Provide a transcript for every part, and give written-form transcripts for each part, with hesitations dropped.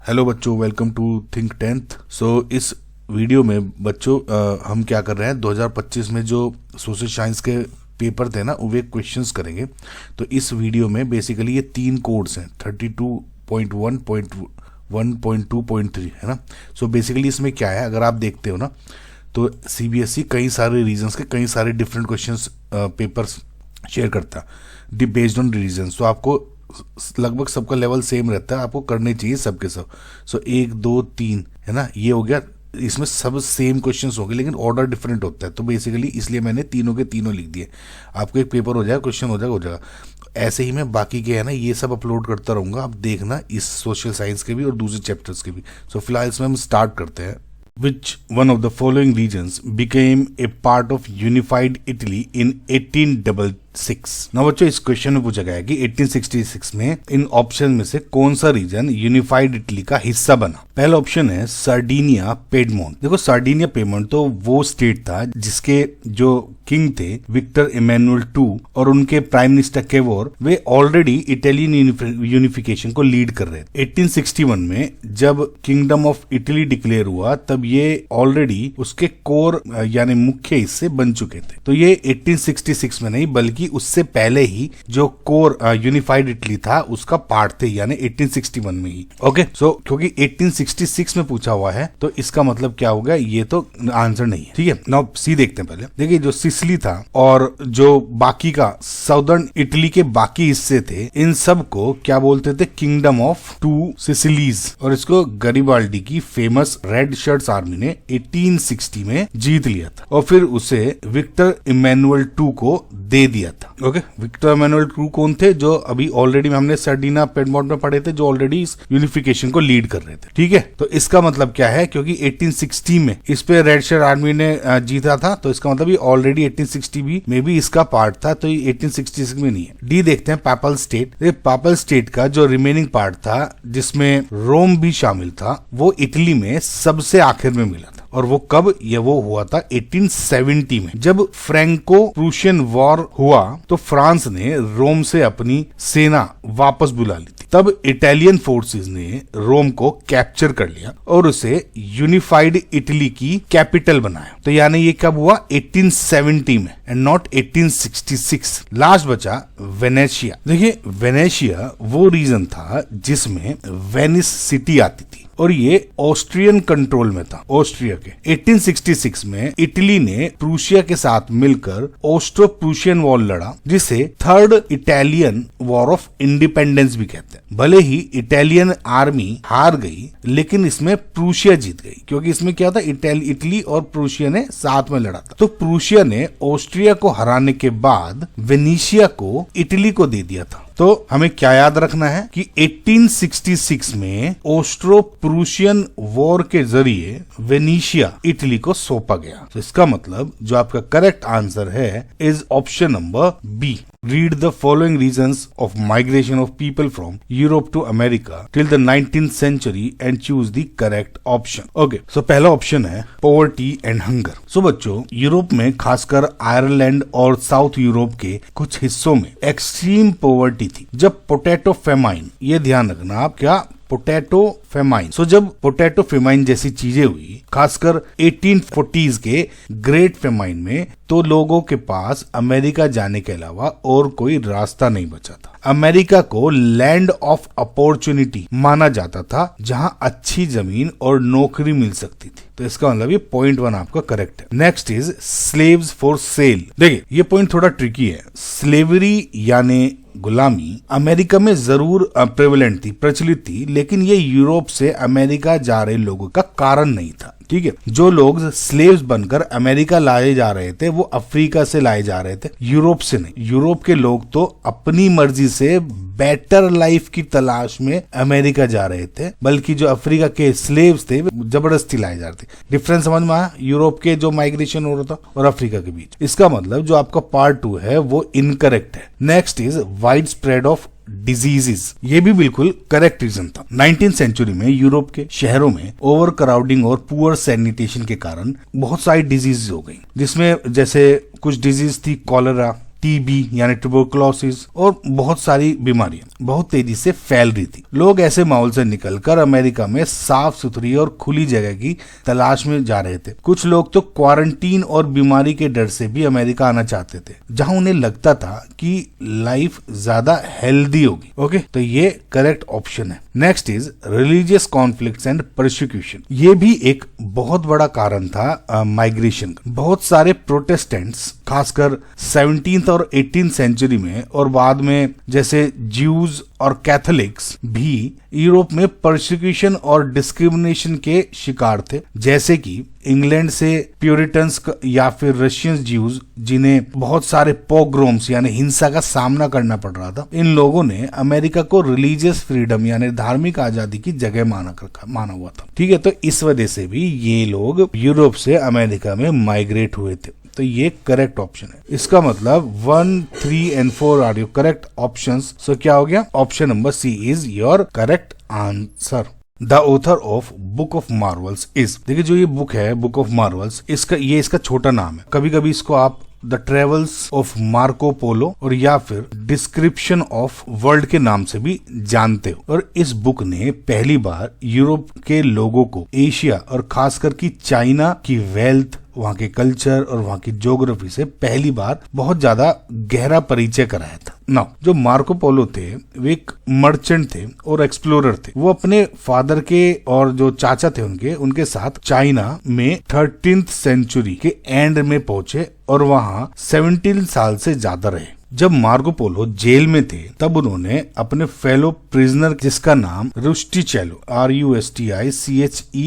Hello बच्चों, welcome to think tenth. इस video में बच्चों हम क्या कर रहे हैं, 2025 में जो सोशल साइंस के पेपर थे ना, वे क्वेश्चंस करेंगे। तो इस वीडियो में बेसिकली ये 3 कोड्स हैं, 32.1.1.2.3 है ना। बेसिकली इसमें क्या है, अगर आप देखते हो ना, तो सीबीएसई कई सारे रीजन्स के कई सारे डिफरेंट क्वेश्चंस पेपर्स शेयर करता है बेस्ड ऑन रीजन। आपको लगभग सबका लेवल सेम रहता है, आपको करने चाहिए सबके सब। 1 2 3 है ना, ये हो गया। इसमें सब सेम क्वेश्चंस होंगे लेकिन ऑर्डर डिफरेंट होता है, तो बेसिकली इसलिए मैंने तीनों के तीनों लिख दिए। आपको एक पेपर हो जाएगा, क्वेश्चन हो जाएगा। ऐसे ही मैं बाकी के है ना ये सब अपलोड करता रहूंगा, आप देखना, इस सोशल साइंस के भी और दूसरे चैप्टर्स के भी। फिलहाल इसमें हम स्टार्ट करते हैं। Which one of the following regions became a part of unified Italy in 1866? ना बच्चों, इस क्वेश्चन में पूछा गया है कि 1866 में इन ऑप्शन में से कौन सा रीजन यूनिफाइड इटली का हिस्सा बना। पहला ऑप्शन है सार्डिनिया पेडमोंट। देखो, सार्डिनिया पेडमोंट तो वो स्टेट था जिसके जो किंग थे विक्टर इमैनुअल II और उनके प्राइम मिनिस्टर केवोर, वे ऑलरेडी इटालियन यूनिफिकेशन को लीड कर रहे थे। 1861 में जब किंगडम ऑफ इटली डिक्लेयर हुआ तब ये ऑलरेडी उसके कोर यानी मुख्य हिस्से बन चुके थे। तो ये 1866 में नहीं बल्कि उससे पहले ही जो कोर यूनिफाइड इटली था उसका पार्ट थे, यानी 1861 में ही। ओके, क्योंकि 1866 में पूछा हुआ है तो इसका मतलब क्या होगा, ये तो आंसर नहीं है। ठीक है, नाउ सी देखते हैं पहले। देखिए, जो सिसिली था और जो बाकी का साउदर्न इटली के बाकी हिस्से थे, इन सब को क्या बोलते थे, किंगडम ऑफ 2 सिसिलीज। और इसको गरिबाल्डी की फेमस रेड शर्ट्स आर्मी ने 1860 में जीत लिया था और फिर उसे विक्टर इमैनुअल II को दे दिया था। ओके, विक्टर इमैनुअल II कौन थे, जो अभी ऑलरेडी हमने सार्डिनिया पेडमोंट में पढ़े थे, जो ऑलरेडी इस यूनिफिकेशन को लीड कर रहे थे। ठीक है, तो इसका मतलब क्या है, क्योंकि 1860 में इस पे रेड शर्ट आर्मी ने जीता था, तो इसका मतलब ये ऑलरेडी 1860 भी में भी इसका पार्ट था, तो ये 1866 में नहीं है। डी देखते हैं, पापल स्टेट। पापल स्टेट का जो रिमेनिंग पार्ट था जिसमें रोम भी शामिल था, वो इटली में सबसे आखिर में मिला था। और वो कब, ये वो हुआ था 1870 में, जब फ्रैंको प्रूशियन वॉर हुआ तो फ्रांस ने रोम से अपनी सेना वापस बुला ली थी। तब इटालियन फोर्सेस ने रोम को कैप्चर कर लिया और उसे यूनिफाइड इटली की कैपिटल बनाया। तो यानी ये कब हुआ, 1870 में एंड नॉट 1866। लास्ट बचा वेनेशिया। देखिए, वेनेशिया वो रीजन था जिसमें वेनिस सिटी आती थी और ये ऑस्ट्रियन कंट्रोल में था, ऑस्ट्रिया के। 1866 में इटली ने प्रूशिया के साथ मिलकर ऑस्ट्रो प्रूशियन वॉर लड़ा, जिसे third Italian war of independence भी कहते हैं। भले ही इटालियन आर्मी हार गई लेकिन इसमें प्रूशिया जीत गई, क्योंकि इसमें क्या था, इटली और प्रूशिया ने साथ में लड़ा था। तो प्रूशिया ने ऑस्ट्रिया को हराने के बाद वेनेशिया को इटली को दे दिया था। तो हमें क्या याद रखना है कि 1866 में ऑस्ट्रो प्रूशियन वॉर के जरिए वेनेशिया इटली को सौंपा गया। तो इसका मतलब जो आपका करेक्ट आंसर है is option number B. Read the following reasons of migration of people from Europe to America till the 19th century and choose the correct option. Okay, पहला ऑप्शन है poverty and hunger. बच्चों, Europe में खासकर Ireland और south Europe के कुछ हिस्सों में एक्सट्रीम पोवर्टी थी जब पोटैटो फेमाइन, ये ध्यान रखना आप, क्या पोटैटो फेमाइन। जब पोटैटो फेमाइन जैसी चीजें हुई, खासकर 1840s के ग्रेट फेमाइन में, तो लोगों के पास अमेरिका जाने के अलावा और कोई रास्ता नहीं बचा था। अमेरिका को लैंड ऑफ अपॉर्चुनिटी माना जाता था, जहां अच्छी जमीन और नौकरी मिल सकती थी। तो इसका मतलब ये पॉइंट 1 आपका करेक्ट है। Next is slaves for sale. देखिए, ये पॉइंट थोड़ा ट्रिकी है। स्लेवरी यानी गुलामी अमेरिका में जरूर प्रेवलेंट थी, प्रचलित थी, लेकिन ये यूरोप से अमेरिका जा रहे लोगों का कारण नहीं था। ठीक है, जो लोग स्लेव्स बनकर अमेरिका लाए जा रहे थे वो अफ्रीका से लाए जा रहे थे, यूरोप से नहीं। यूरोप के लोग तो अपनी मर्जी से बेटर लाइफ की तलाश में अमेरिका जा रहे थे, बल्कि जो अफ्रीका के स्लेव्स थे जबरदस्ती लाए जा रहे थे। डिफरेंस समझ में आया, यूरोप के जो माइग्रेशन हो रहा था और अफ्रीका के बीच। इसका मतलब जो आपका पार्ट 2 है वो इनकरेक्ट है। Next is wide spread of diseases, ये भी बिल्कुल करेक्ट रीजन था। 19th सेंचुरी में यूरोप के शहरों में ओवर क्राउडिंग और पुअर सैनिटेशन के कारण बहुत सारी डिजीज हो गई, जिसमें जैसे कुछ डिजीज थी कॉलेरा, टीबी यानी ट्यूबरकुलोसिस और बहुत सारी बीमारियां बहुत तेजी से फैल रही थी। लोग ऐसे माहौल से निकलकर अमेरिका में साफ सुथरी और खुली जगह की तलाश में जा रहे थे। कुछ लोग तो क्वारंटीन और बीमारी के डर से भी अमेरिका आना चाहते थे, जहां उन्हें लगता था कि लाइफ ज्यादा हेल्दी होगी। ओके, तो ये करेक्ट ऑप्शन है। Next is religious conflicts and persecution. ये भी एक बहुत बड़ा कारण था माइग्रेशन का। बहुत सारे प्रोटेस्टेंट्स खासकर 17th और 18th सेंचुरी में और बाद में जैसे ज्यूज और कैथोलिक्स भी यूरोप में परसिक्यूशन और डिस्क्रिमिनेशन के शिकार थे, जैसे कि इंग्लैंड से प्यूरिटन्स या फिर रशियन ज्यूज जिन्हें बहुत सारे पोग्रोम्स यानी हिंसा का सामना करना पड़ रहा था। इन लोगों ने अमेरिका को रिलीजियस फ्रीडम यानी धार्मिक आजादी की जगह माना हुआ था। ठीक है, तो इस वजह से भी ये लोग यूरोप से अमेरिका में माइग्रेट हुए थे। तो ये करेक्ट ऑप्शन है। इसका मतलब 1, 3 and 4 are your correct options. So क्या हो गया? Option number C is your correct answer. The author of book of Marvels is, देखिए जो ये बुक है बुक ऑफ मार्वल्स, इसका छोटा नाम है। कभी कभी इसको आप the travels of Marco Polo और या फिर डिस्क्रिप्शन ऑफ वर्ल्ड के नाम से भी जानते हो। और इस बुक ने पहली बार यूरोप के लोगों को एशिया और खासकर की चाइना की वेल्थ, वहाँ के कल्चर और वहाँ की ज्योग्राफी से पहली बार बहुत ज्यादा गहरा परिचय कराया था। नाउ जो मार्को पोलो थे वे एक मर्चेंट थे और एक्सप्लोरर थे। वो अपने फादर के और जो चाचा थे उनके साथ चाइना में 13th सेंचुरी के एंड में पहुंचे और वहाँ 17 साल से ज्यादा रहे। जब मार्को पोलो जेल में थे तब उन्होंने अपने फेलो प्रिजनर जिसका नाम रुस्टिचेलो RUSTICHELLO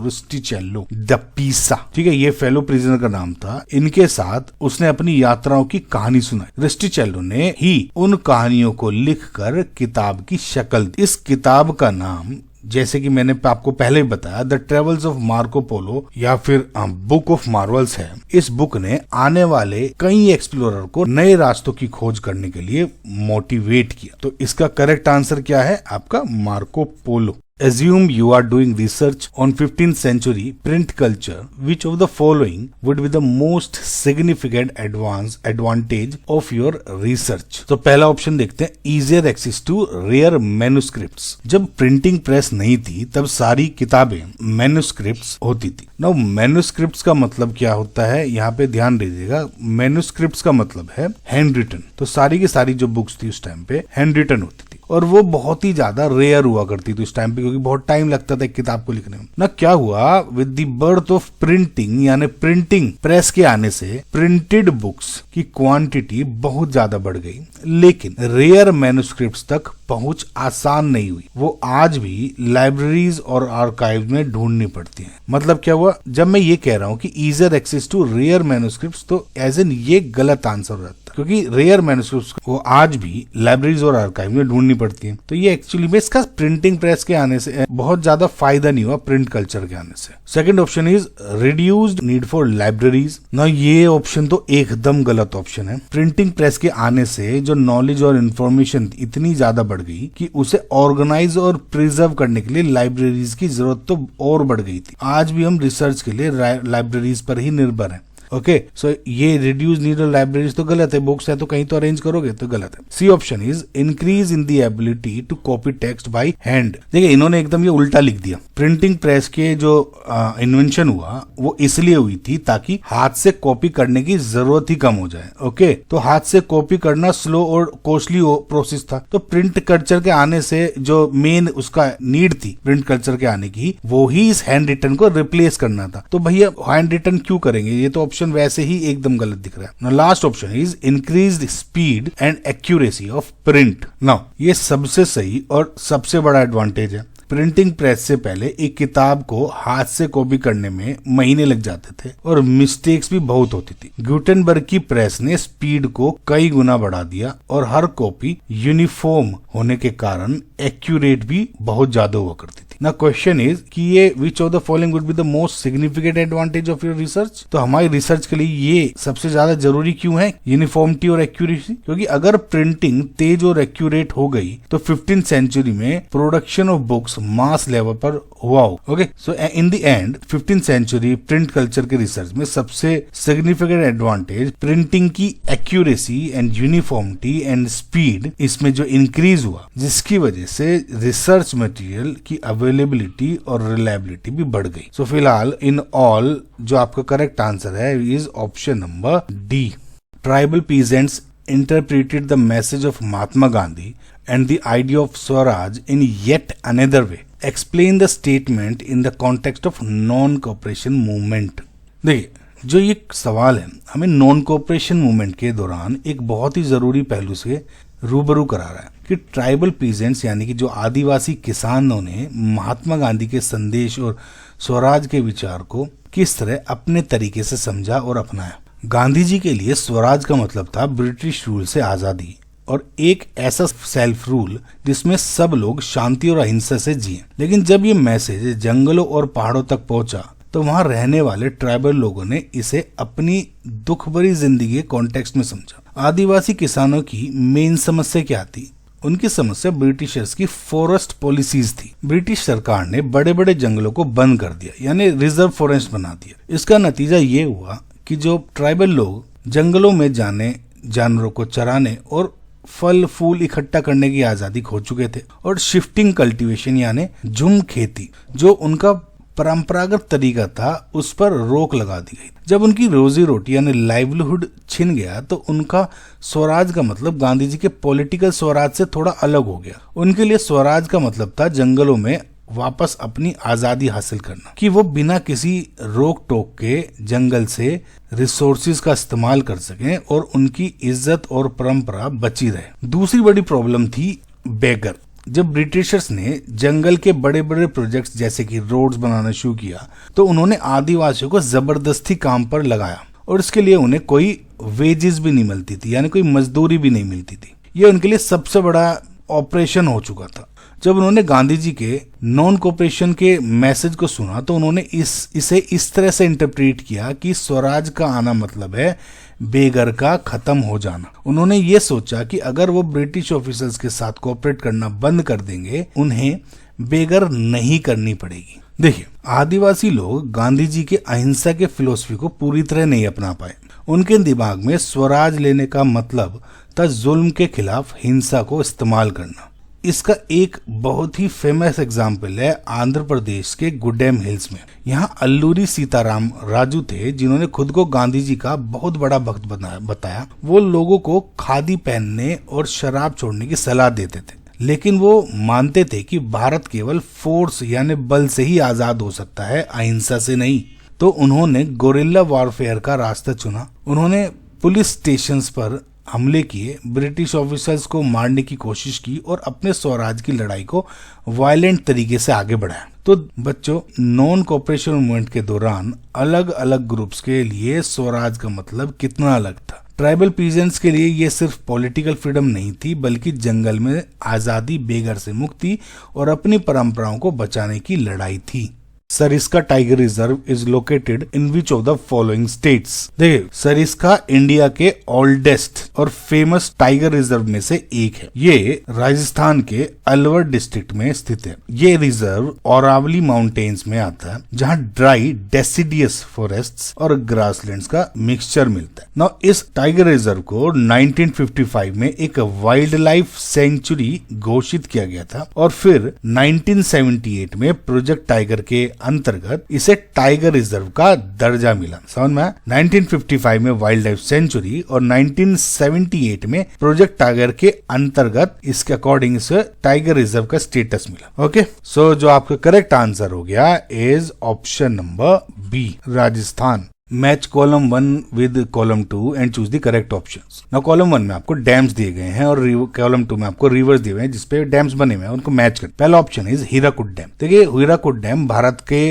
रुस्टिचेलो द पीसा, ठीक है, ये फेलो प्रिजनर का नाम था। इनके साथ उसने अपनी यात्राओं की कहानी सुनाई। रुस्टिचेलो ने ही उन कहानियों को लिखकर किताब की शक्ल दी। इस किताब का नाम जैसे कि मैंने आपको पहले ही बताया the travels of Marco Polo या फिर बुक ऑफ मार्वल्स है। इस बुक ने आने वाले कई एक्सप्लोरर को नए रास्तों की खोज करने के लिए मोटिवेट किया। तो इसका करेक्ट आंसर क्या है आपका? Marco Polo. Assume you are doing research on 15th century print culture. Which of the following would be the most significant advantage of your research? तो पहला ऑप्शन देखते हैं, easier access to rare manuscripts. जब printing press नहीं थी तब सारी किताबें manuscripts होती थी। Now manuscripts का मतलब क्या होता है यहाँ पे ध्यान दीजिएगा। manuscripts का मतलब है हैंड रिटन। तो सारी की सारी जो बुक्स थी उस टाइम पे हैंड रिटन होती थी और वो बहुत ही ज्यादा रेयर हुआ करती थी उस टाइम पे, क्योंकि बहुत टाइम लगता था एक किताब को लिखने में ना। क्या हुआ with the birth of printing यानी प्रिंटिंग प्रेस के आने से प्रिंटेड बुक्स की क्वांटिटी बहुत ज्यादा बढ़ गई, लेकिन रेयर मैन्युस्क्रिप्ट्स तक पहुंच आसान नहीं हुई। वो आज भी लाइब्रेरीज और आर्काइव में ढूंढनी पड़ती हैं। मतलब क्या हुआ, जब मैं ये कह रहा हूँ कि ईजर एक्सेस टू रेयर मैन्युस्क्रिप्ट्स, तो एज एन ये गलत आंसर रहता है, क्योंकि रेयर मैन्युस्क्रिप्ट्स को आज भी लाइब्रेरीज और आर्काइव में ढूंढनी पड़ती है। तो ये एक्चुअली में इसका प्रिंटिंग प्रेस के आने से बहुत ज्यादा फायदा नहीं हुआ प्रिंट कल्चर के आने से। Second option is reduced need for libraries. ना ये ऑप्शन तो एकदम गलत ऑप्शन है। प्रिंटिंग प्रेस के आने से जो नॉलेज और इंफॉर्मेशन इतनी ज्यादा बढ़ गई कि उसे ऑर्गेनाइज और प्रिजर्व करने के लिए लाइब्रेरीज की जरूरत तो और बढ़ गई थी। आज भी हम रिसर्च के लिए लाइब्रेरीज पर ही निर्भर हैं। ओके, सो ये रिड्यूस नीड ऑफ लाइब्रेरीज तो गलत है। बुक्स है तो कहीं तो अरेंज करोगे, तो गलत है। C option is increase in the ability to copy text by hand. देखिए इन्होंने एकदम ये उल्टा लिख दिया। प्रिंटिंग प्रेस के जो इन्वेंशन हुआ वो इसलिए हुई थी ताकि हाथ से कॉपी करने की जरूरत ही कम हो जाए। ओके, तो हाथ से कॉपी करना स्लो और कॉस्टली प्रोसेस था। तो प्रिंट कल्चर के आने से जो मेन उसका नीड थी प्रिंट कल्चर के आने की, वो ही इस हैंड रिटन को रिप्लेस करना था। तो भैया हैंड रिटन क्यों करेंगे? ये तो ऑप्शन वैसे ही एकदम गलत दिख रहा है। Last option is increased speed and accuracy of print. Now ये सबसे सही और सबसे बड़ा एडवांटेज है। प्रिंटिंग प्रेस से पहले एक किताब को हाथ से कॉपी करने में महीने लग जाते थे और मिस्टेक्स भी बहुत होती थी। गुटेनबर्ग की प्रेस ने स्पीड को कई गुना बढ़ा दिया और हर कॉपी यूनिफॉर्म होने के कारण एक्यूरेट भी बहुत ज्यादा हुआ करती थी। ना क्वेश्चन इज कि ये which of the following would be the most significant advantage of your research. तो हमारी रिसर्च के लिए ये सबसे ज्यादा जरूरी क्यों है, यूनिफॉर्मिटी और एक्यूरेसी। क्योंकि अगर प्रिंटिंग तेज और एक्यूरेट हो गई तो 15th सेंचुरी में production of books mass level पर हुआ। Okay, so in the end 15th century print culture के रिसर्च में सबसे सिग्निफिकेंट एडवांटेज प्रिंटिंग की accuracy and uniformity and speed, इसमें जो इंक्रीज हुआ, जिसकी वजह से रिसर्च मटेरियल की अवेलेबिलिटी और रिलायबिलिटी भी बढ़ गई। सो फिलहाल इन ऑल जो आपका करेक्ट आंसर है is option number D. Tribal peasants interpreted the message of Mahatma Gandhi and the idea of Swaraj in yet another way. Explain the statement in the context of non-cooperation movement. देखिए, जो ये सवाल है हमें non cooperation movement के दौरान एक बहुत ही जरूरी पहलू से रूबरू करा रहा है कि ट्राइबल पीजेंट्स यानी कि जो आदिवासी किसानों ने महात्मा गांधी के संदेश और स्वराज के विचार को किस तरह अपने तरीके से समझा और अपनाया। गांधी जी के लिए स्वराज का मतलब था ब्रिटिश रूल से आजादी और एक ऐसा सेल्फ रूल जिसमें सब लोग शांति और अहिंसा से जिए। लेकिन जब ये मैसेज जंगलों और पहाड़ों तक पहुंचा तो वहां रहने वाले ट्राइबल लोगों ने इसे अपनी दुख भरी जिंदगी के कॉन्टेक्स्ट में समझा। आदिवासी किसानों की मेन समस्या क्या थी? उनकी समस्या ब्रिटिशर्स की फॉरेस्ट पॉलिसीज थी। ब्रिटिश सरकार ने बड़े बड़े जंगलों को बंद कर दिया, यानी रिजर्व फॉरेस्ट बना दिया। इसका नतीजा ये हुआ कि जो ट्राइबल लोग जंगलों में जाने, जानवरों को चराने और फल फूल इकट्ठा करने की आजादी खो चुके थे और शिफ्टिंग कल्टीवेशन यानी झुम खेती जो उनका परंपरागत तरीका था उस पर रोक लगा दी गई। जब उनकी रोजी रोटी यानी लाइवलीहुड छिन गया तो उनका स्वराज का मतलब गांधी जी के पॉलिटिकल स्वराज से थोड़ा अलग हो गया। उनके लिए स्वराज का मतलब था जंगलों में वापस अपनी आजादी हासिल करना, कि वो बिना किसी रोक टोक के जंगल से रिसोर्सेज का इस्तेमाल कर सकें और उनकी इज्जत और परंपरा बची रहे। दूसरी बड़ी प्रॉब्लम थी बेगर। जब ब्रिटिशर्स ने जंगल के बड़े बड़े प्रोजेक्ट्स जैसे कि रोड्स बनाना शुरू किया तो उन्होंने आदिवासियों को जबरदस्ती काम पर लगाया और इसके लिए उन्हें कोई वेजेस भी नहीं मिलती थी, यानी कोई मजदूरी भी नहीं मिलती थी। ये उनके लिए सबसे बड़ा ऑपरेशन हो चुका था। जब उन्होंने गांधी जी के नॉन कोऑपरेशन के मैसेज को सुना तो उन्होंने इसे इस तरह से इंटरप्रेट किया कि स्वराज का आना मतलब है बेगर का खत्म हो जाना। उन्होंने ये सोचा कि अगर वो ब्रिटिश ऑफिसर्स के साथ कोऑपरेट करना बंद कर देंगे उन्हें बेगर नहीं करनी पड़ेगी। देखिए, आदिवासी लोग गांधी जी के अहिंसा के फिलॉसफी को पूरी तरह नहीं अपना पाए। उनके दिमाग में स्वराज लेने का मतलब था जुल्म के खिलाफ हिंसा को इस्तेमाल करना। इसका एक बहुत ही फेमस एग्जाम्पल है आंध्र प्रदेश के गुड्डेम हिल्स में। यहाँ अल्लूरी सीताराम राजू थे जिन्होंने खुद को गांधी जी का बहुत बड़ा भक्त बताया। वो लोगों को खादी पहनने और शराब छोड़ने की सलाह देते थे, लेकिन वो मानते थे कि भारत केवल फोर्स यानी बल से ही आजाद हो सकता है, अहिंसा से नहीं। तो उन्होंने गोरिल्ला वॉरफेयर का रास्ता चुना। उन्होंने पुलिस स्टेशंस पर हमले किए, ब्रिटिश ऑफिसर्स को मारने की कोशिश की और अपने स्वराज की लड़ाई को वायलेंट तरीके से आगे बढ़ाया। तो बच्चों, नॉन कोऑपरेशन मूवमेंट के दौरान अलग अलग ग्रुप्स के लिए स्वराज का मतलब कितना अलग था। ट्राइबल पीजेंट्स के लिए ये सिर्फ पॉलिटिकल फ्रीडम नहीं थी बल्कि जंगल में आजादी, बेघर से मुक्ति और अपनी परंपराओं को बचाने की लड़ाई थी। Sariska tiger reserve is located in which of the following states. देखिए, सरिस्का इंडिया के ओल्डेस्ट और फेमस टाइगर रिजर्व में से एक है। ये राजस्थान के अलवर डिस्ट्रिक्ट में स्थित है। ये रिजर्व औरावली माउंटेन्स में आता है जहाँ ड्राई डेसिडियस फॉरेस्ट्स और ग्रासलैंड्स का मिक्सचर मिलता है। नाउ इस टाइगर रिजर्व को 1955 में एक वाइल्ड लाइफ सेंचुरी घोषित किया गया था और फिर 1978 में प्रोजेक्ट टाइगर के अंतर्गत इसे टाइगर रिजर्व का दर्जा मिला। समझ में? 1955 में वाइल्ड लाइफ सेंचुरी और 1978 में प्रोजेक्ट टाइगर के अंतर्गत इसके अकॉर्डिंग इसे टाइगर रिजर्व का स्टेटस मिला। ओके, सो जो आपका करेक्ट आंसर हो गया is option number B, Rajasthan. Match column 1 with column 2 and choose the correct options. Now column 1 में आपको डैम्स दिए गए हैं और कॉलम 2 में आपको रिवर्स दिए हुए हैं जिसपे डैम्स बने हुए हैं, उनको मैच कर। पहला ऑप्शन इज हीराकुड डैम। देखिए हीराकुड डैम भारत के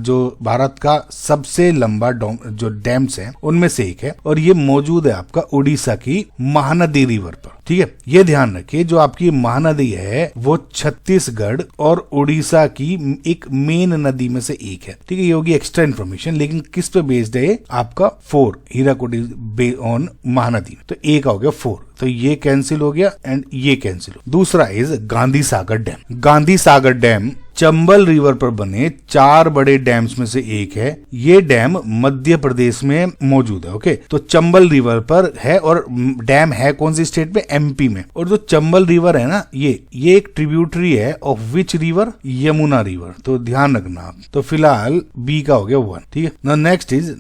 जो भारत का सबसे लंबा जो डैम्स है उनमें से एक है और ये मौजूद है आपका उड़ीसा की महानदी रिवर पर। ठीक है, ये ध्यान रखिए जो आपकी महानदी है वो छत्तीसगढ़ और उड़ीसा की एक मेन नदी में से एक है। ठीक है, ये होगी एक्स्ट्रा इन्फॉर्मेशन, लेकिन किस पे बेस्ड है आपका 4 हीराकुड इज ऑन महानदी। तो एक हो गया 4, तो ये कैंसिल हो गया एंड ये कैंसिल हो। दूसरा is Gandhi Sagar dam. Gandhi Sagar dam Chambal river पर बने 4 बड़े डैम्स में से एक है। ये डैम मध्य प्रदेश में मौजूद है। ओके, तो चंबल रिवर पर है और डैम है कौन सी स्टेट में? एमपी में। और जो चंबल रिवर है ना ये एक ट्रिब्यूटरी है of which river? Yamuna river. तो ध्यान रखना आप। तो फिलहाल बी का हो गया 1। ठीक है, now next is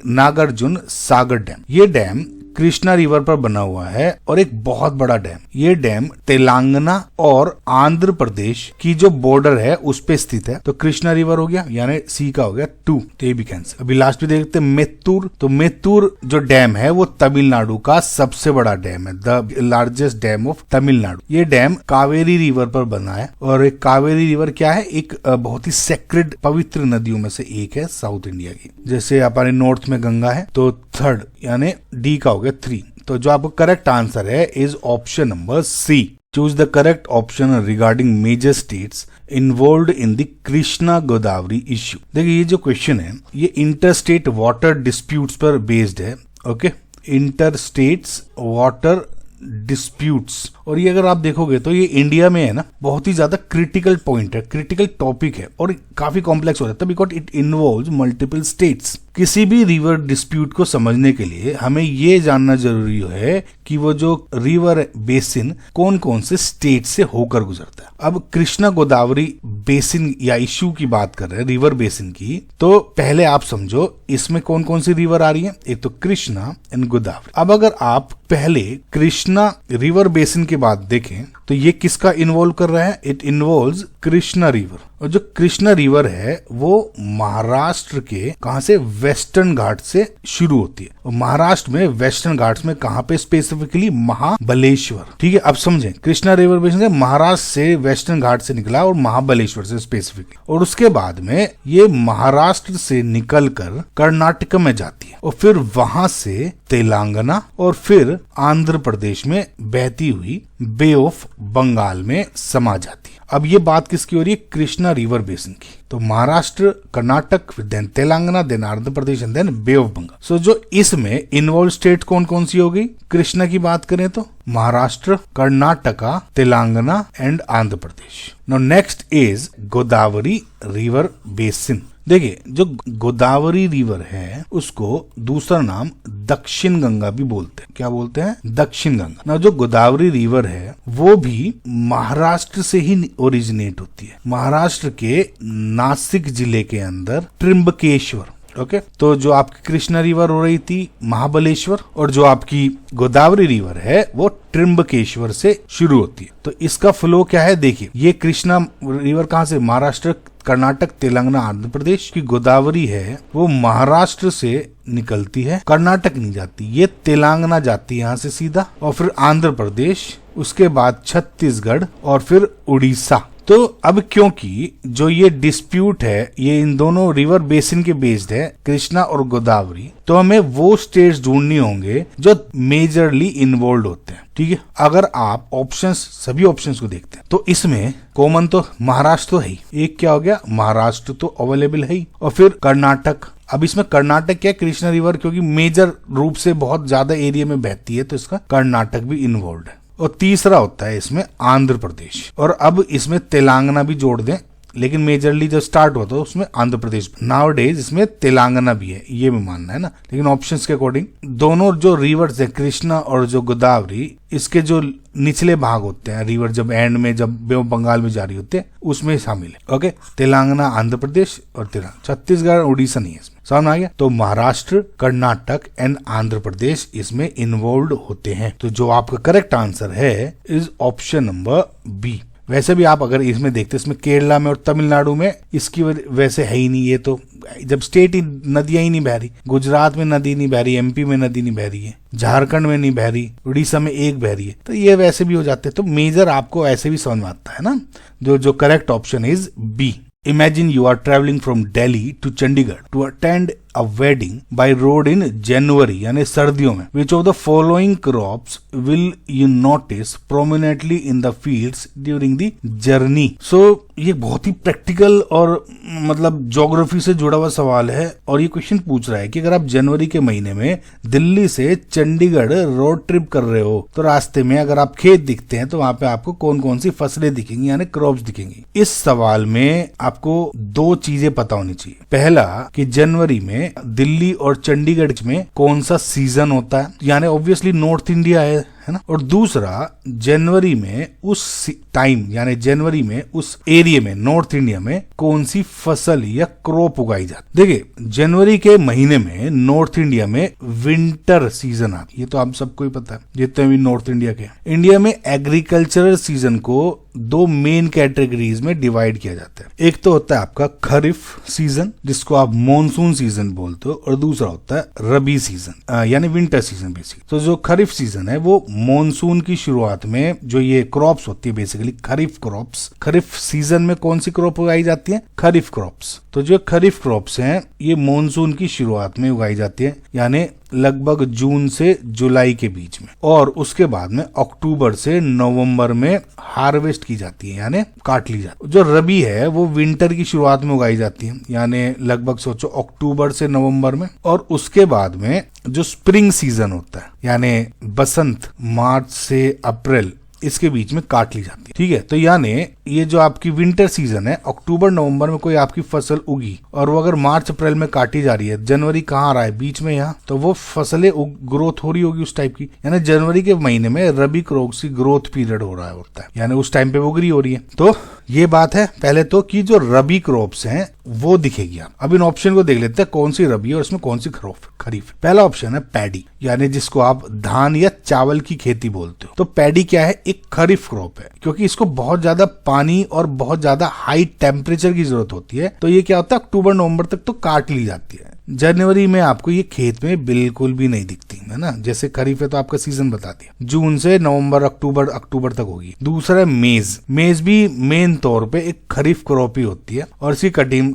Nagarjuna Sagar dam. ये डैम कृष्णा रिवर पर बना हुआ है और एक बहुत बड़ा डैम। ये डैम तेलंगाना और आंध्र प्रदेश की जो बॉर्डर है उस पे स्थित है। तो कृष्णा रिवर हो गया, यानी सी का हो गया 2, तो ये भी कैंसिल। अभी लास्ट में देखते हैं मेत्तूर। तो मेत्तूर जो डैम है वो तमिलनाडु का सबसे बड़ा डैम है, the largest dam of Tamil Nadu. ये डैम कावेरी रिवर पर बना है और एक कावेरी रिवर क्या है? एक बहुत ही सेक्रेड पवित्र नदियों में से एक है साउथ इंडिया की। जैसे हमारे नॉर्थ में गंगा है, तो 3rd यानी डी का हो गया 3। तो जो आपको करेक्ट आंसर है is option number C. Choose the correct option regarding major states involved in the Krishna Godavari issue. देखिए ये जो क्वेश्चन है ये इंटर स्टेट वाटर डिस्प्यूट्स पर बेस्ड है। Okay, inter states water disputes, और ये अगर आप देखोगे तो ये इंडिया में है ना बहुत ही ज्यादा क्रिटिकल पॉइंट है, क्रिटिकल टॉपिक है और काफी कॉम्प्लेक्स हो जाता है because it involves multiple states. किसी भी रिवर डिस्प्यूट को समझने के लिए हमें ये जानना जरूरी है कि वो जो रिवर बेसिन कौन कौन से स्टेट से होकर गुजरता है। अब कृष्णा गोदावरी बेसिन या इश्यू की बात कर रहे हैं रिवर बेसिन की, तो पहले आप समझो इसमें कौन कौन सी रिवर आ रही है। एक तो कृष्णा एंड गोदावरी। अब अगर आप पहले कृष्णा रिवर बेसिन की बात देखें तो ये किसका इन्वॉल्व कर रहा है? It involves Krishna river. और जो कृष्णा रिवर है वो महाराष्ट्र के कहां से? वेस्टर्न घाट से शुरू होती है। और महाराष्ट्र में वेस्टर्न घाट्स में कहां पे? स्पेसिफिकली महाबलेश्वर। ठीक है, अब समझें कृष्णा रिवर बेसिन से महाराष्ट्र से वेस्टर्न घाट से निकला और महाबलेश्वर से स्पेसिफिकली, और उसके बाद में ये महाराष्ट्र से निकलकर कर्नाटक में जाती है और फिर वहां से तेलंगाना और फिर आंध्र प्रदेश में बहती हुई बे ऑफ बंगाल में समा जाती है। अब ये बात किसकी हो रही है? कृष्णा रिवर बेसिन की। तो Maharashtra, Karnataka, then Telangana, then Andhra Pradesh and then Bay of Bengal. So जो इसमें इन्वॉल्व स्टेट कौन कौन सी हो गई? कृष्णा की बात करें तो Maharashtra, Karnataka, Telangana and Andhra Pradesh. Now next is Godavari river basin. देखिए जो गोदावरी रिवर है उसको दूसरा नाम दक्षिण गंगा भी बोलते हैं। क्या बोलते हैं? दक्षिण गंगा। ना जो गोदावरी रिवर है वो भी महाराष्ट्र से ही ओरिजिनेट होती है, महाराष्ट्र के नासिक जिले के अंदर त्रिंबकेश्वर। ओके, तो जो आपकी कृष्णा रिवर हो रही थी महाबलेश्वर और जो आपकी गोदावरी रिवर है वो त्रिंबकेश्वर से शुरू होती है। तो इसका फ्लो क्या है देखिए, ये कृष्णा रिवर कहां से? महाराष्ट्र, कर्नाटक, तेलंगाना, आंध्र प्रदेश की। गोदावरी है वो महाराष्ट्र से निकलती है, कर्नाटक नहीं जाती, ये तेलंगाना जाती है यहाँ से सीधा, और फिर आंध्र प्रदेश, उसके बाद छत्तीसगढ़ और फिर उड़ीसा। तो अब क्योंकि जो ये डिस्प्यूट है ये इन दोनों रिवर बेसिन के बेस्ड है, कृष्णा और गोदावरी, तो हमें वो स्टेट्स ढूंढनी होंगे जो मेजरली इन्वॉल्व होते हैं। ठीक है, अगर आप ऑप्शंस, सभी ऑप्शंस को देखते हैं तो इसमें कॉमन तो महाराष्ट्र तो है ही, एक क्या हो गया? महाराष्ट्र तो अवेलेबल है ही, और फिर कर्नाटक। अब इसमें कर्नाटक क्या? कृष्णा रिवर क्योंकि मेजर रूप से बहुत ज्यादा एरिया में बहती है तो इसका कर्नाटक भी इन्वॉल्व है। और तीसरा होता है इसमें आंध्र प्रदेश, और अब इसमें तेलंगाना भी जोड़ दें, लेकिन मेजरली जब स्टार्ट होता है उसमें आंध्र प्रदेश। नाउ डेज इसमें तेलंगाना भी है, ये भी मानना है ना, लेकिन ऑप्शंस के अकॉर्डिंग दोनों जो रिवर्स है कृष्णा और जो गोदावरी, इसके जो निचले भाग होते हैं रिवर जब एंड में जब बे ऑफ बंगाल में जारी होते हैं उसमें शामिल है। ओके, तेलंगाना, आंध्र प्रदेश और तेलंगाना, छत्तीसगढ़, उड़ीसा नहीं है इसमें। समझ आ गया? तो महाराष्ट्र, कर्नाटक एंड आंध्र प्रदेश इसमें इन्वॉल्व होते हैं। तो जो आपका करेक्ट आंसर है इज ऑप्शन नंबर बी। वैसे भी आप अगर इसमें देखते हैं इसमें केरला में और तमिलनाडु में इसकी वैसे है ही नहीं, ये तो जब स्टेट ही नदियां ही नहीं बह रही, गुजरात में नदी नहीं बह रही, एमपी में नदी नहीं बह रही है, झारखंड में नहीं बह रही, उड़ीसा में एक बह रही है, तो ये वैसे भी हो जाते हैं। तो मेजर आपको ऐसे भी समझ में आता है ना। जो correct option is B. Imagine you are traveling from Delhi to Chandigarh to attend a wedding by road in January, यानी सर्दियों में। Which of the following crops will you notice prominently in the fields during the journey? So ये बहुत ही practical और मतलब geography से जुड़ा हुआ सवाल है, और ये क्वेश्चन पूछ रहा है कि अगर आप जनवरी के महीने में दिल्ली से चंडीगढ़ रोड ट्रिप कर रहे हो तो रास्ते में अगर आप खेत दिखते हैं तो वहां पे आपको कौन कौन सी फसलें दिखेंगी, यानी क्रॉप्स दिखेंगी। इस सवाल में आपको दो चीजें पता होनी चाहिए। पहला कि जनवरी में दिल्ली और चंडीगढ़ में कौन सा सीजन होता है, यानी ऑब्वियसली नॉर्थ इंडिया है ना। और दूसरा, जनवरी में उस टाइम यानी जनवरी में उस एरिया में नॉर्थ इंडिया में कौन सी फसल या क्रॉप उगाई जाती। देखिए, जनवरी के महीने में नॉर्थ इंडिया में विंटर सीजन आता है, ये तो आप सबको ही पता है जितने भी नॉर्थ इंडिया के। इंडिया में एग्रीकल्चरल सीजन को दो मेन कैटेगरीज में डिवाइड किया जाता है। एक तो होता है आपका खरीफ सीजन जिसको आप मॉनसून सीजन बोलते हो, और दूसरा होता है रबी सीजन यानी विंटर सीजन बेसिकली। तो जो खरीफ सीजन है वो मॉनसून की शुरुआत में जो ये क्रॉप्स होती है बेसिकली खरीफ क्रॉप्स, खरीफ सीजन में कौन सी क्रॉप उगाई जाती है, खरीफ क्रॉप्स। तो जो खरीफ क्रॉप्स हैं ये मॉनसून की शुरुआत में उगाई जाती है, यानी लगभग जून से जुलाई के बीच में, और उसके बाद में अक्टूबर से नवंबर में हार्वेस्ट की जाती है यानी काट ली जाती है। जो रबी है वो विंटर की शुरुआत में उगाई जाती है, यानी लगभग सोचो अक्टूबर से नवंबर में, और उसके बाद में जो स्प्रिंग सीजन होता है यानी बसंत, मार्च से अप्रैल, इसके बीच में काट ली जाती है। ठीक है, तो यानी ये जो आपकी विंटर सीजन है, अक्टूबर नवंबर में कोई आपकी फसल उगी और वो अगर मार्च अप्रैल में काटी जा रही है, जनवरी कहाँ आ रहा है बीच में यहाँ, तो वो फसलें ग्रोथ हो रही होगी उस टाइप की, यानी जनवरी के महीने में रबी क्रॉप्स की ग्रोथ पीरियड हो रहा होता है, यानी उस टाइम पे वो ग्री हो रही है। तो ये बात है पहले तो कि जो रबी क्रॉप्स हैं वो दिखेगी। आप अब इन ऑप्शन को देख लेते हैं कौन सी रबी और इसमें कौन सी खरीफ। पहला ऑप्शन है पैडी, यानी जिसको आप धान या चावल की खेती बोलते हो। तो पैडी क्या है, एक खरीफ क्रॉप है, क्योंकि इसको बहुत ज्यादा पानी और बहुत ज्यादा हाई टेम्परेचर की जरूरत होती है। तो ये क्या होता है, अक्टूबर नवंबर तक तो काट ली जाती है। जनवरी में आपको ये खेत में बिल्कुल भी नहीं दिखती है ना, जैसे खरीफ है तो आपका सीजन बता दिया, जून से नवंबर अक्टूबर तक होगी। दूसरा है मेज। मेज भी मेन तौर पे एक खरीफ क्रॉप ही होती है, और इसकी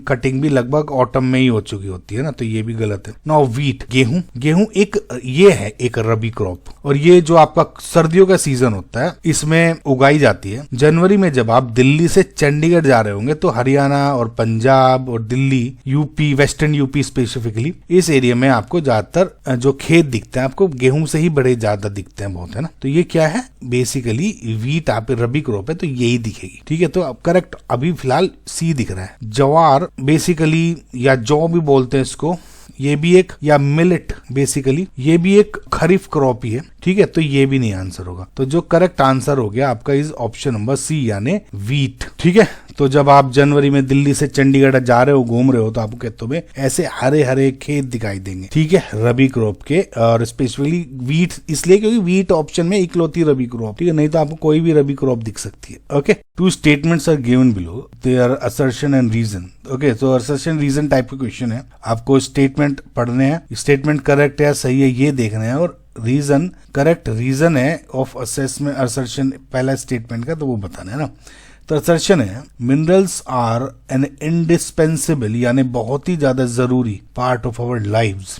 कटिंग भी लगभग ऑटम में ही हो चुकी होती है ना, तो ये भी गलत है। नाउ व्हीट, गेहूं ये है एक रबी क्रॉप, और ये जो आपका सर्दियों का सीजन होता है इसमें उगाई जाती है। जनवरी में जब आप दिल्ली से चंडीगढ़ जा रहे होंगे तो हरियाणा और पंजाब और Delhi, UP, western UP specifically, इस एरिया में आपको ज्यादातर जो खेत दिखते हैं आपको गेहूं से ही बड़े ज्यादा दिखते हैं बहुत, है ना। तो ये क्या है, बेसिकली व्हीट आप रबी क्रॉप है तो यही दिखेगी। ठीक है, तो अब करेक्ट अभी फिलहाल सी दिख रहा है। जवार बेसिकली या जौ भी बोलते हैं इसको, ये भी एक, या मिलेट बेसिकली ये भी एक खरीफ क्रॉप ही है। ठीक है, तो ये भी नहीं आंसर होगा। तो जो करेक्ट आंसर हो गया आपका इज ऑप्शन नंबर सी यानी व्हीट। ठीक है, तो जब आप जनवरी में दिल्ली से चंडीगढ़ जा रहे हो, घूम रहे हो, तो आपको खेतों में ऐसे हरे हरे खेत दिखाई देंगे। ठीक है, रबी क्रॉप के, और स्पेशली व्हीट इसलिए क्योंकि व्हीट ऑप्शन में इकलौती रबी क्रॉप। ठीक है, नहीं तो आपको कोई भी रबी क्रॉप दिख सकती है। Okay, 2 statements are given below, their assertion and reason. Okay, तो असर्शन रीजन टाइप का क्वेश्चन है, आपको स्टेटमेंट पढ़ने हैं, स्टेटमेंट करेक्ट है सही है ये देखना है, और रीजन करेक्ट रीजन है ऑफ असेसमेंट असर्शन पहला स्टेटमेंट का, तो वो बताना है ना। तो असर्शन है मिनरल्स आर एन इंडिस्पेंसिबल, यानी बहुत ही ज्यादा जरूरी part of our lives.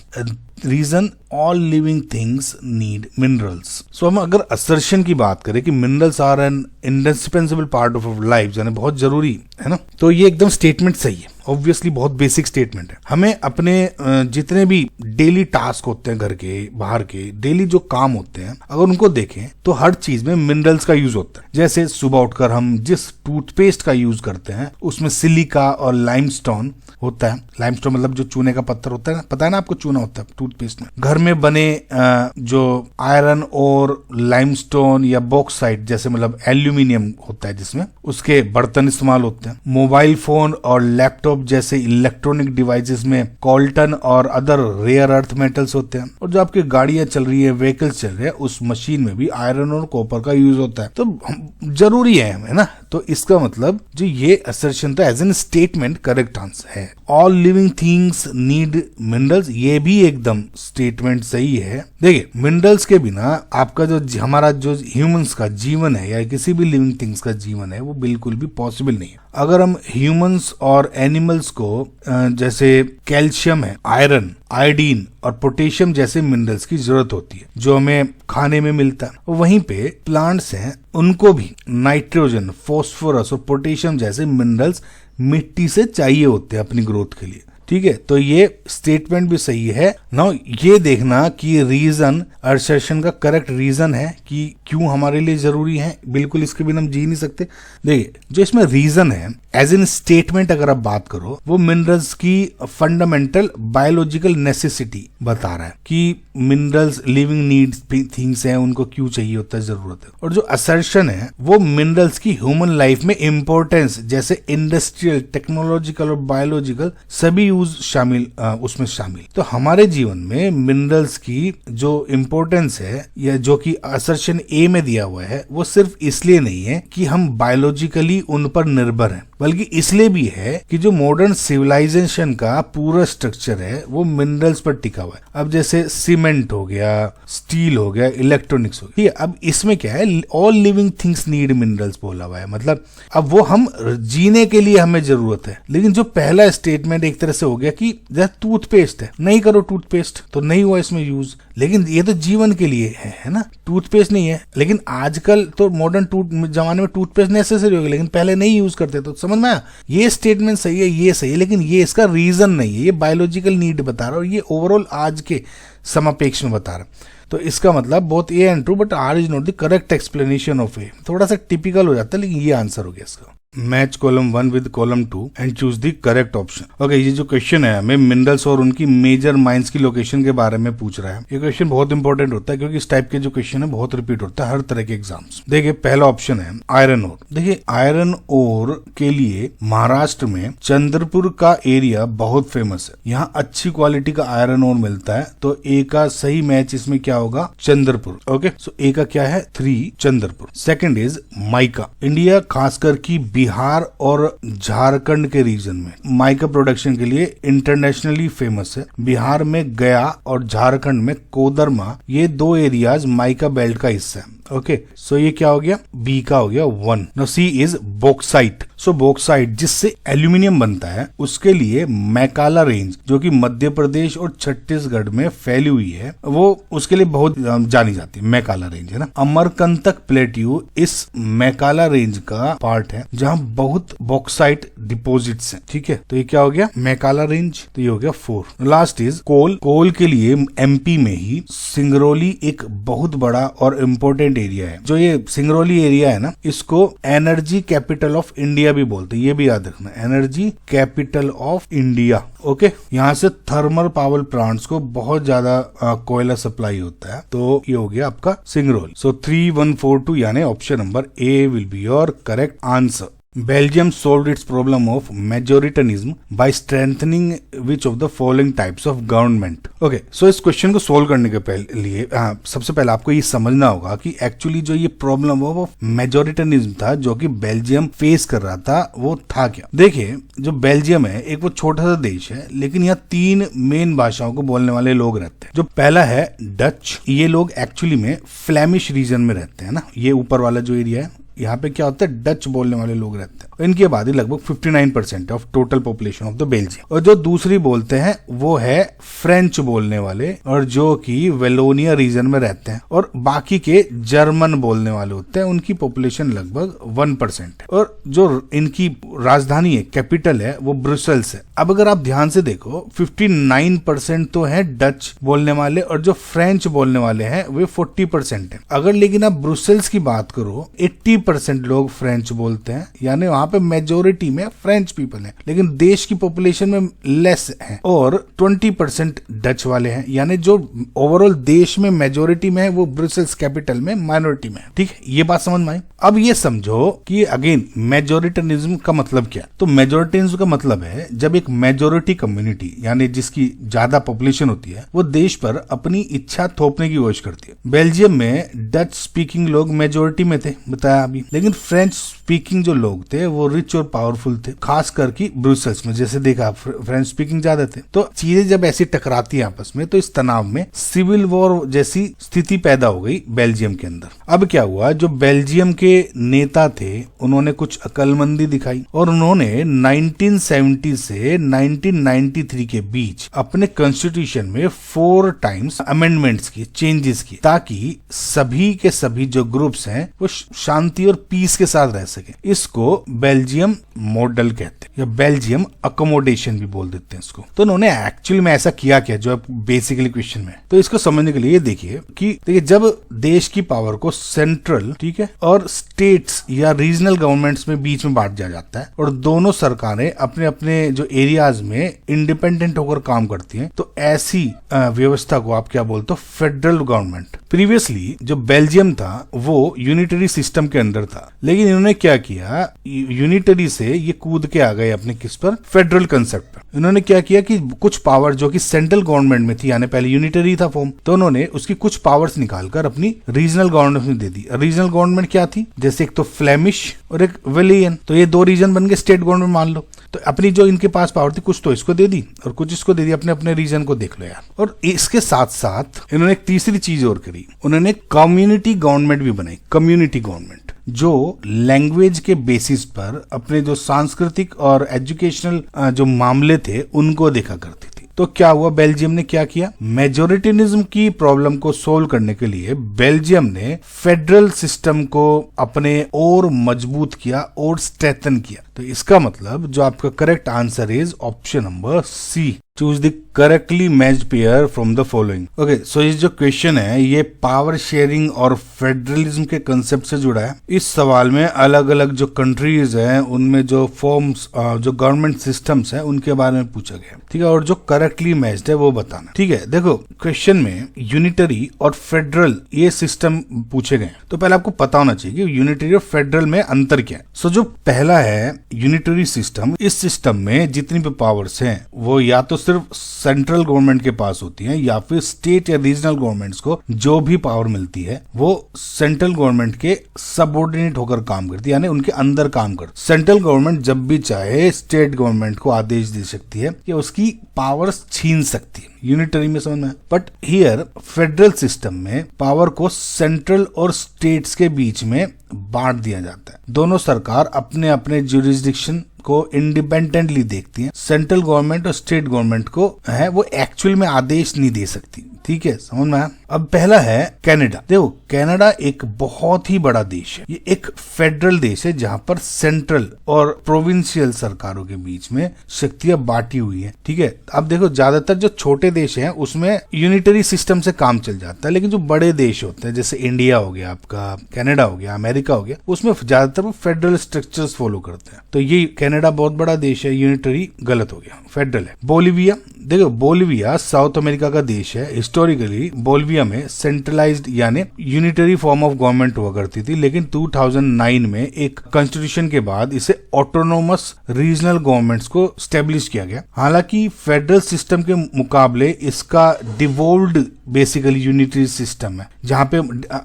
Reason all living things need minerals. So हम अगर असर्शन की बात करें कि minerals are an indispensable part of our lives, यानी बहुत जरूरी है ना, तो ये एकदम स्टेटमेंट सही है। ऑब्वियसली बहुत बेसिक स्टेटमेंट है। हमें अपने जितने भी डेली टास्क होते हैं, घर के बाहर के डेली जो काम होते हैं, अगर उनको देखें तो हर चीज में मिनरल्स का यूज होता है। जैसे सुबह उठकर हम जिस टूथपेस्ट का यूज करते हैं उसमें सिलिका और लाइमस्टोन होता है। लाइमस्टोन मतलब जो चूने का पत्थर होता है ना, पता है ना आपको, चूना होता है टूथपेस्ट में। घर में बने जो आयरन और लाइमस्टोन या बॉक्साइट जैसे मतलब एल्यूमिनियम होता है जिसमें, उसके बर्तन इस्तेमाल होते हैं। मोबाइल फोन और लैपटॉप जैसे इलेक्ट्रॉनिक डिवाइसेस में कॉल्टन और अदर रेयर अर्थ मेटल्स होते हैं। और जो आपकी गाड़ियां चल रही है, व्हीकल्स चल रहे हैं, उस मशीन में भी आयरन और कॉपर का यूज होता है। तो जरूरी है ना। तो इसका मतलब जो ये असर्शन था as an statement correct answer है। All living things need minerals, ये भी एकदम स्टेटमेंट सही है। देखिए मिनरल्स के बिना आपका जो हमारा जो ह्यूमंस का जीवन है या किसी भी लिविंग थिंग्स का जीवन है वो बिल्कुल भी पॉसिबल नहीं है। अगर हम ह्यूमंस और एनिमल्स को जैसे कैल्शियम है, आयरन, आयोडीन और पोटेशियम जैसे मिनरल्स की जरूरत होती है जो हमें खाने में मिलता है, वहीं पे प्लांट्स हैं उनको भी नाइट्रोजन, फॉस्फोरस और पोटेशियम जैसे मिनरल्स मिट्टी से चाहिए होते हैं अपनी ग्रोथ के लिए। ठीक है, तो ये स्टेटमेंट भी सही है। नाउ ये देखना कि रीजन असर्शन का करेक्ट रीजन है कि क्यों हमारे लिए जरूरी है, बिल्कुल इसके बिना हम जी नहीं सकते। देखिए जो इसमें रीजन है एज एन स्टेटमेंट अगर आप बात करो, वो मिनरल्स की फंडामेंटल बायोलॉजिकल नेसेसिटी बता रहा है कि मिनरल्स लिविंग नीड्स थिंग्स हैं, उनको क्यों चाहिए होता है, जरूरत है। और जो असर्शन है वो मिनरल्स की ह्यूमन लाइफ में इंपॉर्टेंस जैसे इंडस्ट्रियल, टेक्नोलॉजिकल और बायोलॉजिकल सभी यूज शामिल उसमें शामिल। तो हमारे जीवन में मिनरल्स की जो इंपॉर्टेंस है या जो कि असर्शन ए में दिया हुआ है, वो सिर्फ इसलिए नहीं है कि हम बायोलॉजिकली उन पर निर्भर हैं, बल्कि इसलिए भी है कि जो मॉडर्न सिविलाइजेशन का पूरा स्ट्रक्चर है वो मिनरल्स पर टिका हुआ है। अब जैसे सीमेंट हो गया, स्टील हो गया, इलेक्ट्रॉनिक्स हो गया, अब इसमें क्या है, all living things need minerals बोला हुआ है। मतलब अब वो हम जीने के लिए हमें जरूरत है। लेकिन जो पहला स्टेटमेंट एक तरह से हो गया कि जैसे टूथपेस्ट है, नहीं करो टूथपेस्ट, तो नहीं हुआ इसमें यूज। लेकिन ये तो जीवन के लिए है ना, टूथपेस्ट नहीं है। लेकिन आजकल तो मॉडर्न जमाने में टूथपेस्ट नेसेसरी हो गया, लेकिन पहले नहीं यूज करते। तो समझ में आया, ये स्टेटमेंट सही है, ये सही है, लेकिन ये इसका रीजन नहीं है, ये बायोलॉजिकल नीड बता रहा है और ये ओवरऑल आज के समापेक्ष में बता रहा है। तो इसका मतलब both A and true, but R is not the correct explanation of A. थोड़ा सा टिपिकल हो जाता है, लेकिन ये आंसर हो गया इसका। Match column 1 with column 2 and choose the correct option. Okay, ये जो क्वेश्चन है हमें मिनरल्स और उनकी मेजर माइंस की लोकेशन के बारे में पूछ रहा है। ये क्वेश्चन बहुत इंपॉर्टेंट होता है क्योंकि इस टाइप के जो क्वेश्चन है बहुत रिपीट होता है हर तरह के एग्जाम्स। देखिए पहला ऑप्शन है आयरन ओर। देखिए आयरन ओर के लिए महाराष्ट्र में चंद्रपुर का एरिया बहुत फेमस है, यहाँ अच्छी क्वालिटी का आयरन ओर मिलता है। तो ए का सही मैच इसमें क्या होगा, चंद्रपुर। ओके, सो ए का क्या है, 3 Chandrapur. Second is mica. India खासकर की बिहार और झारखंड के रीजन में माइका प्रोडक्शन के लिए इंटरनेशनली फेमस है। बिहार में गया और झारखंड में कोदरमा, ये 2 एरियाज माइका बेल्ट का हिस्सा है। ओके, सो ये क्या हो गया, बी का हो गया 1। Now see is bauxite. So bauxite जिससे एल्यूमिनियम बनता है, उसके लिए मैकाला रेंज जो कि मध्य प्रदेश और छत्तीसगढ़ में फैली हुई है, वो उसके लिए बहुत जानी जाती है, मैकाला रेंज है ना। अमरकंटक प्लेट्यू इस मैकाला रेंज का पार्ट है जहां बहुत बॉक्साइट डिपोजिट्स हैं। ठीक है, तो ये क्या हो गया, मैकाला रेंज। तो ये हो गया 4। लास्ट इज कोल। कोल के लिए एमपी में ही सिंगरौली एक बहुत बड़ा और इम्पोर्टेंट एरिया है। जो ये सिंगरौली एरिया है ना, इसको एनर्जी कैपिटल ऑफ इंडिया भी बोलते हैं, ये भी याद रखना, energy capital of India. Okay, यहाँ से थर्मल पावर प्लांट्स को बहुत ज्यादा कोयला सप्लाई होता है। तो ये हो गया आपका सिंगरौली। सो 3142 यानी option number A will be your correct answer. Belgium solved its problem of majoritarianism by strengthening which of the following types of government? Okay, so इस क्वेश्चन को सोल्व करने के लिए सबसे पहले आपको ये समझना होगा कि एक्चुअली जो ये प्रॉब्लम ऑफ मेजोरिटनिज्म था जो कि बेल्जियम फेस कर रहा था, वो था क्या। देखिए जो बेल्जियम है एक वो छोटा सा देश है, लेकिन यहाँ 3 मेन भाषाओं को बोलने वाले लोग रहते हैं। जो पहला है डच। ये लोग एक्चुअली में फ्लेमिश रीजन में रहते हैं ना, ये ऊपर वाला जो एरिया है, यहाँ पे क्या होता है, डच बोलने वाले लोग रहते हैं। इनकी आबादी लगभग 59% of total population of the Belgium. और जो दूसरी बोलते हैं वो है फ्रेंच बोलने वाले, और जो कि वेलोनिया रीजन में रहते हैं। और बाकी के जर्मन बोलने वाले होते हैं, उनकी पॉपुलेशन लगभग 1% है। और जो इनकी राजधानी है, कैपिटल है, वो ब्रुसेल्स है। अब अगर आप ध्यान से देखो 59% तो है डच बोलने वाले, और जो फ्रेंच बोलने वाले हैं वे 40% है। अगर लेकिन आप ब्रुसेल्स की बात करो 80% लोग फ्रेंच बोलते हैं, यानी वहां वहां पे मेजोरिटी में फ्रेंच पीपल हैं, लेकिन देश की पॉपुलेशन में लेस है और 20% डच वाले हैं, यानी जो ओवरऑल देश में मेजोरिटी में है वो ब्रुसेल्स कैपिटल में माइनॉरिटी में है। ठीक है, ये बात समझ में आई। अब ये समझो कि अगेन मेजोरिटेनिज्म का मतलब क्या। तो मेजोरिटेनिज्म का मतलब है जब एक मेजोरिटी कम्युनिटी यानी जिसकी ज्यादा पॉपुलेशन होती है वो देश पर अपनी इच्छा थोपने की कोशिश करती है। बेल्जियम में डच स्पीकिंग लोग मेजोरिटी में थे, बताया अभी, लेकिन फ्रेंच स्पीकिंग जो लोग थे वो रिच और पावरफुल थे, खास करके ब्रुसेल्स में जैसे देखा फ्रेंच स्पीकिंग ज्यादा थे। तो चीजें जब ऐसी टकराती है आपस में तो इस तनाव में सिविल वॉर जैसी स्थिति पैदा हो गई बेल्जियम के अंदर। अब क्या हुआ, जो बेल्जियम के नेता थे उन्होंने कुछ अक्लमंदी दिखाई और उन्होंने 1970 से 1993 के बीच अपने कॉन्स्टिट्यूशन में 4 टाइम्स अमेंडमेंट्स की, चेंजेस की, ताकि सभी के सभी जो ग्रुप्स हैं वो शांति और पीस के साथ रह सके। इसको बेल्जियम मॉडल कहते हैं या बेल्जियम अकोमोडेशन भी बोल देते हैं इसको। तो उन्होंने एक्चुअली में ऐसा किया क्या जो बेसिकली क्वेश्चन में, तो इसको समझने के लिए देखिए कि जब देश की पावर को सेंट्रल, ठीक है, और स्टेट्स या रीजनल गवर्नमेंट्स में बीच में बांट दिया जाता है और दोनों सरकारें अपने अपने जो एरियाज में इंडिपेंडेंट होकर काम करती हैं, तो ऐसी व्यवस्था को आप क्या बोलते हो, फेडरल गवर्नमेंट। प्रीवियसली जो बेल्जियम था वो यूनिटरी सिस्टम के अंदर था, लेकिन इन्होंने क्या किया, यूनिटरी से ये कूद के आ गए अपने किस पर, फेडरल कंसेप्ट पर। इन्होंने क्या किया कि कुछ पावर जो कि सेंट्रल गवर्नमेंट में थी, यानी पहले यूनिटरी था फॉर्म, तो उन्होंने उसकी कुछ पावर्स निकालकर अपनी रीजनल गवर्नमेंट में दे दी। रीजनल गवर्नमेंट क्या थी, जैसे एक तो फ्लेमिश और एक वेलियन, तो ये 2 रीजन बन गए स्टेट गवर्नमेंट मान लो। तो अपनी जो इनके पास पावर थी कुछ तो इसको दे दी और कुछ इसको दे दी, अपने अपने रीजन को देख लो यार। और इसके साथ साथ इन्होंने एक तीसरी चीज और करी, उन्होंने कम्युनिटी गवर्नमेंट भी बनाई, कम्युनिटी गवर्नमेंट, जो लैंग्वेज के बेसिस पर अपने जो सांस्कृतिक और एजुकेशनल जो मामले थे उनको देखा करती थी। तो क्या हुआ, बेल्जियम ने क्या किया, मेजोरिटेनिज्म की प्रॉब्लम को सोल्व करने के लिए बेल्जियम ने फेडरल सिस्टम को अपने और मजबूत किया और स्ट्रेंथन किया। तो इसका मतलब जो आपका correct answer is option number C, choose the correctly matched pair from the following. Okay, so ये जो क्वेश्चन है ये पावर शेयरिंग और फेडरलिज्म के कंसेप्ट से जुड़ा है। इस सवाल में अलग अलग जो कंट्रीज हैं उनमें जो फॉर्म्स, जो गवर्नमेंट सिस्टम्स हैं उनके बारे में पूछा गया, ठीक है, और जो करेक्टली मैच्ड है वो बताना। ठीक है, देखो क्वेश्चन में यूनिटरी और फेडरल ये सिस्टम पूछे गए, तो पहले आपको पता होना चाहिए कि यूनिटरी और फेडरल में अंतर क्या है। सो जो पहला है यूनिटरी सिस्टम, इस सिस्टम में जितनी भी पावर्स हैं वो या तो सिर्फ सेंट्रल गवर्नमेंट के पास होती है या फिर स्टेट या रीजनल गवर्नमेंट्स को जो भी पावर मिलती है वो सेंट्रल गवर्नमेंट के सबऑर्डिनेट होकर काम करती है, यानी उनके अंदर काम करती है। सेंट्रल गवर्नमेंट जब भी चाहे स्टेट गवर्नमेंट को आदेश दे सकती है या उसकी पावर्स छीन सकती है, यूनिटरी में समझना है। बट हियर फेडरल सिस्टम में पावर को सेंट्रल और स्टेट्स के बीच में बांट दिया जाता है। दोनों सरकार अपने अपने ज्यूरिसडिक्शन को इंडिपेंडेंटली देखती हैं। सेंट्रल गवर्नमेंट और स्टेट गवर्नमेंट को है वो एक्चुअल में आदेश नहीं दे सकती। ठीक है, समझ में आया। अब पहला है कनाडा। देखो कनाडा एक बहुत ही बड़ा देश है, ये एक फेडरल देश है जहां पर सेंट्रल और प्रोविंशियल सरकारों के बीच में शक्तियां बांटी हुई है। ठीक है, अब देखो ज्यादातर जो छोटे देश हैं उसमें यूनिटरी सिस्टम से काम चल जाता है, लेकिन जो बड़े देश होते हैं जैसे इंडिया हो गया, आपका कनाडा हो गया, अमेरिका हो गया, उसमें ज्यादातर वो फेडरल स्ट्रक्चर्स फॉलो करते हैं। तो ये कनाडा बहुत बड़ा देश है, यूनिटरी गलत हो गया, फेडरल है। बोलिविया, देखो बोलिविया साउथ अमेरिका का देश है। हिस्टोरिकली बोलिविया में सेंट्रलाइज्ड यानी यूनिटरी फॉर्म ऑफ गवर्नमेंट हुआ करती थी, लेकिन 2009 में एक कॉन्स्टिट्यूशन के बाद इसे ऑटोनोमस रीजनल गवर्नमेंट्स को स्टेब्लिश किया गया। हालांकि फेडरल सिस्टम के मुकाबले इसका डिवोल्व्ड बेसिकली यूनिटरी सिस्टम है, जहां पे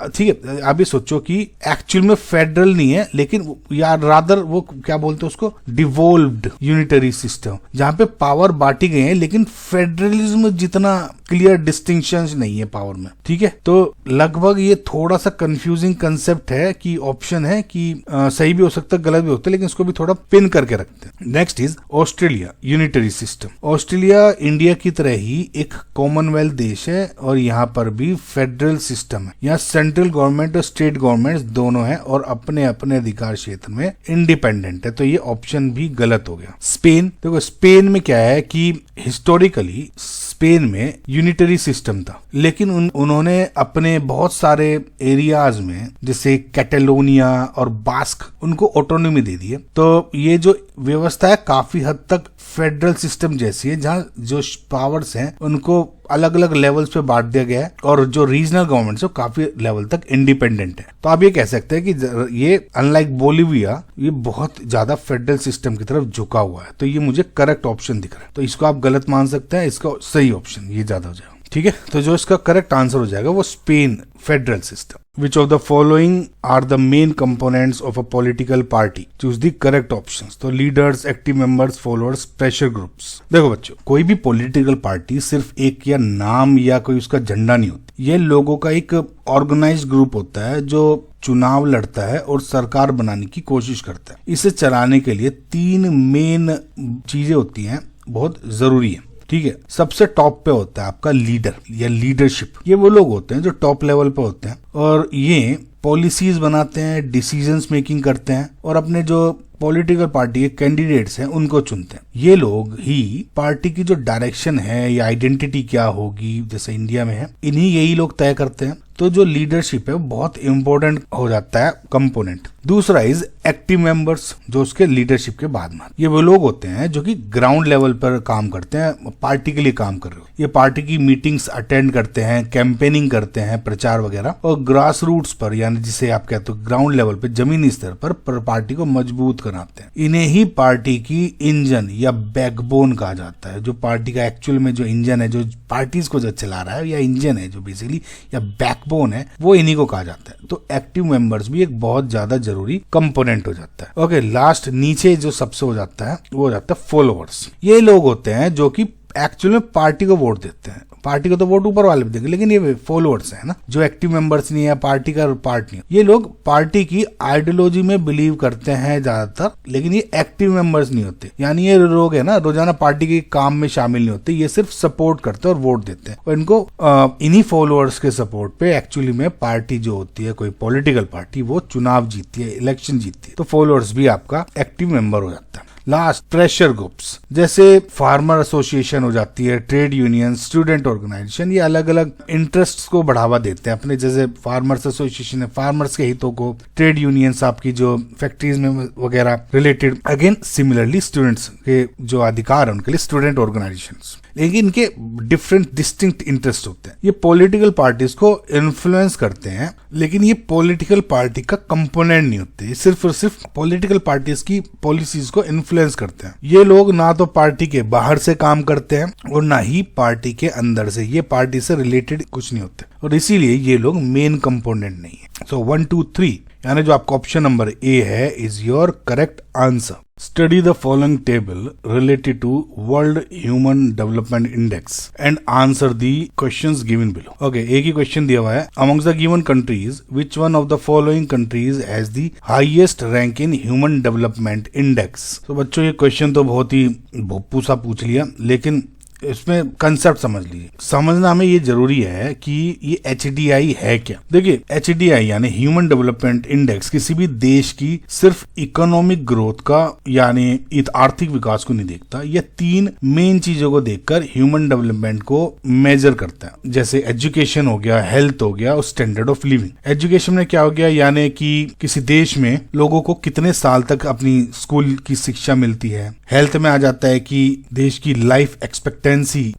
ठीक है आप ये सोचो कि एक्चुअल में फेडरल नहीं है, लेकिन यार रादर वो क्या बोलते हैं उसको, डिवोल्व्ड यूनिटरी सिस्टम, जहां पे पावर बांटी गई है लेकिन फेडरलिज्म जितना क्लियर डिस्टिंक्शन नहीं है पावर में। ठीक है, तो लगभग ये थोड़ा सा कंफ्यूजिंग कंसेप्ट है कि ऑप्शन है कि सही भी हो सकता है गलत भी होता है, लेकिन इसको भी थोड़ा पिन करके रखते हैं। Next is Australia, unitary system. Australia India की तरह ही एक कॉमनवेल्थ देश है और यहाँ पर भी फेडरल सिस्टम है। यहाँ सेंट्रल गवर्नमेंट और स्टेट गवर्नमेंट दोनों है और अपने अपने अधिकार क्षेत्र में इंडिपेंडेंट है, तो ये ऑप्शन भी गलत हो गया। स्पेन, देखो स्पेन में क्या है कि हिस्टोरिकली स्पेन में यूनिटरी सिस्टम था, लेकिन उन्होंने अपने बहुत सारे एरियाज में जैसे कैटेलोनिया और बास्क उनको ऑटोनॉमी दे दी है। तो ये जो व्यवस्था है काफी हद तक फेडरल सिस्टम जैसी है, जहाँ जो पावर्स हैं उनको अलग अलग लेवल्स पे बांट दिया गया है और जो रीजनल गवर्नमेंट है काफी लेवल तक इंडिपेंडेंट है। तो आप ये कह सकते हैं कि ये अनलाइक बोलिविया ये बहुत ज्यादा फेडरल सिस्टम की तरफ झुका हुआ है। तो ये मुझे करेक्ट ऑप्शन दिख रहा है। तो इसको आप गलत मान सकते हैं, इसका सही ऑप्शन ये ज्यादा हो जाएगा। ठीक है, तो जो इसका करेक्ट आंसर हो जाएगा वो Spain federal system. Which of the following are the main components of a political party? Choose the correct options. तो leaders, active members, followers, pressure groups. देखो बच्चों, कोई भी पॉलिटिकल पार्टी सिर्फ एक या नाम या कोई उसका झंडा नहीं होती। ये लोगों का एक ऑर्गेनाइज्ड ग्रुप होता है जो चुनाव लड़ता है और सरकार बनाने की कोशिश करता है। इसे चलाने के लिए 3 मेन चीजें होती हैं, बहुत जरूरी है। ठीक है, सबसे टॉप पे होता है आपका लीडर या लीडरशिप। ये वो लोग होते हैं जो टॉप लेवल पे होते हैं और ये पॉलिसीज बनाते हैं, डिसीजंस मेकिंग करते हैं और अपने जो पॉलिटिकल पार्टी के कैंडिडेट्स हैं उनको चुनते हैं। ये लोग ही पार्टी की जो डायरेक्शन है या आइडेंटिटी क्या होगी, जैसे इंडिया में है, इन्हीं यही लोग तय करते हैं। तो जो लीडरशिप है वो बहुत इंपॉर्टेंट हो जाता है कंपोनेंट। दूसरा इज एक्टिव मेंबर्स, जो उसके लीडरशिप के बाद में ये वो लोग होते हैं जो कि ग्राउंड लेवल पर काम करते हैं, पार्टी के लिए काम कर रहे हो। ये पार्टी की मीटिंग्स अटेंड करते हैं, कैंपेनिंग करते हैं, प्रचार वगैरह, और ग्रास रूट्स पर यानी जिसे आप कहते हो ग्राउंड लेवल पे, जमीनी स्तर पर पार्टी को मजबूत कराते हैं। इन्हें ही पार्टी की इंजन या बैकबोन कहा जाता है। जो पार्टी का एक्चुअल में जो इंजन है, जो पार्टीज को जो चला रहा है, या इंजन है जो बेसिकली, या बैकबोन है, वो इन्हीं को कहा जाता है। तो एक्टिव मेंबर्स भी एक बहुत ज्यादा जरूरी कंपोनेंट हो जाता है। ओके, लास्ट नीचे जो सबसे हो जाता है वो हो जाता है फॉलोअर्स। ये लोग होते हैं जो कि एक्चुअल में पार्टी को वोट देते हैं। पार्टी को तो वोट ऊपर वाले भी देंगे, लेकिन ये फॉलोअर्स है ना, जो एक्टिव मेंबर्स नहीं है, पार्टी का पार्ट नहीं। ये लोग पार्टी की आइडियोलॉजी में बिलीव करते हैं ज्यादातर, लेकिन ये एक्टिव मेंबर्स नहीं होते। यानी ये लोग है ना, रोजाना पार्टी के काम में शामिल नहीं होते, ये सिर्फ सपोर्ट करते हैं और वोट देते हैं। और इनको इन्हीं फॉलोअर्स के सपोर्ट पे एक्चुअली में पार्टी जो होती है, कोई पॉलिटिकल पार्टी, वो चुनाव जीतती है, इलेक्शन जीतती है। तो फॉलोअर्स भी आपका एक्टिव मेंबर हो जाता है। लास्ट, प्रेशर ग्रुप्स, जैसे फार्मर एसोसिएशन हो जाती है, ट्रेड यूनियन, स्टूडेंट ऑर्गेनाइजेशन, ये अलग अलग इंटरेस्ट्स को बढ़ावा देते हैं अपने। जैसे फार्मर्स एसोसिएशन है, फार्मर्स के हितों को, ट्रेड यूनियंस आपकी जो फैक्ट्रीज में वगैरह रिलेटेड, अगेन सिमिलरली स्टूडेंट्स के जो अधिकार है उनके लिए स्टूडेंट ऑर्गेनाइजेशंस, लेकिन इनके डिफरेंट डिस्टिंक्ट इंटरेस्ट होते हैं। ये पॉलिटिकल पार्टीज को इन्फ्लुएंस करते हैं, लेकिन ये पॉलिटिकल पार्टी का कंपोनेंट नहीं होते। ये सिर्फ और सिर्फ पॉलिटिकल पार्टीज की पॉलिसीज को इन्फ्लुएंस करते हैं। ये लोग ना तो पार्टी के बाहर से काम करते हैं और ना ही पार्टी के अंदर से। ये पार्टी से रिलेटेड कुछ नहीं होते और इसीलिए ये लोग मेन कंपोनेंट नहीं है। सो 1, 2, 3 यानी जो आपका ऑप्शन नंबर ए है is your correct answer. Study the following table related to World Human Development Index and answer the questions given below. Okay, एक ही क्वेश्चन दिया हुआ है। Amongst the given countries, which one of the following countries has the highest rank in Human Development Index? तो बच्चों ये question तो बहुत ही भोपूसा पूछ लिया, लेकिन इसमें कंसेप्ट समझ लीजिए। समझना हमें ये जरूरी है कि ये HDI है क्या। देखिए, HDI यानी ह्यूमन डेवलपमेंट इंडेक्स किसी भी देश की सिर्फ इकोनॉमिक ग्रोथ का यानी आर्थिक विकास को नहीं देखता। ये 3 मेन चीजों को देखकर ह्यूमन डेवलपमेंट को मेजर करता है। जैसे एजुकेशन हो गया, हेल्थ हो गया और स्टैंडर्ड ऑफ लिविंग। एजुकेशन में क्या हो गया, यानी कि किसी देश में लोगों को कितने साल तक अपनी स्कूल की शिक्षा मिलती है। हेल्थ में आ जाता है कि देश की लाइफ एक्सपेक्टेंसी।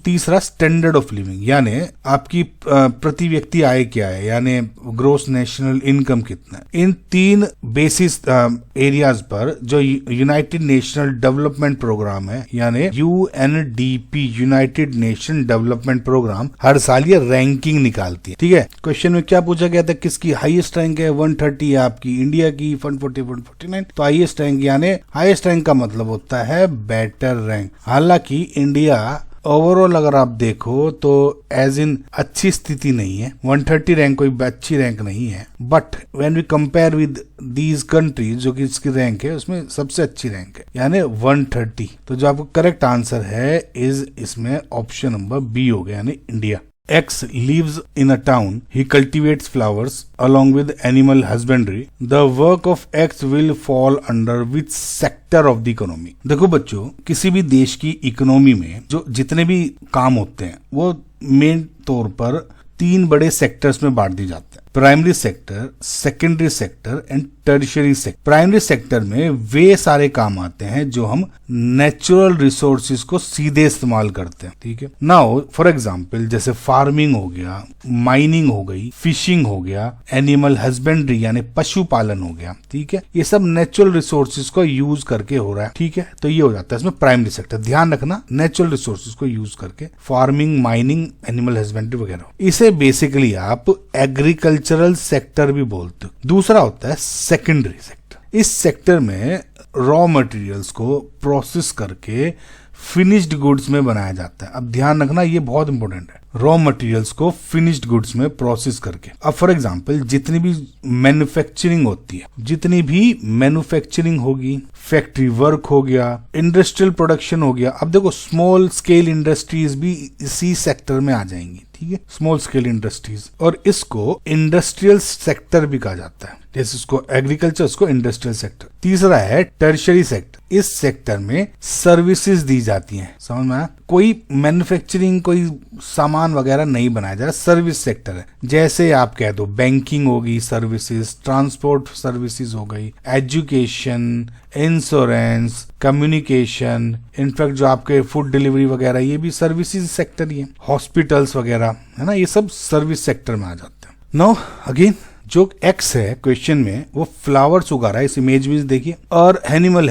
तीसरा, स्टैंडर्ड ऑफ लिविंग यानी आपकी प्रति व्यक्ति आय क्या है, यानी ग्रोस नेशनल इनकम कितना है। इन 3 बेसिस एरियाज पर जो यूनाइटेड नेशनल डेवलपमेंट प्रोग्राम है, यानी UNDP, United Nation development programme, हर साल ये रैंकिंग निकालती है। ठीक है, क्वेश्चन में क्या पूछा गया था, किसकी हाईएस्ट रैंक है, 130 है आपकी, इंडिया की 140, 149। तो हाईएस्ट रैंक यानी हाईएस्ट रैंक का मतलब होता है बेटर रैंक। हालांकि इंडिया ओवरऑल अगर आप देखो तो एज इन अच्छी स्थिति नहीं है, 130 रैंक कोई अच्छी रैंक नहीं है। But when we compare with these countries, जो कि इसकी रैंक है उसमें सबसे अच्छी रैंक है, यानी 130। तो जो आपको करेक्ट आंसर है इज इसमें ऑप्शन नंबर बी हो गया, यानी India. X lives in a town. He cultivates flowers along with animal husbandry. The work of X will fall under which sector of the economy? देखो बच्चों, किसी भी देश की इकोनॉमी में जो जितने भी काम होते हैं वो मेन तौर पर 3 बड़े सेक्टर्स में बांट दिए जाते हैं। Primary sector, secondary sector and tertiary sector. Primary sector में वे सारे काम आते हैं जो हम नेचुरल रिसोर्सेज को सीधे इस्तेमाल करते हैं, ठीक है। नाउ फॉर एग्जांपल जैसे फार्मिंग हो गया, माइनिंग हो गई, फिशिंग हो गया, एनिमल हस्बेंड्री यानी पशुपालन हो गया, ठीक है। ये सब नेचुरल रिसोर्सेज को यूज करके हो रहा है, ठीक है। तो ये हो जाता है इसमें प्राइमरी सेक्टर। ध्यान रखना, नेचुरल रिसोर्सेज को यूज करके फार्मिंग, माइनिंग, एनिमल हस्बेंड्री वगैरह। इसे बेसिकली आप एग्रीकल्चरल सेक्टर भी बोलते हो। दूसरा होता है सेकेंडरी सेक्टर। इस सेक्टर में रॉ मटेरियल्स को प्रोसेस करके फिनिश्ड गुड्स में बनाया जाता है। अब ध्यान रखना, ये बहुत इंपॉर्टेंट है। रॉ मटेरियल्स को फिनिश्ड गुड्स में प्रोसेस करके। अब फॉर एग्जांपल जितनी भी मैन्युफैक्चरिंग होती है, जितनी भी मैन्युफैक्चरिंग होगी, फैक्ट्री वर्क हो गया, इंडस्ट्रियल प्रोडक्शन हो गया। अब देखो स्मॉल स्केल इंडस्ट्रीज भी इसी सेक्टर में आ जाएंगी, ठीक है, स्मॉल स्केल इंडस्ट्रीज। और इसको इंडस्ट्रियल सेक्टर भी कहा जाता है। जैसे उसको एग्रीकल्चर, उसको इंडस्ट्रियल सेक्टर। तीसरा है टर्शियरी सेक्टर। इस सेक्टर में सर्विसेज दी जाती हैं। समझ में आया? कोई मैन्युफैक्चरिंग, कोई सामान वगैरह नहीं बनाया जा रहा, सर्विस सेक्टर है। जैसे आप कह दो बैंकिंग होगी सर्विसेज, ट्रांसपोर्ट सर्विसेज हो गई, एजुकेशन, इंश्योरेंस, कम्युनिकेशन, इनफैक्ट जो आपके फूड डिलीवरी वगैरह ये भी सर्विसेज सेक्टर ही है। हॉस्पिटल्स वगैरह है ना, ये सब सर्विस सेक्टर में आ जाते हैं। नाउ अगेन जो एक्स है क्वेश्चन में वो फ्लावर्स उगा रहा है, इस इमेज में देखिए, और एनिमल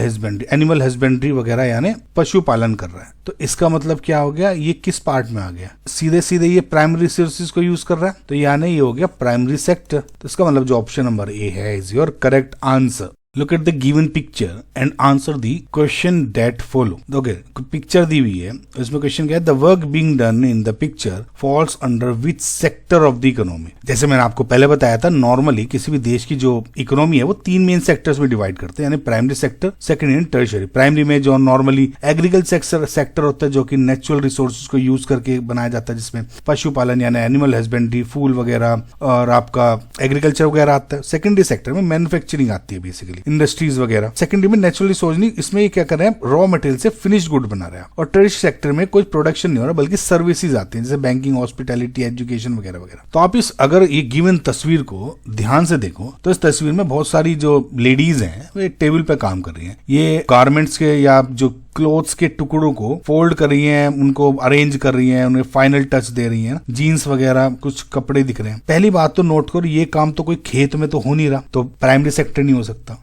हस्बेंड्री वगैरह यानी पशुपालन कर रहा है। तो इसका मतलब क्या हो गया, ये किस पार्ट में आ गया? सीधे सीधे ये प्राइमरी रिसोर्सेज को यूज कर रहा है, तो यानी ये हो गया प्राइमरी सेक्टर। तो इसका मतलब जो ऑप्शन नंबर ए है is your correct answer. Look at the given picture and answer the question that follow. Okay, picture दी हुई है, इसमें क्वेश्चन क्या है? The work being done in the picture falls under which sector of the economy? जैसे मैंने आपको पहले बताया था, नॉर्मली किसी भी देश की जो इकोनॉमी है वो 3 मेन सेक्टर्स में डिवाइड करते हैं, यानी primary sector, secondary and tertiary. Primary में जो नॉर्मली एग्रीकल्चर सेक्टर होता है जो कि नेचुरल रिसोर्सेज को यूज करके बनाया जाता है, जिसमें पशुपालन यानी एनिमल हस्बेंड्री, फूल वगैरह और आपका एग्रीकल्चर वगैरह आता है। सेकेंडरी सेक्टर में मैन्युफैक्चरिंग आती है, बेसिकली इंडस्ट्रीज वगैरह। सेकेंडरी में नेचुरल रिसोर्स नहीं, इसमें ये क्या कर रहे हैं, रॉ मटेरियल से फिनिश्ड गुड बना रहे हैं। और टर्शियरी सेक्टर में कोई प्रोडक्शन नहीं हो रहा बल्कि सर्विसेज आती हैं, जैसे बैंकिंग, हॉस्पिटैलिटी, एजुकेशन वगैरह वगैरह। तो आप इस अगर ये गिवन तस्वीर को ध्यान से देखो तो इस तस्वीर में बहुत सारी जो लेडीज हैं वो टेबल पे काम कर रही हैं। ये गारमेंट्स के या जो क्लोथ्स के टुकड़ों को फोल्ड कर रही हैं, उनको अरेंज कर रही हैं, उन्हें फाइनल टच दे रही हैं। जीन्स वगैरह कुछ कपड़े दिख रहे हैं। पहली बात तो नोट करो, ये काम तो कोई खेत में तो हो नहीं रहा, तो प्राइमरी सेक्टर नहीं हो सकता।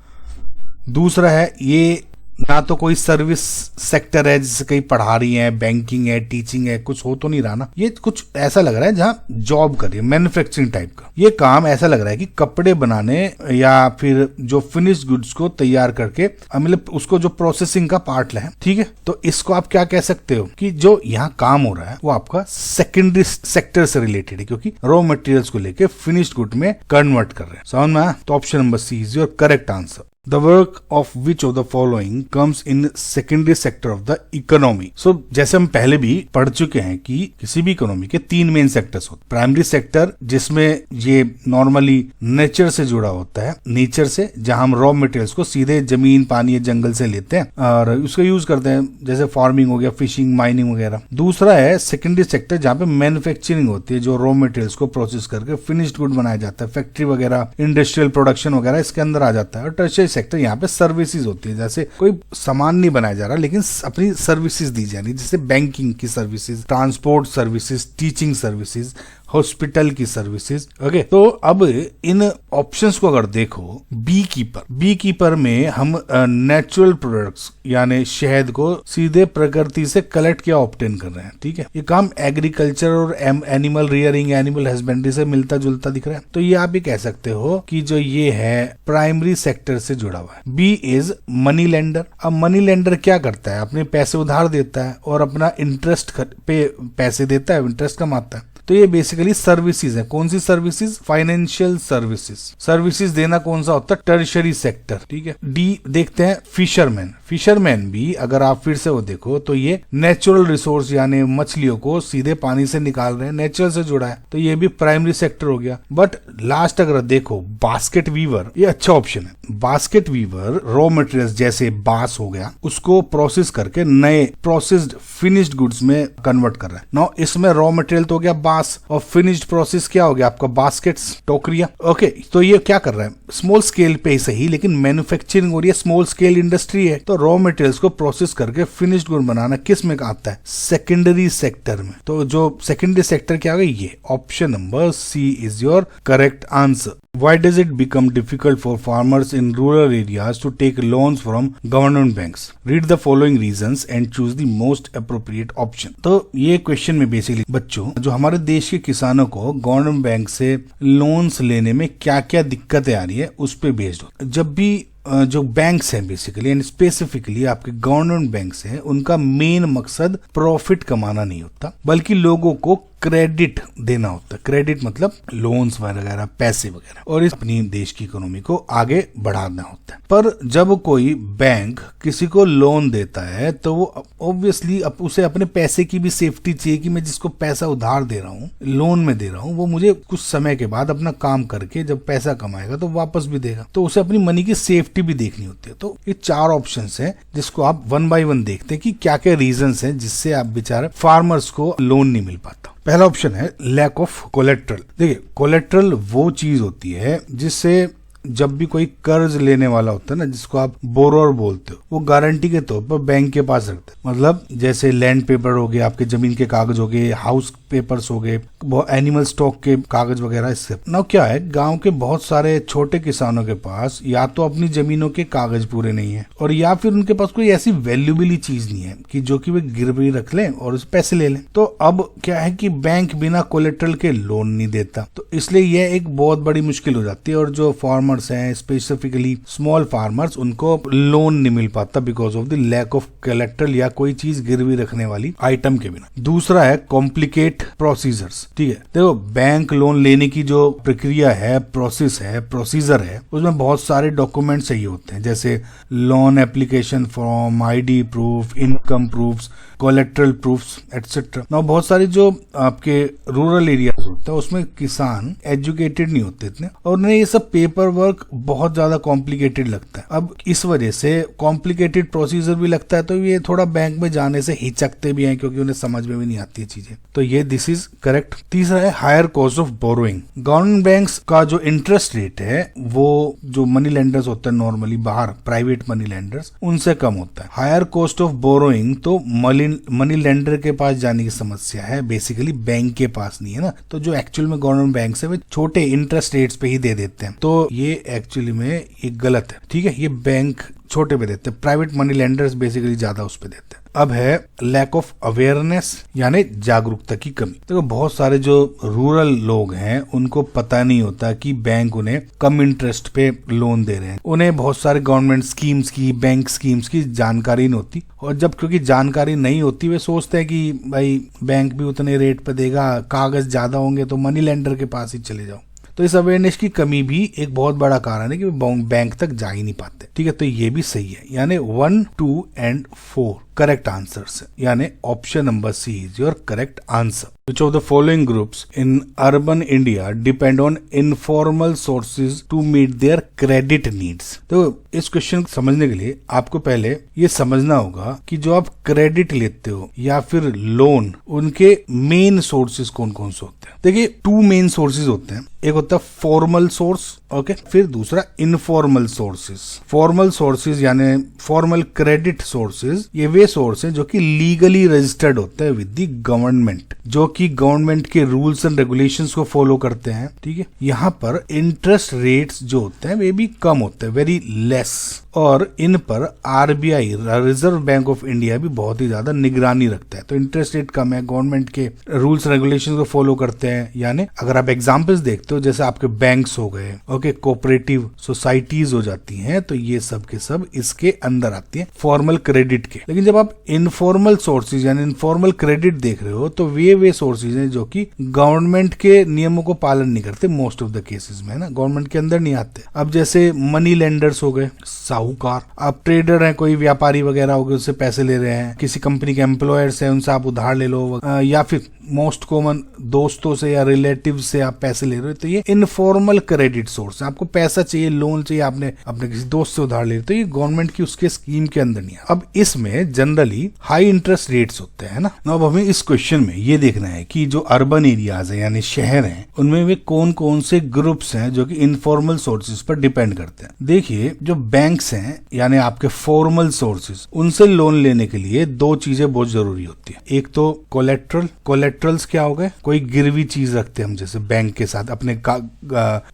दूसरा है, ये ना तो कोई सर्विस सेक्टर है जिससे कहीं पढ़ा रही है, बैंकिंग है, टीचिंग है, कुछ हो तो नहीं रहा ना। ये कुछ ऐसा लग रहा है जहाँ जॉब कर रही है, मैन्युफैक्चरिंग टाइप का। ये काम ऐसा लग रहा है कि कपड़े बनाने या फिर जो फिनिश्ड गुड्स को तैयार करके मतलब उसको जो प्रोसेसिंग का पार्ट है, ठीक है। तो इसको आप क्या कह सकते हो कि जो यहाँ काम हो रहा है वो आपका सेकेंडरी सेक्टर से रिलेटेड है, क्योंकि रॉ मटेरियल्स को लेके फिनिश्ड गुड में कन्वर्ट कर रहे हैं। समझ में आया? तो option number C is your correct answer. The work of which of the following comes in secondary sector of the economy? So जैसे हम पहले भी पढ़ चुके हैं कि किसी भी इकोनॉमी के 3 मेन सेक्टर्स होते हैं। प्राइमरी सेक्टर जिसमें ये नॉर्मली नेचर से जुड़ा होता है, नेचर से, जहां हम रॉ मटेरियल्स को सीधे जमीन, पानी या जंगल से लेते हैं और उसका यूज करते हैं, जैसे फार्मिंग हो गया, फिशिंग, माइनिंग वगैरह। दूसरा है सेकेंडरी सेक्टर जहाँ पे मैन्युफैक्चरिंग होती है, जो रॉ मटेरियल्स को प्रोसेस करके फिनिश्ड गुड बनाया जाता है, फैक्ट्री वगैरह, इंडस्ट्रियल प्रोडक्शन वगैरह इसके अंदर आ जाता है। और टर्शियरी सेक्टर यहाँ पे सर्विसेज होती है, जैसे कोई सामान नहीं बनाया जा रहा लेकिन अपनी सर्विसेज दी जा रही, जैसे बैंकिंग की services, transport services, teaching services, hospital की सर्विसेज। ओके, तो अब इन ऑप्शंस को अगर देखो, बी कीपर में हम नेचुरल प्रोडक्ट्स यानी शहद को सीधे प्रकृति से कलेक्ट किया ऑब्टेन कर रहे हैं, ठीक है। ये काम एग्रीकल्चर और एनिमल रियरिंग, एनिमल हस्बेंड्री से मिलता जुलता दिख रहा है, तो ये आप भी कह सकते हो कि जो ये है प्राइमरी सेक्टर से जुड़ा हुआ है। B is money lender. अब मनी लेंडर क्या करता है, अपने पैसे उधार देता है और अपना इंटरेस्ट पे पैसे देता है, इंटरेस्ट कमाता है। तो ये बेसिकली सर्विसेज है। कौन सी सर्विसेज? Financial services. सर्विसेज देना कौन सा होता है? टर्शियरी सेक्टर, ठीक है। डी देखते हैं फिशरमैन। फिशरमैन भी अगर आप फिर से वो देखो तो ये नेचुरल रिसोर्स यानी मछलियों को सीधे पानी से निकाल रहे हैं, नेचुरल से जुड़ा है, तो ये भी प्राइमरी सेक्टर हो गया। बट लास्ट अगर देखो बास्केट वीवर, ये अच्छा ऑप्शन है। बास्केट वीवर रॉ मटेरियल्स जैसे बांस हो गया उसको प्रोसेस करके नए प्रोसेस्ड फिनिश्ड गुड्स में कन्वर्ट कर रहा है। नाउ इसमें रॉ मटेरियल तो हो गया बांस और फिनिश्ड प्रोसेस क्या हो गया आपका? बास्केट्स, टोकरियां। ओके, तो ये क्या कर रहा है? स्मॉल स्केल पे ही सही लेकिन मैन्युफैक्चरिंग हो रही है, स्मॉल स्केल इंडस्ट्री है। तो रॉ मटेरियल्स को प्रोसेस करके फिनिश्ड गुड बनाना किस में आता है? सेकेंडरी सेक्टर में। तो जो सेकेंडरी सेक्टर क्या होगा? ये option number C is your correct answer. Why does it become difficult for farmers in rural areas to take loans from government banks? Read the following reasons and choose the most appropriate option. तो ये question में basically बच्चों जो हमारे देश के किसानों को गवर्नमेंट बैंक से लोन्स लेने में क्या क्या दिक्कतें आ रही है उस पे बेस्ड हो। जब भी जो बैंक्स हैं बेसिकली एंड स्पेसिफिकली आपके गवर्नमेंट बैंक्स हैं, उनका मेन मकसद प्रॉफिट कमाना नहीं होता बल्कि लोगों को क्रेडिट देना होता है। क्रेडिट मतलब लोन्स वगैरह, पैसे वगैरह, और इस अपनी देश की इकोनॉमी को आगे बढ़ाना होता है। पर जब कोई बैंक किसी को लोन देता है तो वो ऑब्वियसली उसे अपने पैसे की भी सेफ्टी चाहिए कि मैं जिसको पैसा उधार दे रहा हूँ, लोन में दे रहा हूँ, वो मुझे कुछ समय के बाद अपना काम करके जब पैसा कमाएगा तो वापस भी देगा। तो उसे अपनी मनी की सेफ्टी भी देखनी होती है। तो ये 4 ऑप्शंस हैं जिसको आप 1 बाय 1 देखते हैं कि क्या क्या रीजंस हैं जिससे आप बेचारे फार्मर्स को लोन नहीं मिल पाता। पहला ऑप्शन है लैक ऑफ कोलेट्रल। देखिए कोलेट्रल वो चीज होती है जिससे जब भी कोई कर्ज लेने वाला होता है ना, जिसको आप बोरोर बोलते हो, वो गारंटी के तौर पर बैंक के पास रखते हैं। मतलब जैसे लैंड पेपर हो गए, आपके जमीन के कागज हो गए, हाउस पेपर्स हो गए, एनिमल स्टॉक के कागज वगैरह। इससे ना क्या है, गांव के बहुत सारे छोटे किसानों के पास या तो अपनी जमीनों के कागज पूरे नहीं है और या फिर उनके पास कोई ऐसी वैल्यूबल चीज नहीं है कि जो कि वे गिरवी रख लें और उस पैसे ले लें। तो अब क्या है कि बैंक बिना कोलेट्रल के लोन नहीं देता, तो इसलिए यह एक बहुत बड़ी मुश्किल हो जाती है और जो फार्मर्स हैं स्पेसिफिकली स्मॉल फार्मर्स, उनको लोन नहीं मिल पाता because of the lack of collateral या कोई चीज गिरवी रखने वाली आइटम के बिना। दूसरा है कॉम्प्लिकेट प्रोसीजर्स। ठीक है, देखो बैंक लोन लेने की जो प्रक्रिया है, प्रोसेस है, प्रोसीजर है, उसमें बहुत सारे डॉक्यूमेंट चाहिए होते हैं जैसे loan application form, ID proof, income proofs, collateral proofs etcetera. ना बहुत सारे जो आपके रूरल एरियाज होते हैं उसमें किसान एजुकेटेड नहीं होते इतने और उन्हें ये सब पेपर वर्क बहुत ज्यादा कॉम्प्लिकेटेड लगता है। अब इस वजह से कॉम्प्लिकेटेड प्रोसीजर भी लगता है तो ये थोड़ा बैंक में जाने से हिचकते भी हैं क्योंकि उन्हें समझ में भी नहीं आती है चीजें। तो ये दिस इज करेक्ट। तीसरा है higher cost of borrowing. Government banks का जो इंटरेस्ट रेट है वो जो मनी लेंडर्स होते हैं नॉर्मली बाहर प्राइवेट मनी लेंडर्स उनसे कम होता है। हायर कॉस्ट ऑफ बोरोइंग तो मनी लेंडर के पास जाने की समस्या है, बेसिकली बैंक के पास नहीं है ना। तो जो एक्चुअल में गवर्नमेंट बैंक है वे छोटे इंटरेस्ट रेट्स पे ही दे देते हैं, तो ये एक्चुअली में ये गलत है। ठीक है, ये बैंक छोटे पे देते हैं, प्राइवेट मनी लेंडर्स बेसिकली ज्यादा उस पे देते हैं। अब है लैक ऑफ अवेयरनेस यानी जागरूकता की कमी। देखो बहुत सारे जो रूरल लोग हैं उनको पता नहीं होता कि बैंक उन्हें कम इंटरेस्ट पे लोन दे रहे हैं। उन्हें बहुत सारे गवर्नमेंट स्कीम्स की, बैंक स्कीम्स की जानकारी नहीं होती और जब क्योंकि जानकारी नहीं होती वे सोचते हैं कि भाई बैंक भी उतने रेट पे देगा, कागज ज्यादा होंगे तो मनी लेंडर के पास ही चले जाओ। तो इस अवेयरनेस की कमी भी एक बहुत बड़ा कारण है कि बैंक तक जा ही नहीं पाते। ठीक है, तो ये भी सही है, यानी 1, 2 and 4 करेक्ट आंसर्स है, यानी option number C is your correct answer. Which of the following groups in urban India depend on informal sources to meet their credit needs? तो इस क्वेश्चन को समझने के लिए आपको पहले ये समझना होगा कि जो आप क्रेडिट लेते हो या फिर लोन, उनके मेन सोर्सेज कौन कौन से होते हैं। देखिए 2 मेन सोर्सेज होते हैं, एक होता है फॉर्मल सोर्स, ओके, फिर दूसरा इनफॉर्मल सोर्सेज। फॉर्मल सोर्सेज यानी फॉर्मल क्रेडिट सोर्सेज, ये वे सोर्स है जो कि लीगली रजिस्टर्ड होते हैं विद द गवर्नमेंट, जो कि गवर्नमेंट के रूल्स एंड रेगुलेशंस को फॉलो करते हैं। ठीक है, यहाँ पर इंटरेस्ट रेट्स जो होते हैं वे भी कम होते हैं, वेरी लेस, और इन पर RBI reserve bank of India भी बहुत ही ज्यादा निगरानी रखता है। तो इंटरेस्ट रेट कम है, गवर्नमेंट के रूल्स रेगुलेशंस को फॉलो करते हैं। यानी अगर आप एग्जांपल्स देखते हो जैसे आपके बैंक्स हो गए, ओके, कोऑपरेटिव सोसाइटीज हो जाती हैं, तो ये सब के सब इसके अंदर आती हैं फॉर्मल क्रेडिट के। लेकिन जब आप इनफॉर्मल सोर्सेज यानी इनफॉर्मल क्रेडिट देख रहे हो, तो वे सोर्सेज हैं जो कि गवर्नमेंट के नियमों को पालन नहीं करते मोस्ट ऑफ द केसेस में, ना, गवर्नमेंट के अंदर नहीं आते। अब जैसे मनी लेंडर्स हो गए, साहूकार, आप ट्रेडर हैं, कोई व्यापारी वगैरह हो गए, उससे पैसे ले रहे हैं, किसी कंपनी के एम्प्लॉयर्स हैं, उनसे आप उधार ले लो, या फिर मोस्ट कॉमन दोस्तों से या रिलेटिव से आप पैसे ले रहे हो, तो ये इनफॉर्मल क्रेडिट सोर्स है। आपको पैसा चाहिए, लोन चाहिए, आपने अपने किसी दोस्त से उधार ले रहे, तो ये गवर्नमेंट की उसके स्कीम के अंदर नहीं है। अब इसमें जनरली हाई इंटरेस्ट रेट्स होते हैं ना। अब हमें इस क्वेश्चन में ये देखना है कि जो अर्बन एरियाज है यानी शहर हैं, उनमें वे कौन कौन से ग्रुप्स हैं जो कि इनफॉर्मल सोर्सेज पर डिपेंड करते हैं। देखिए, जो बैंक्स हैं यानी आपके फॉर्मल सोर्सेज, उनसे लोन लेने के लिए दो चीजें बहुत जरूरी होती है। एक तो कोलेट्रल। कोलेट्रल्स क्या हो गए? कोई गिरवी चीज रखते हैं हम, जैसे बैंक के साथ अपने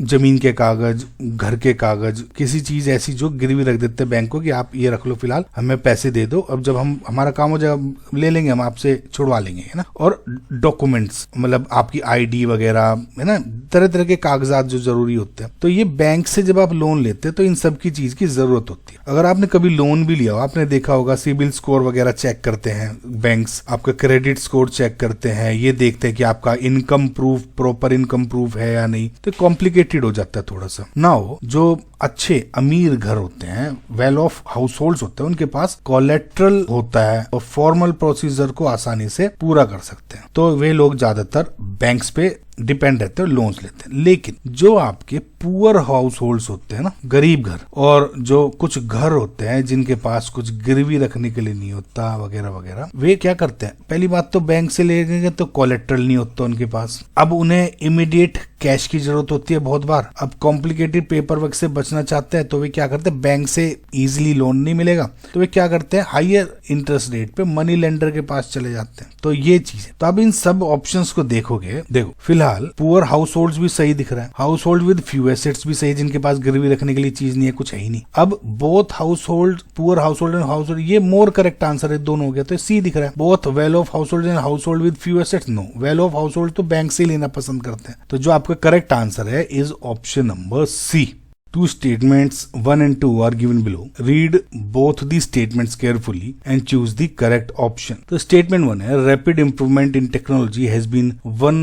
जमीन के कागज, घर के कागज, किसी चीज ऐसी जो गिरवी रख देते हैं बैंक को कि आप ये रख लो, फिलहाल हमें पैसे दे दो, अब जब हम हमारा काम हो जाए ले लेंगे, हम आपसे छुड़वा लेंगे, है ना। और डॉक्यूमेंट्स, मतलब आपकी आईडी वगैरह, है ना, तरह तरह के कागजात जो जरूरी होते हैं। तो ये बैंक से जब आप लोन लेते हैं तो इन सब की चीज की जरूरत होती है। अगर आपने कभी लोन भी लिया हो, आपने देखा होगा सिबिल स्कोर वगैरह चेक करते हैं बैंक्स, आपका क्रेडिट स्कोर चेक करते हैं, ये देखते हैं कि आपका income proof, proper income proof है या नहीं। तो कॉम्प्लिकेटेड हो जाता है थोड़ा सा। नाउ जो अच्छे अमीर घर होते हैं, वेल ऑफ हाउस होल्ड होते हैं, उनके पास कोलेट्रल होता है और फॉर्मल प्रोसीजर को आसानी से पूरा कर सकते हैं, तो वे लोग ज्यादातर बैंक्स पे डिपेंड रहते हैं, लोन्स लेते हैं। लेकिन जो आपके पुअर हाउस होल्ड्स होते हैं ना, गरीब घर, और जो कुछ घर होते हैं जिनके पास कुछ गिरवी रखने के लिए नहीं होता वगैरह वगैरह, वे क्या करते हैं? पहली बात तो बैंक से लेंगे तो कोलेट्रल नहीं होता उनके पास। अब उन्हें इमीडिएट कैश की जरूरत होती है बहुत बार। अब कॉम्प्लिकेटेड पेपर वर्क से बचना चाहते हैं तो वे क्या करते हैं? बैंक से इजीली लोन नहीं मिलेगा तो वे क्या करते हैं? हायर इंटरेस्ट रेट पे मनी लेंडर के पास चले जाते हैं। तो ये चीज है। तो अब इन सब ऑप्शंस को देखोगे, देखो फिलहाल पुअर हाउस होल्ड भी सही दिख रहा है, house hold with few assets भी सही, जिनके पास गिरवी रखने के लिए चीज नहीं है, कुछ है ही नहीं। अब both house hold, poor house hold and house hold, ये मोर करेक्ट आंसर है, दोनों हो गया, तो सी दिख रहा है। Both well off household and household with few assets, no, well off household तो बैंक से लेना पसंद करते हैं। तो जो आपका करेक्ट आंसर है is option number C. Two statements 1 and 2 are given below. Read both the statements carefully and choose the correct option. So statement 1 है, rapid improvement in technology has been one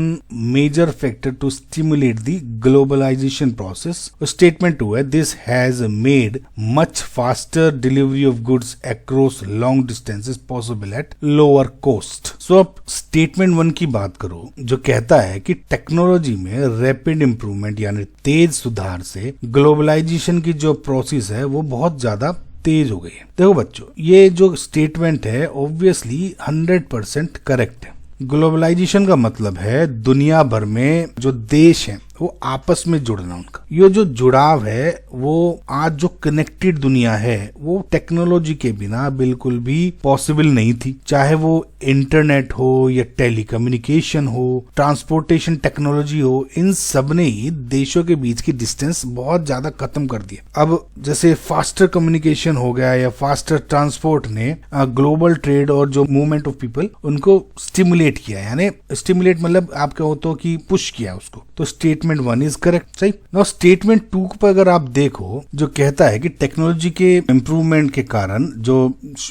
major factor to stimulate the globalization process. Statement 2 है, this has made much faster delivery of goods across long distances possible at lower cost. So अब statement 1 की बात करो, जो कहता है कि technology में रैपिड इंप्रूवमेंट यानी तेज सुधार से ग्लोबलाइजेशन की जो प्रोसेस है वो बहुत ज्यादा तेज हो गई है। देखो बच्चों, ये जो स्टेटमेंट है ऑब्वियसली 100% करेक्ट है। ग्लोबलाइजेशन का मतलब है दुनिया भर में जो देश हैं वो आपस में जुड़ना उनका। ये जो जुड़ाव है वो आज जो कनेक्टेड दुनिया है वो टेक्नोलॉजी के बिना बिल्कुल भी पॉसिबल नहीं थी। चाहे वो इंटरनेट हो या टेलीकम्युनिकेशन हो, ट्रांसपोर्टेशन टेक्नोलॉजी हो, इन सब ने ही देशों के बीच की डिस्टेंस बहुत ज्यादा खत्म कर दिया। अब जैसे फास्टर कम्युनिकेशन हो गया या फास्टर ट्रांसपोर्ट ने ग्लोबल ट्रेड और जो मूवमेंट ऑफ पीपल उनको स्टिमुलेट किया, यानी स्टिमुलेट मतलब आप कहो तो कि पुश किया उसको। तो स्टेटमेंट 1 इज करेक्ट, सही। नाउ स्टेटमेंट 2 पर अगर आप देखो, जो कहता है कि टेक्नोलॉजी के इम्प्रूवमेंट के कारण जो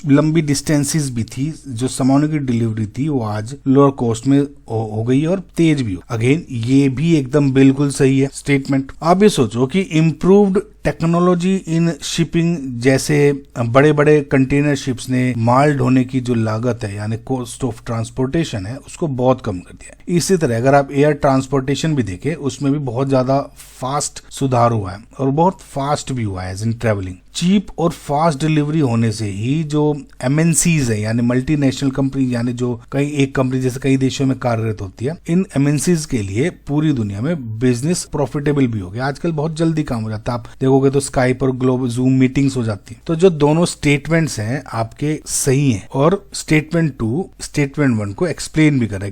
लंबी डिस्टेंसेस भी थी, जो सामानों की डिलीवरी थी, वो आज लोअर कॉस्ट में हो गई और तेज भी हो। अगेन ये भी एकदम बिल्कुल सही है स्टेटमेंट। आप ये सोचो कि इम्प्रूव्ड टेक्नोलॉजी इन शिपिंग, जैसे बड़े बड़े कंटेनर शिप्स ने माल ढोने की जो लागत है यानी कॉस्ट ऑफ ट्रांसपोर्टेशन है उसको बहुत कम कर दिया। इसी तरह अगर आप एयर ट्रांसपोर्टेशन भी देखें, उसमें भी बहुत ज्यादा फास्ट सुधार हुआ है और बहुत फास्ट भी हुआ है एज इन ट्रेवलिंग। चीप और फास्ट डिलीवरी होने से ही जो एमएनसीज है यानी मल्टीनेशनल कंपनी, यानी जो कई एक कंपनी जैसे कई देशों में कार्यरत होती है, इन एमएनसीज के लिए पूरी दुनिया में बिजनेस प्रॉफिटेबल भी हो गया। आजकल बहुत जल्दी काम हो जाता है, आप देखोगे तो स्काइप और ग्लोबल जूम मीटिंग्स हो जाती है। तो जो दोनों स्टेटमेंट्स हैं आपके सही हैं और स्टेटमेंट 2 स्टेटमेंट 1 को एक्सप्लेन भी करें।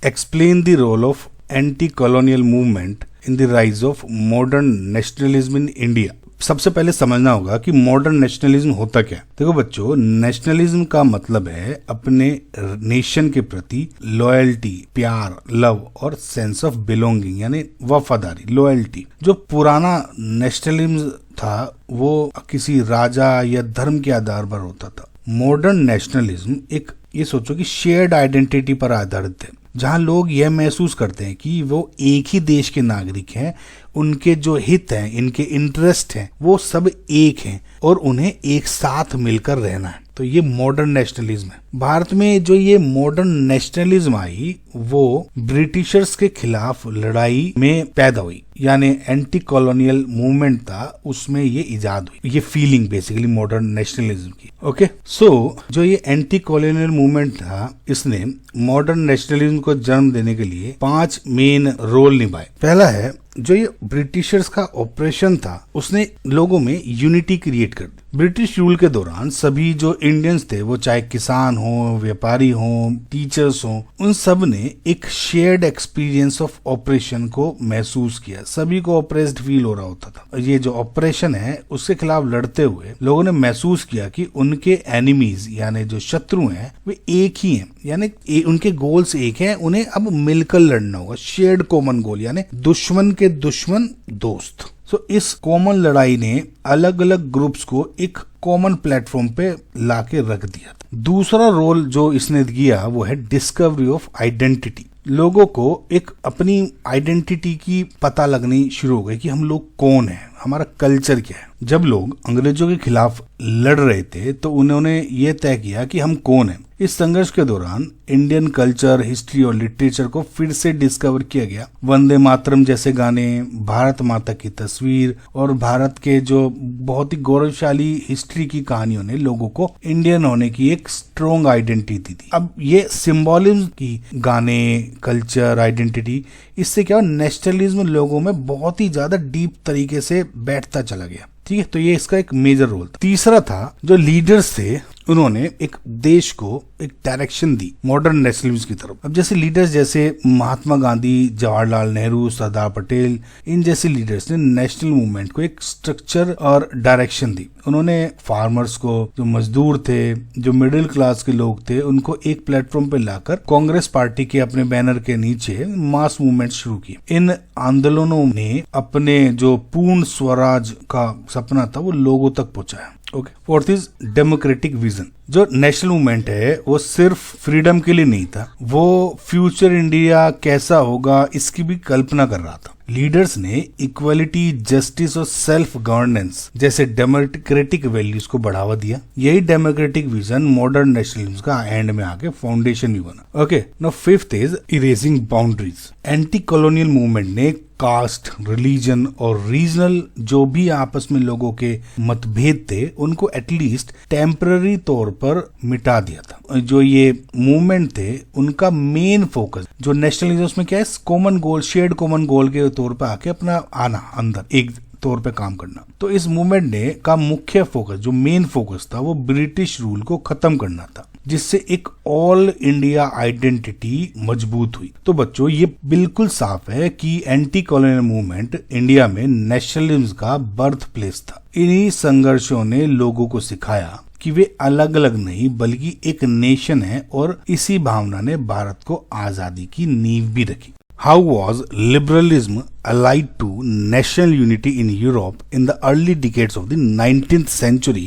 Explain the role of anti colonial movement in the rise of modern nationalism in India. सबसे पहले समझना होगा कि मॉडर्न नेशनलिज्म होता क्या है। देखो बच्चों, नेशनलिज्म का मतलब है अपने नेशन के प्रति लॉयल्टी, प्यार, लव और सेंस ऑफ बिलोंगिंग यानी वफादारी, लॉयल्टी। जो पुराना नेशनलिज्म था वो किसी राजा या धर्म के आधार पर होता था। मॉडर्न नेशनलिज्म एक, ये सोचो कि शेयर्ड आइडेंटिटी पर आधारित है, जहां लोग यह महसूस करते हैं कि वो एक ही देश के नागरिक हैं, उनके जो हित हैं, इनके इंटरेस्ट हैं, वो सब एक हैं और उन्हें एक साथ मिलकर रहना है। तो ये मॉडर्न नेशनलिज्म है। भारत में जो ये मॉडर्न नेशनलिज्म आई वो ब्रिटिशर्स के खिलाफ लड़ाई में पैदा हुई, यानी एंटी कॉलोनियल मूवमेंट था, उसमें ये इजाद हुई, ये फीलिंग बेसिकली मॉडर्न नेशनलिज्म की। ओके, सो जो ये एंटी कॉलोनियल मूवमेंट था, इसने मॉडर्न नेशनलिज्म को जन्म देने के लिए 5 मेन रोल निभाए। पहला है, जो ये ब्रिटिशर्स का ऑपरेशन था उसने लोगों में यूनिटी क्रिएट कर दी। ब्रिटिश रूल के दौरान सभी जो इंडियंस थे, वो चाहे किसान हो, व्यापारी हो, टीचर्स हो, उन सब ने एक शेयर्ड एक्सपीरियंस ऑफ ऑपरेशन को महसूस किया। सभी को ऑपरेस्ड फील हो रहा होता था। ये जो ऑपरेशन है उसके खिलाफ लड़ते हुए लोगों ने महसूस किया कि उनके एनिमीज यानी जो शत्रु हैं वे एक ही हैं, यानी उनके गोल्स एक हैं, उन्हें अब मिलकर लड़ना होगा। शेयर्ड कॉमन गोल यानी दुश्मन के दुश्मन दोस्त। तो इस कॉमन लड़ाई ने अलग अलग ग्रुप्स को एक कॉमन प्लेटफॉर्म पे लाके रख दिया था। दूसरा रोल जो इसने किया वो है डिस्कवरी ऑफ आइडेंटिटी। लोगों को एक अपनी आइडेंटिटी की पता लगनी शुरू हो गई कि हम लोग कौन हैं, हमारा कल्चर क्या है। जब लोग अंग्रेजों के खिलाफ लड़ रहे थे तो उन्होंने ये तय किया कि हम कौन हैं। इस संघर्ष के दौरान इंडियन कल्चर, हिस्ट्री और लिटरेचर को फिर से डिस्कवर किया गया। वंदे मातरम जैसे गाने, भारत माता की तस्वीर और भारत के जो बहुत ही गौरवशाली हिस्ट्री की कहानियों ने लोगों को इंडियन होने की एक स्ट्रॉन्ग आइडेंटिटी दी। अब ये सिंबॉलिज्म की गाने, कल्चर, आइडेंटिटी, इससे क्या नेशनलिज्म लोगों में बहुत ही ज्यादा डीप तरीके से बैठता चला गया। ठीक है, तो ये इसका एक मेजर रोल था। तीसरा था, जो लीडर्स थे उन्होंने एक देश को एक डायरेक्शन दी मॉडर्न नेशनलिज्म की तरफ। अब जैसे लीडर्स जैसे महात्मा गांधी, जवाहरलाल नेहरू, सरदार पटेल, इन जैसे लीडर्स ने नेशनल मूवमेंट को एक स्ट्रक्चर और डायरेक्शन दी। उन्होंने फार्मर्स को, जो मजदूर थे, जो मिडिल क्लास के लोग थे, उनको एक प्लेटफॉर्म पे लाकर कांग्रेस पार्टी के अपने बैनर के नीचे मास मूवमेंट शुरू की। इन आंदोलनों ने अपने जो पूर्ण स्वराज का सपना था वो लोगों तक पहुंचाया। Okay, fourth is democratic vision. जो नेशनल मूवमेंट है वो सिर्फ फ्रीडम के लिए नहीं था, वो फ्यूचर इंडिया कैसा होगा इसकी भी कल्पना कर रहा था। लीडर्स ने इक्वलिटी, जस्टिस और सेल्फ गवर्नेंस जैसे डेमोक्रेटिक वैल्यूज को बढ़ावा दिया। यही डेमोक्रेटिक विजन मॉडर्न नेशनलिज्म का एंड में आके फाउंडेशन भी बना। Okay, now fifth is erasing boundaries. Anti colonial movement ने कास्ट, रिलीजन और रीजनल जो भी आपस में लोगों के मतभेद थे उनको एटलीस्ट टेम्पररी तौर पर मिटा दिया था। जो ये मूवमेंट थे उनका मेन फोकस जो नेशनलिज्म में क्या है, common goal, shared common goal के तौर पर आके अपना आना अंदर एक तौर पे काम करना। तो इस मूवमेंट ने का मुख्य फोकस, जो मेन फोकस था, वो ब्रिटिश रूल को खत्म करना था, जिससे एक ऑल इंडिया आइडेंटिटी मजबूत हुई। तो बच्चों, ये बिल्कुल साफ है कि एंटी कॉलोनियल मूवमेंट इंडिया में नेशनलिज्म का बर्थ प्लेस था। इन्हीं संघर्षों ने लोगों को सिखाया कि वे अलग अलग नहीं बल्कि एक नेशन है, और इसी भावना ने भारत को आजादी की नींव भी रखी। How was liberalism allied to national unity in Europe in the early decades of the 19th century?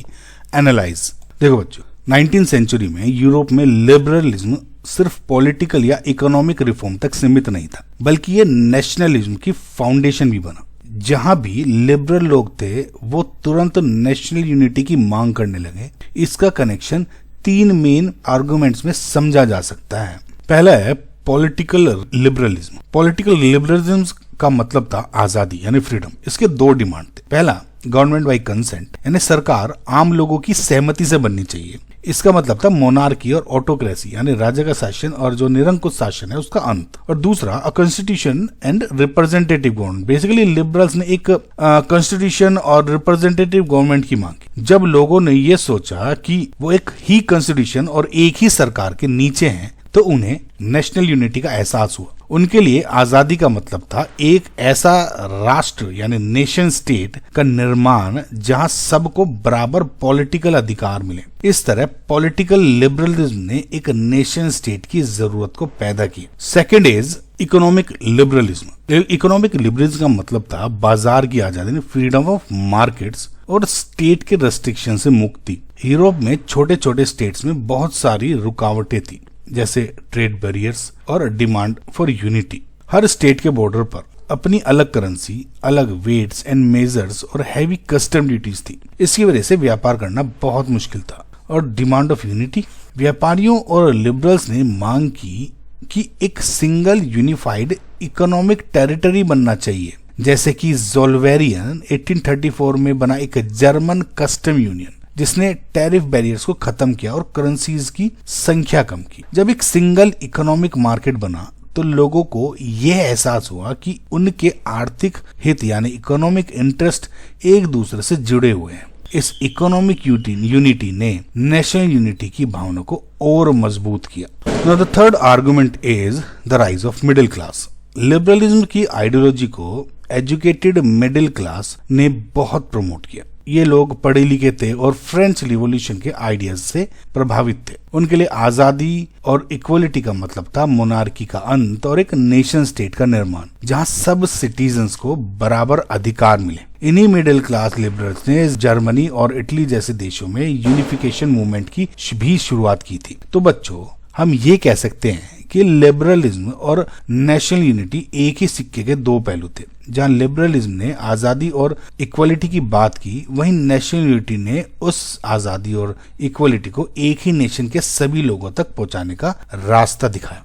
Analyze. देखो बच्चों, 19th सेंचुरी में यूरोप में लिबरलिज्म सिर्फ पॉलिटिकल या इकोनॉमिक रिफॉर्म तक सीमित नहीं था, बल्कि ये नेशनलिज्म की फाउंडेशन भी बना। जहां भी लिबरल लोग थे वो तुरंत नेशनल यूनिटी की मांग करने लगे। इसका कनेक्शन 3 मेन आर्गुमेंट्स में समझा जा सकता है। पहला है पॉलिटिकल लिबरलिज्म। पॉलिटिकल लिबरलिज्म का मतलब था आजादी यानी फ्रीडम। इसके 2 डिमांड थे। पहला, गवर्नमेंट बाय कंसेंट, यानी सरकार आम लोगों की सहमति से बननी चाहिए। इसका मतलब था मोनार्की और ऑटोक्रेसी यानी राजा का शासन और जो निरंकुश शासन है उसका अंत। और दूसरा, a constitution and representative government. Basically liberals ने एक कॉन्स्टिट्यूशन और रिप्रेजेंटेटिव गवर्नमेंट की मांग की। जब लोगों ने ये सोचा कि वो एक ही कॉन्स्टिट्यूशन और एक ही सरकार के नीचे हैं तो उन्हें नेशनल यूनिटी का एहसास हुआ। उनके लिए आजादी का मतलब था एक ऐसा राष्ट्र यानी नेशन स्टेट का निर्माण जहां सबको बराबर पॉलिटिकल अधिकार मिले। इस तरह पॉलिटिकल लिबरलिज्म ने एक नेशन स्टेट की जरूरत को पैदा की। Second is economic liberalism. Economic liberalism का मतलब था बाजार की आजादी, फ्रीडम ऑफ मार्केट्स और स्टेट के रेस्ट्रिक्शन से मुक्ति। यूरोप में छोटे छोटे स्टेट्स में बहुत सारी रुकावटें थी, जैसे ट्रेड बैरियर्स और demand for unity. Her state के बॉर्डर पर अपनी अलग करेंसी, अलग वेट्स एंड मेजर्स और हैवी कस्टम ड्यूटीज थी। इसकी वजह से व्यापार करना बहुत मुश्किल था। और डिमांड ऑफ यूनिटी, व्यापारियों और लिबरल्स ने मांग की कि एक सिंगल यूनिफाइड इकोनॉमिक टेरिटरी बनना चाहिए, जैसे कि ज़ोल्वेरियन 1834 में बना एक जर्मन कस्टम यूनियन जिसने टैरिफ बैरियर्स को खत्म किया और करेंसीज की संख्या कम की। जब एक सिंगल इकोनॉमिक मार्केट बना तो लोगों को यह एहसास हुआ कि उनके आर्थिक हित यानी इकोनॉमिक इंटरेस्ट एक दूसरे से जुड़े हुए हैं। इस इकोनॉमिक यूनिटी ने नेशनल यूनिटी की भावना को और मजबूत किया। Now the third argument is the rise of middle class. Liberalism की आइडियोलॉजी को एजुकेटेड मिडिल क्लास ने बहुत प्रमोट किया। ये लोग पढ़े लिखे थे और फ्रेंच रिवॉल्यूशन के आइडियाज से प्रभावित थे। उनके लिए आजादी और इक्वलिटी का मतलब था मोनार्की का अंत और एक नेशन स्टेट का निर्माण जहां सब सिटीजन्स को बराबर अधिकार मिले। इन्हीं मिडिल क्लास लिबरल्स ने जर्मनी और इटली जैसे देशों में यूनिफिकेशन मूवमेंट की भी शुरुआत की थी। तो बच्चों, हम ये कह सकते हैं कि लिबरलिज्म और नेशनल यूनिटी एक ही सिक्के के दो पहलू थे। जहां लिबरलिज्म ने आजादी और इक्वलिटी की बात की, वहीं नेशनल यूनिटी ने उस आजादी और इक्वलिटी को एक ही नेशन के सभी लोगों तक पहुंचाने का रास्ता दिखाया।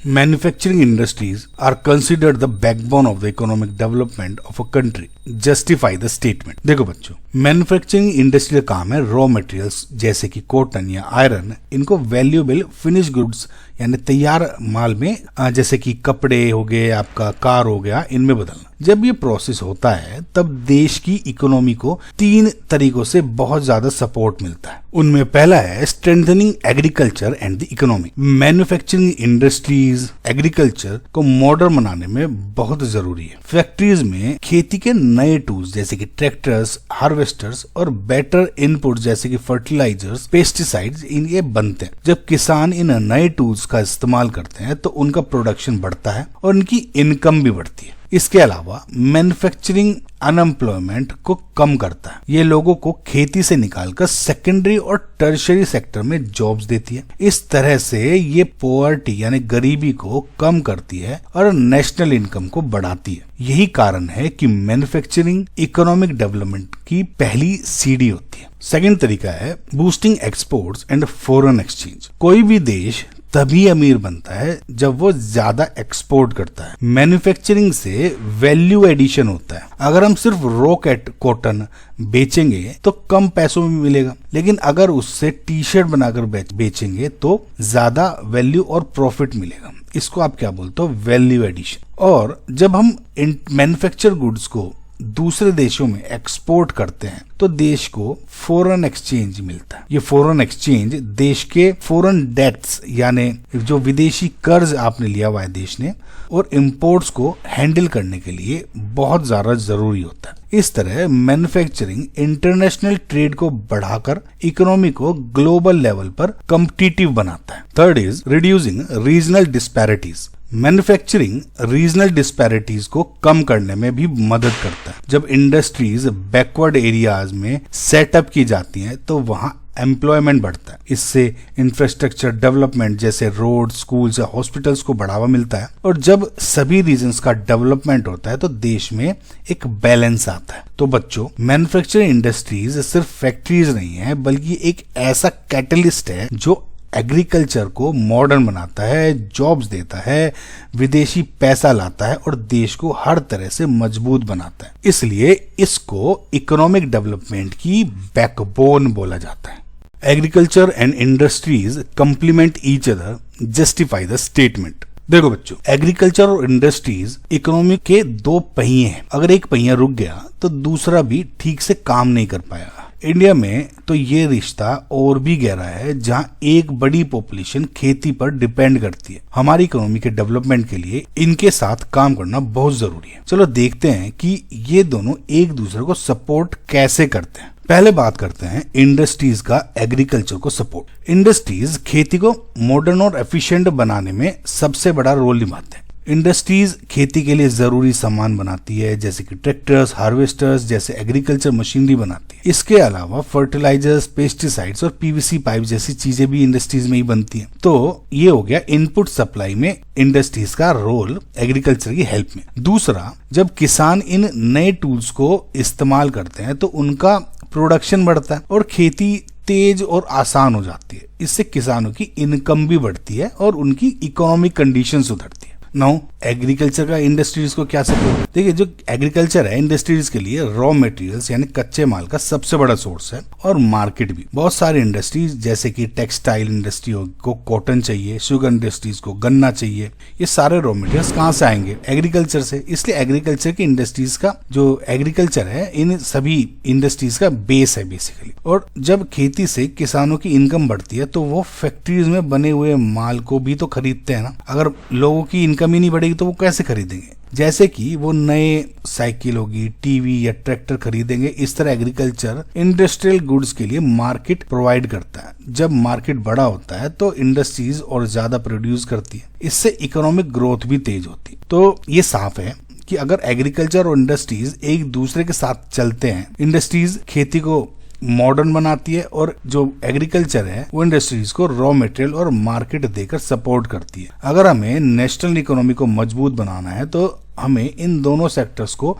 Manufacturing industries are considered the backbone of the economic development of a country. Justify the statement. देखो बच्चों, मैन्युफैक्चरिंग इंडस्ट्री का काम है रॉ मटेरियल्स जैसे कि कॉटन या आयरन, इनको वैल्यूएबल फिनिश गुड्स यानी तैयार माल में, जैसे कि कपड़े हो गए, आपका कार हो गया, इनमें बदलना। जब ये प्रोसेस होता है तब देश की इकोनॉमी को 3 तरीकों से बहुत ज्यादा सपोर्ट मिलता है। उनमें पहला है strengthening agriculture and the economy. Manufacturing industries agriculture को मॉडर्न बनाने में बहुत जरूरी है। फैक्ट्रीज में खेती के नए टूल्स जैसे कि ट्रैक्टर्स, हार्वेस्टर्स और बेटर इनपुट जैसे कि फर्टिलाइजर्स, पेस्टिसाइड्स, इनके बनते हैं। जब किसान इन नए टूल्स का इस्तेमाल करते हैं तो उनका प्रोडक्शन बढ़ता है और उनकी इनकम भी बढ़ती है। इसके अलावा मैन्युफैक्चरिंग अनएम्प्लॉयमेंट को कम करता है। ये लोगों को खेती से निकालकर सेकेंडरी और टर्शियरी सेक्टर में जॉब्स देती है। इस तरह से ये पॉवर्टी यानी गरीबी को कम करती है और नेशनल इनकम को बढ़ाती है। यही कारण है कि मैन्युफैक्चरिंग इकोनॉमिक डेवलपमेंट की पहली सीढ़ी होती है। सेकंड तरीका है boosting exports and foreign exchange. कोई भी देश तभी अमीर बनता है जब वो ज्यादा एक्सपोर्ट करता है। मैन्युफैक्चरिंग से वैल्यू एडिशन होता है। अगर हम सिर्फ रॉ कॉटन बेचेंगे तो कम पैसों में मिलेगा, लेकिन अगर उससे टी शर्ट बनाकर बेचेंगे तो ज्यादा वैल्यू और प्रॉफिट मिलेगा। इसको आप क्या बोलते हो? Value addition. और जब हम मैन्युफैक्चर गुड्स को दूसरे देशों में एक्सपोर्ट करते हैं तो देश को फॉरेन एक्सचेंज मिलता है। ये फॉरेन एक्सचेंज देश के फॉरेन डेट्स यानी जो विदेशी कर्ज आपने लिया हुआ है देश ने, और इंपोर्ट्स को हैंडल करने के लिए बहुत ज्यादा जरूरी होता है। इस तरह मैन्युफैक्चरिंग इंटरनेशनल ट्रेड को बढ़ाकर इकोनॉमी को ग्लोबल लेवल पर कॉम्पिटिटिव बनाता है। Third is reducing regional disparities. Manufacturing regional disparities को कम करने में भी मदद करता है। जब इंडस्ट्रीज बैकवर्ड एरियाज में सेटअप की जाती हैं तो वहां एम्प्लॉयमेंट बढ़ता है। इससे इंफ्रास्ट्रक्चर डेवलपमेंट जैसे रोड, स्कूल्स या हॉस्पिटल्स को बढ़ावा मिलता है। और जब सभी रीजन्स का डेवलपमेंट होता है तो देश में एक बैलेंस आता है। तो बच्चों, मैन्युफैक्चरिंग इंडस्ट्रीज सिर्फ फैक्ट्रीज नहीं है, बल्कि एक ऐसा कैटलिस्ट है जो एग्रीकल्चर को मॉडर्न बनाता है, जॉब्स देता है, विदेशी पैसा लाता है और देश को हर तरह से मजबूत बनाता है। इसलिए इसको इकोनॉमिक डेवलपमेंट की बैकबोन बोला जाता है। Agriculture and industries complement each other, justify the statement. देखो बच्चों, एग्रीकल्चर और इंडस्ट्रीज इकोनॉमी के 2 पहिए हैं। अगर एक पहिया रुक गया तो दूसरा भी ठीक से काम नहीं कर पाएगा। इंडिया में तो ये रिश्ता और भी गहरा है, जहां एक बड़ी पॉपुलेशन खेती पर डिपेंड करती है। हमारी इकोनॉमी के डेवलपमेंट के लिए इनके साथ काम करना बहुत जरूरी है। चलो देखते हैं कि ये दोनों एक दूसरे को सपोर्ट कैसे करते हैं। पहले बात करते हैं इंडस्ट्रीज का एग्रीकल्चर को सपोर्ट। इंडस्ट्रीज खेती को मॉडर्न और एफिशिएंट बनाने में सबसे बड़ा रोल निभाते हैं। इंडस्ट्रीज खेती के लिए जरूरी सामान बनाती है, जैसे कि ट्रैक्टर्स, हार्वेस्टर्स जैसे एग्रीकल्चर मशीनरी बनाती है। इसके अलावा फर्टिलाइजर्स, पेस्टिसाइड्स और पीवीसी पाइप जैसी चीजें भी इंडस्ट्रीज में ही बनती हैं। तो ये हो गया इनपुट सप्लाई में इंडस्ट्रीज का रोल एग्रीकल्चर की हेल्प में। दूसरा, जब किसान इन नए टूल्स को इस्तेमाल करते हैं तो उनका प्रोडक्शन बढ़ता है और खेती तेज और आसान हो जाती है। इससे किसानों की इनकम भी बढ़ती है और उनकी इकोनॉमिक कंडीशन सुधरती है। नाउ एग्रीकल्चर का इंडस्ट्रीज को क्या सपोर्ट? देखिए, जो एग्रीकल्चर है इंडस्ट्रीज के लिए रॉ मटेरियल्स यानी कच्चे माल का सबसे बड़ा सोर्स है और मार्केट भी। बहुत सारे इंडस्ट्रीज जैसे कि टेक्सटाइल इंडस्ट्री को कॉटन चाहिए, शुगर इंडस्ट्रीज को गन्ना चाहिए। ये सारे रॉ मटेरियल्स कहाँ से आएंगे? एग्रीकल्चर से। इसलिए एग्रीकल्चर की इंडस्ट्रीज का जो एग्रीकल्चर है इन सभी इंडस्ट्रीज का बेस है बेसिकली। और जब खेती से किसानों की इनकम बढ़ती है तो वो फैक्ट्रीज में बने हुए माल को भी तो खरीदते हैं ना। अगर लोगों की इनकम ही नहीं बढ़ेगी तो वो कैसे खरीदेंगे? जैसे कि वो नए साइकिल होगी, टीवी या ट्रैक्टर खरीदेंगे। इस तरह एग्रीकल्चर इंडस्ट्रियल गुड्स के लिए मार्केट प्रोवाइड करता है। जब मार्केट बड़ा होता है तो इंडस्ट्रीज और ज्यादा प्रोड्यूस करती है। इससे इकोनॉमिक ग्रोथ भी तेज होती है। तो ये साफ है कि अगर एग्रीकल्चर और इंडस्ट्रीज एक दूसरे के साथ चलते हैं, इंडस्ट्रीज खेती को मॉडर्न बनाती है और जो एग्रीकल्चर है वो इंडस्ट्रीज को रॉ मटेरियल और मार्केट देकर सपोर्ट करती है। अगर हमें नेशनल इकोनॉमी को मजबूत बनाना है तो हमें इन दोनों सेक्टर्स को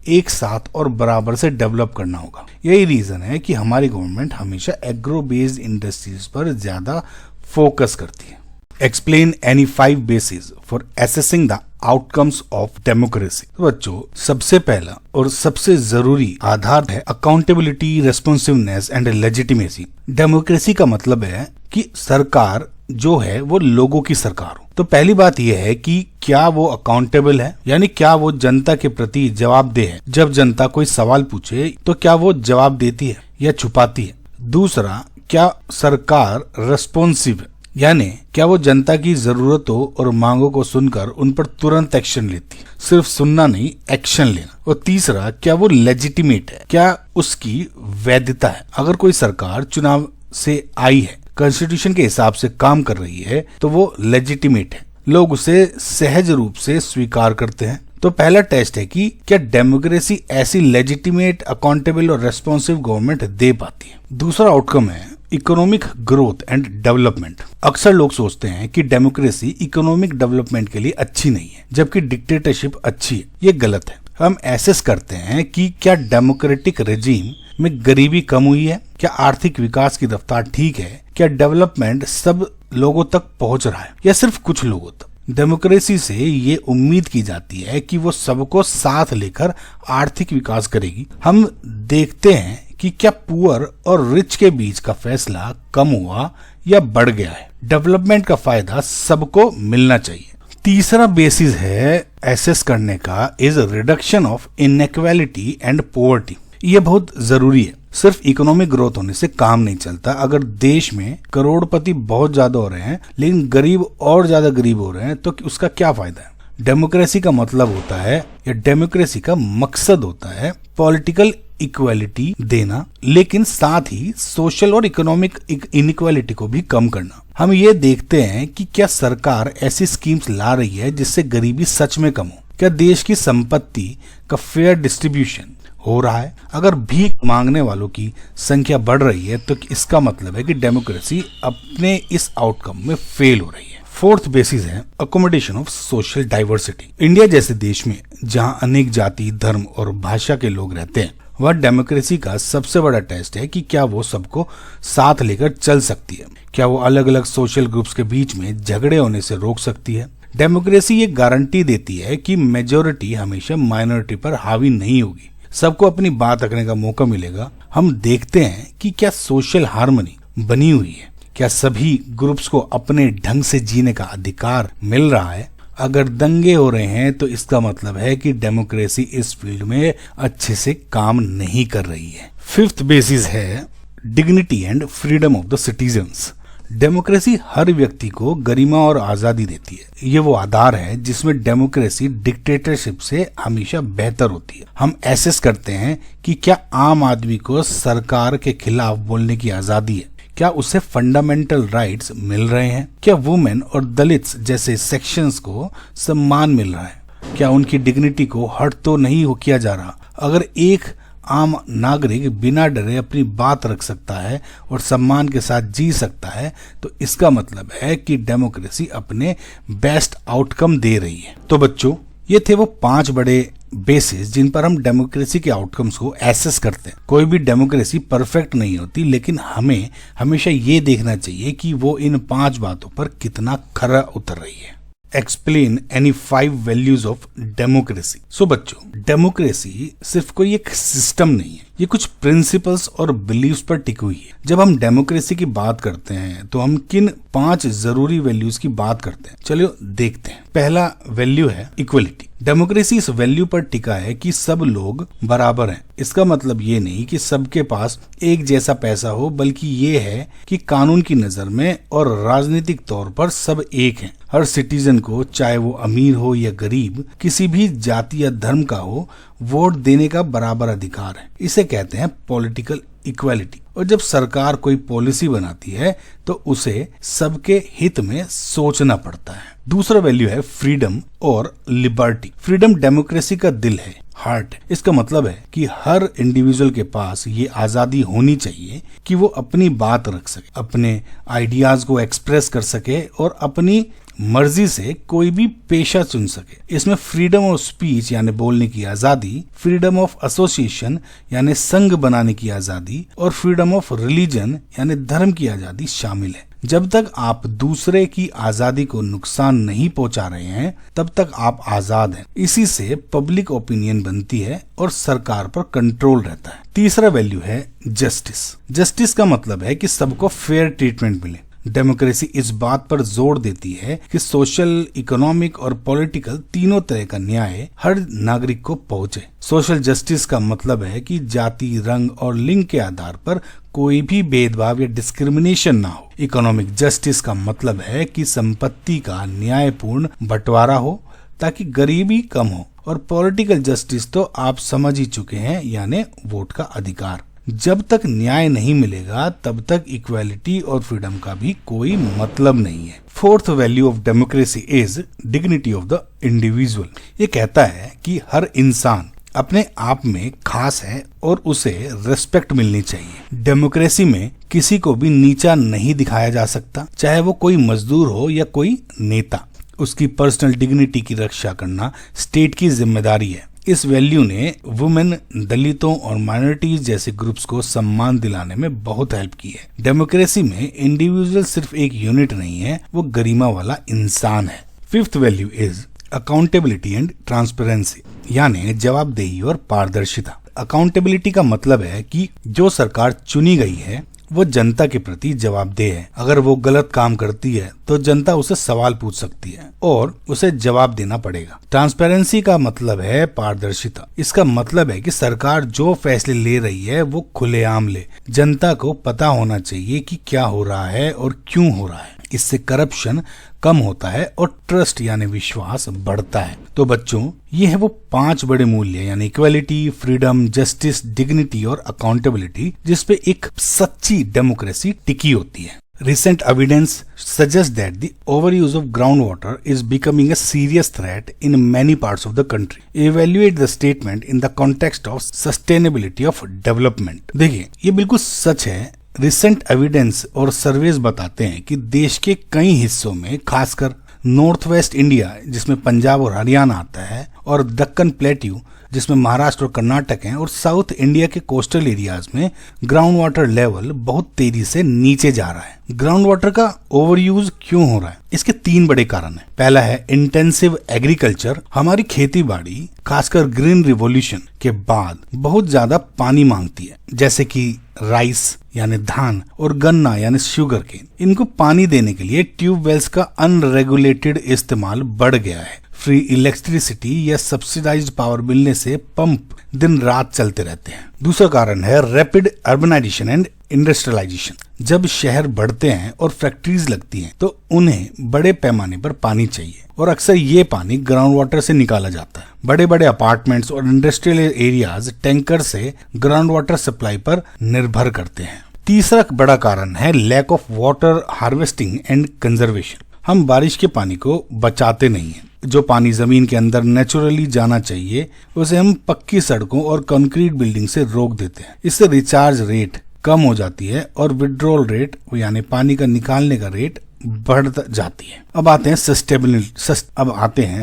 एक साथ और बराबर से डेवलप करना होगा। यही रीजन है कि हमारी गवर्नमेंट हमेशा एग्रो बेस्ड इंडस्ट्रीज पर ज्यादा फोकस करती है। Explain any 5 basis for assessing the outcomes of democracy. तो बच्चों, सबसे पहला और सबसे जरूरी आधार है accountability, responsiveness and legitimacy. Democracy का मतलब है कि सरकार जो है वो लोगों की सरकार हो। तो पहली बात यह है कि क्या वो अकाउंटेबल है, यानी क्या वो जनता के प्रति जवाबदेह है। जब जनता कोई सवाल पूछे तो क्या वो जवाब देती है या छुपाती है। दूसरा, क्या सरकार रेस्पॉन्सिव है, यानी क्या वो जनता की जरूरतों और मांगों को सुनकर उन पर तुरंत एक्शन लेती है। सिर्फ सुनना नहीं, एक्शन लेना। और तीसरा, क्या वो लेजिटिमेट है, क्या उसकी वैधता है। अगर कोई सरकार चुनाव से आई है, कॉन्स्टिट्यूशन के हिसाब से काम कर रही है तो वो लेजिटिमेट है, लोग उसे सहज रूप से स्वीकार करते हैं। तो पहला टेस्ट है कि क्या डेमोक्रेसी ऐसी लेजिटिमेट, अकाउंटेबल और रेस्पॉन्सिव गवर्नमेंट दे पाती है। दूसरा आउटकम है इकोनॉमिक ग्रोथ एंड डेवलपमेंट। अक्सर लोग सोचते हैं कि डेमोक्रेसी इकोनॉमिक डेवलपमेंट के लिए अच्छी नहीं है, जबकि डिक्टेटरशिप अच्छी है। ये गलत है। हम एसेस करते हैं कि क्या डेमोक्रेटिक रेजिम में गरीबी कम हुई है, क्या आर्थिक विकास की रफ्तार ठीक है, क्या डेवलपमेंट सब लोगों तक पहुंच रहा है या सिर्फ कुछ लोगों तक। डेमोक्रेसी से ये उम्मीद की जाती है कि वो सबको साथ लेकर आर्थिक विकास करेगी। हम देखते हैं कि क्या पुअर और रिच के बीच का फैसला कम हुआ या बढ़ गया है। डेवलपमेंट का फायदा सबको मिलना चाहिए। तीसरा बेसिस है एसेस करने का is reduction of inequality and poverty. ये बहुत जरूरी है। सिर्फ इकोनॉमिक ग्रोथ होने से काम नहीं चलता। अगर देश में करोड़पति बहुत ज्यादा हो रहे हैं लेकिन गरीब और ज्यादा गरीब हो रहे हैं तो उसका क्या फायदा है। डेमोक्रेसी का मतलब होता है या डेमोक्रेसी का मकसद होता है पॉलिटिकल इक्वालिटी देना, लेकिन साथ ही सोशल और इकोनॉमिक इनइक्वालिटी को भी कम करना। हम ये देखते हैं कि क्या सरकार ऐसी स्कीम्स ला रही है जिससे गरीबी सच में कम हो। क्या देश की संपत्ति का फेयर डिस्ट्रीब्यूशन हो रहा है। अगर भीख मांगने वालों की संख्या बढ़ रही है तो इसका मतलब है कि डेमोक्रेसी अपने इस आउटकम में फेल हो रही है। फोर्थ बेसिस है accommodation of social diversity. India जैसे देश में जहां अनेक जाति, धर्म और भाषा के लोग रहते हैं, वह डेमोक्रेसी का सबसे बड़ा टेस्ट है कि क्या वो सबको साथ लेकर चल सकती है। क्या वो अलग अलग सोशल ग्रुप्स के बीच में झगड़े होने से रोक सकती है। डेमोक्रेसी ये गारंटी देती है कि मेजोरिटी हमेशा माइनॉरिटी पर हावी नहीं होगी, सबको अपनी बात रखने का मौका मिलेगा। हम देखते हैं कि क्या सोशल हार्मनी बनी हुई है, क्या सभी ग्रुप्स को अपने ढंग से जीने का अधिकार मिल रहा है। अगर दंगे हो रहे हैं तो इसका मतलब है कि डेमोक्रेसी इस फील्ड में अच्छे से काम नहीं कर रही है। फिफ्थ बेसिस है dignity and freedom of the citizens. Democracy हर व्यक्ति को गरिमा और आजादी देती है। ये वो आधार है जिसमें डेमोक्रेसी डिक्टेटरशिप से हमेशा बेहतर होती है। हम एसेस करते हैं कि क्या आम आदमी को सरकार के खिलाफ बोलने की आजादी है, क्या उसे फंडामेंटल राइट्स मिल रहे हैं, क्या वुमेन और दलित्स जैसे सेक्शंस को सम्मान मिल रहा है, क्या उनकी डिग्निटी को हर्ट तो नहीं किया जा रहा। अगर एक आम नागरिक बिना डरे अपनी बात रख सकता है और सम्मान के साथ जी सकता है तो इसका मतलब है कि डेमोक्रेसी अपने बेस्ट आउटकम दे रही है। तो बच्चों, ये थे वो 5 बड़े बेसिस जिन पर हम डेमोक्रेसी के आउटकम्स को एसेस करते हैं। कोई भी डेमोक्रेसी परफेक्ट नहीं होती, लेकिन हमें हमेशा ये देखना चाहिए कि वो इन 5 बातों पर कितना खरा उतर रही है। Explain any 5 values of democracy. So बच्चों, डेमोक्रेसी सिर्फ कोई एक सिस्टम नहीं है, ये कुछ प्रिंसिपल्स और बिलीव्स पर टिकी हुई है। जब हम डेमोक्रेसी की बात करते हैं तो हम किन 5 जरूरी वैल्यूज की बात करते हैं, चलिए देखते हैं। पहला वैल्यू है इक्वलिटी। डेमोक्रेसी इस वैल्यू पर टिका है कि सब लोग बराबर हैं। इसका मतलब ये नहीं कि सबके पास एक जैसा पैसा हो, बल्कि ये है कि कानून की नजर में और राजनीतिक तौर पर सब एक हैं। हर सिटीजन को, चाहे वो अमीर हो या गरीब, किसी भी जाति या धर्म का हो, वोट देने का बराबर अधिकार है। इसे कहते हैं पॉलिटिकल इक्वालिटी। और जब सरकार कोई पॉलिसी बनाती है तो उसे सबके हित में सोचना पड़ता है। दूसरा वैल्यू है फ्रीडम और लिबर्टी। फ्रीडम डेमोक्रेसी का दिल है, हार्ट। इसका मतलब है कि हर इंडिविजुअल के पास ये आजादी होनी चाहिए कि वो अपनी बात रख सके, अपने आइडियाज को एक्सप्रेस कर सके और अपनी मर्जी से कोई भी पेशा चुन सके। इसमें फ्रीडम ऑफ स्पीच यानी बोलने की आजादी, फ्रीडम ऑफ एसोसिएशन यानी संघ बनाने की आजादी और फ्रीडम ऑफ रिलीजन यानी धर्म की आजादी शामिल है। जब तक आप दूसरे की आजादी को नुकसान नहीं पहुंचा रहे हैं तब तक आप आजाद हैं। इसी से पब्लिक ओपिनियन बनती है और सरकार पर कंट्रोल रहता है। तीसरा वैल्यू है जस्टिस। जस्टिस का मतलब है कि सबको फेयर ट्रीटमेंट मिले। डेमोक्रेसी इस बात पर जोर देती है कि सोशल, इकोनॉमिक और पॉलिटिकल तीनों तरह का न्याय हर नागरिक को पहुंचे। सोशल जस्टिस का मतलब है कि जाति, रंग और लिंग के आधार पर कोई भी भेदभाव या डिस्क्रिमिनेशन ना हो। इकोनॉमिक जस्टिस का मतलब है कि संपत्ति का न्यायपूर्ण बंटवारा हो ताकि गरीबी कम हो। और पॉलिटिकल जस्टिस तो आप समझ ही चुके हैं, यानी वोट का अधिकार। जब तक न्याय नहीं मिलेगा तब तक इक्वालिटी और फ्रीडम का भी कोई मतलब नहीं है। Fourth value of democracy is dignity of the individual. ये कहता है कि हर इंसान अपने आप में खास है और उसे रिस्पेक्ट मिलनी चाहिए। डेमोक्रेसी में किसी को भी नीचा नहीं दिखाया जा सकता, चाहे वो कोई मजदूर हो या कोई नेता। उसकी पर्सनल डिग्निटी की रक्षा करना स्टेट की जिम्मेदारी है। इस वैल्यू ने वुमेन, दलितों और माइनॉरिटीज जैसे ग्रुप्स को सम्मान दिलाने में बहुत हेल्प की है। डेमोक्रेसी में इंडिविजुअल सिर्फ एक यूनिट नहीं है, वो गरिमा वाला इंसान है। Fifth value is accountability and transparency, यानी जवाबदेही और पारदर्शिता। अकाउंटेबिलिटी का मतलब है कि जो सरकार चुनी गई है वो जनता के प्रति जवाबदेह है। अगर वो गलत काम करती है तो जनता उसे सवाल पूछ सकती है और उसे जवाब देना पड़ेगा। ट्रांसपेरेंसी का मतलब है पारदर्शिता। इसका मतलब है कि सरकार जो फैसले ले रही है वो खुलेआम ले। जनता को पता होना चाहिए कि क्या हो रहा है और क्यों हो रहा है। इससे करप्शन कम होता है और ट्रस्ट यानी विश्वास बढ़ता है। तो बच्चों, ये है वो 5 बड़े मूल्य यानी इक्वालिटी, फ्रीडम, जस्टिस, डिग्निटी और अकाउंटेबिलिटी जिस पे एक सच्ची डेमोक्रेसी टिकी होती है। Recent evidence suggests that the overuse of groundwater is becoming a serious threat in many parts of the country. Evaluate the statement in the context of sustainability of development. देखिए, ये बिल्कुल सच है। रिसेंट एविडेंस और सर्वेस बताते हैं कि देश के कई हिस्सों में, खासकर नॉर्थ वेस्ट इंडिया जिसमें पंजाब और हरियाणा आता है, और दक्कन प्लेट्यू जिसमें महाराष्ट्र और कर्नाटक हैं, और साउथ इंडिया के कोस्टल एरियाज में ग्राउंड वाटर लेवल बहुत तेजी से नीचे जा रहा है। ग्राउंड वाटर का ओवर यूज क्यों हो रहा है? इसके 3 बड़े कारण हैं। पहला है इंटेंसिव एग्रीकल्चर। हमारी खेती बाड़ी खासकर ग्रीन रिवॉल्यूशन के बाद बहुत ज्यादा पानी मांगती है, जैसे कि राइस यानी धान और गन्ना यानी शुगर केन। इनको पानी देने के लिए ट्यूबवेल्स का अनरेगुलेटेड इस्तेमाल बढ़ गया है। फ्री इलेक्ट्रिसिटी या सब्सिडाइज्ड पावर मिलने से पंप दिन रात चलते रहते हैं। दूसरा कारण है रैपिड अर्बनाइजेशन एंड इंडस्ट्रियलाइजेशन। जब शहर बढ़ते हैं और फैक्ट्रीज लगती हैं तो उन्हें बड़े पैमाने पर पानी चाहिए और अक्सर ये पानी ग्राउंड वाटर से निकाला जाता है। बड़े बड़े अपार्टमेंट्स और इंडस्ट्रियल एरियाज टैंकर से ग्राउंड वाटर सप्लाई पर निर्भर करते हैं। तीसरा बड़ा कारण है lack of water harvesting and conservation. हम बारिश के पानी को बचाते नहीं हैं। जो पानी जमीन के अंदर नेचुरली जाना चाहिए उसे हम पक्की सड़कों और कंक्रीट बिल्डिंग से रोक देते हैं। इससे रिचार्ज रेट कम हो जाती है और विड्रॉल रेट यानी पानी का निकालने का रेट बढ़ जाती है। अब आते हैं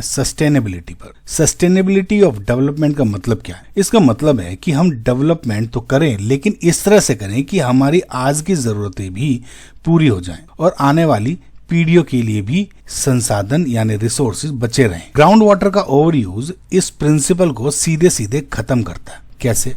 सस्टेनेबिलिटी पर। सस्टेनेबिलिटी ऑफ डेवलपमेंट का मतलब क्या है? इसका मतलब है कि हम डेवलपमेंट तो करें लेकिन इस तरह से करें कि हमारी आज की जरूरतें भी पूरी हो जाएं और आने वाली पीढ़ियों के लिए भी संसाधन यानी रिसोर्सेज बचे रहें। ग्राउंड वाटर का ओवर यूज इस प्रिंसिपल को सीधे सीधे खत्म करता है। कैसे?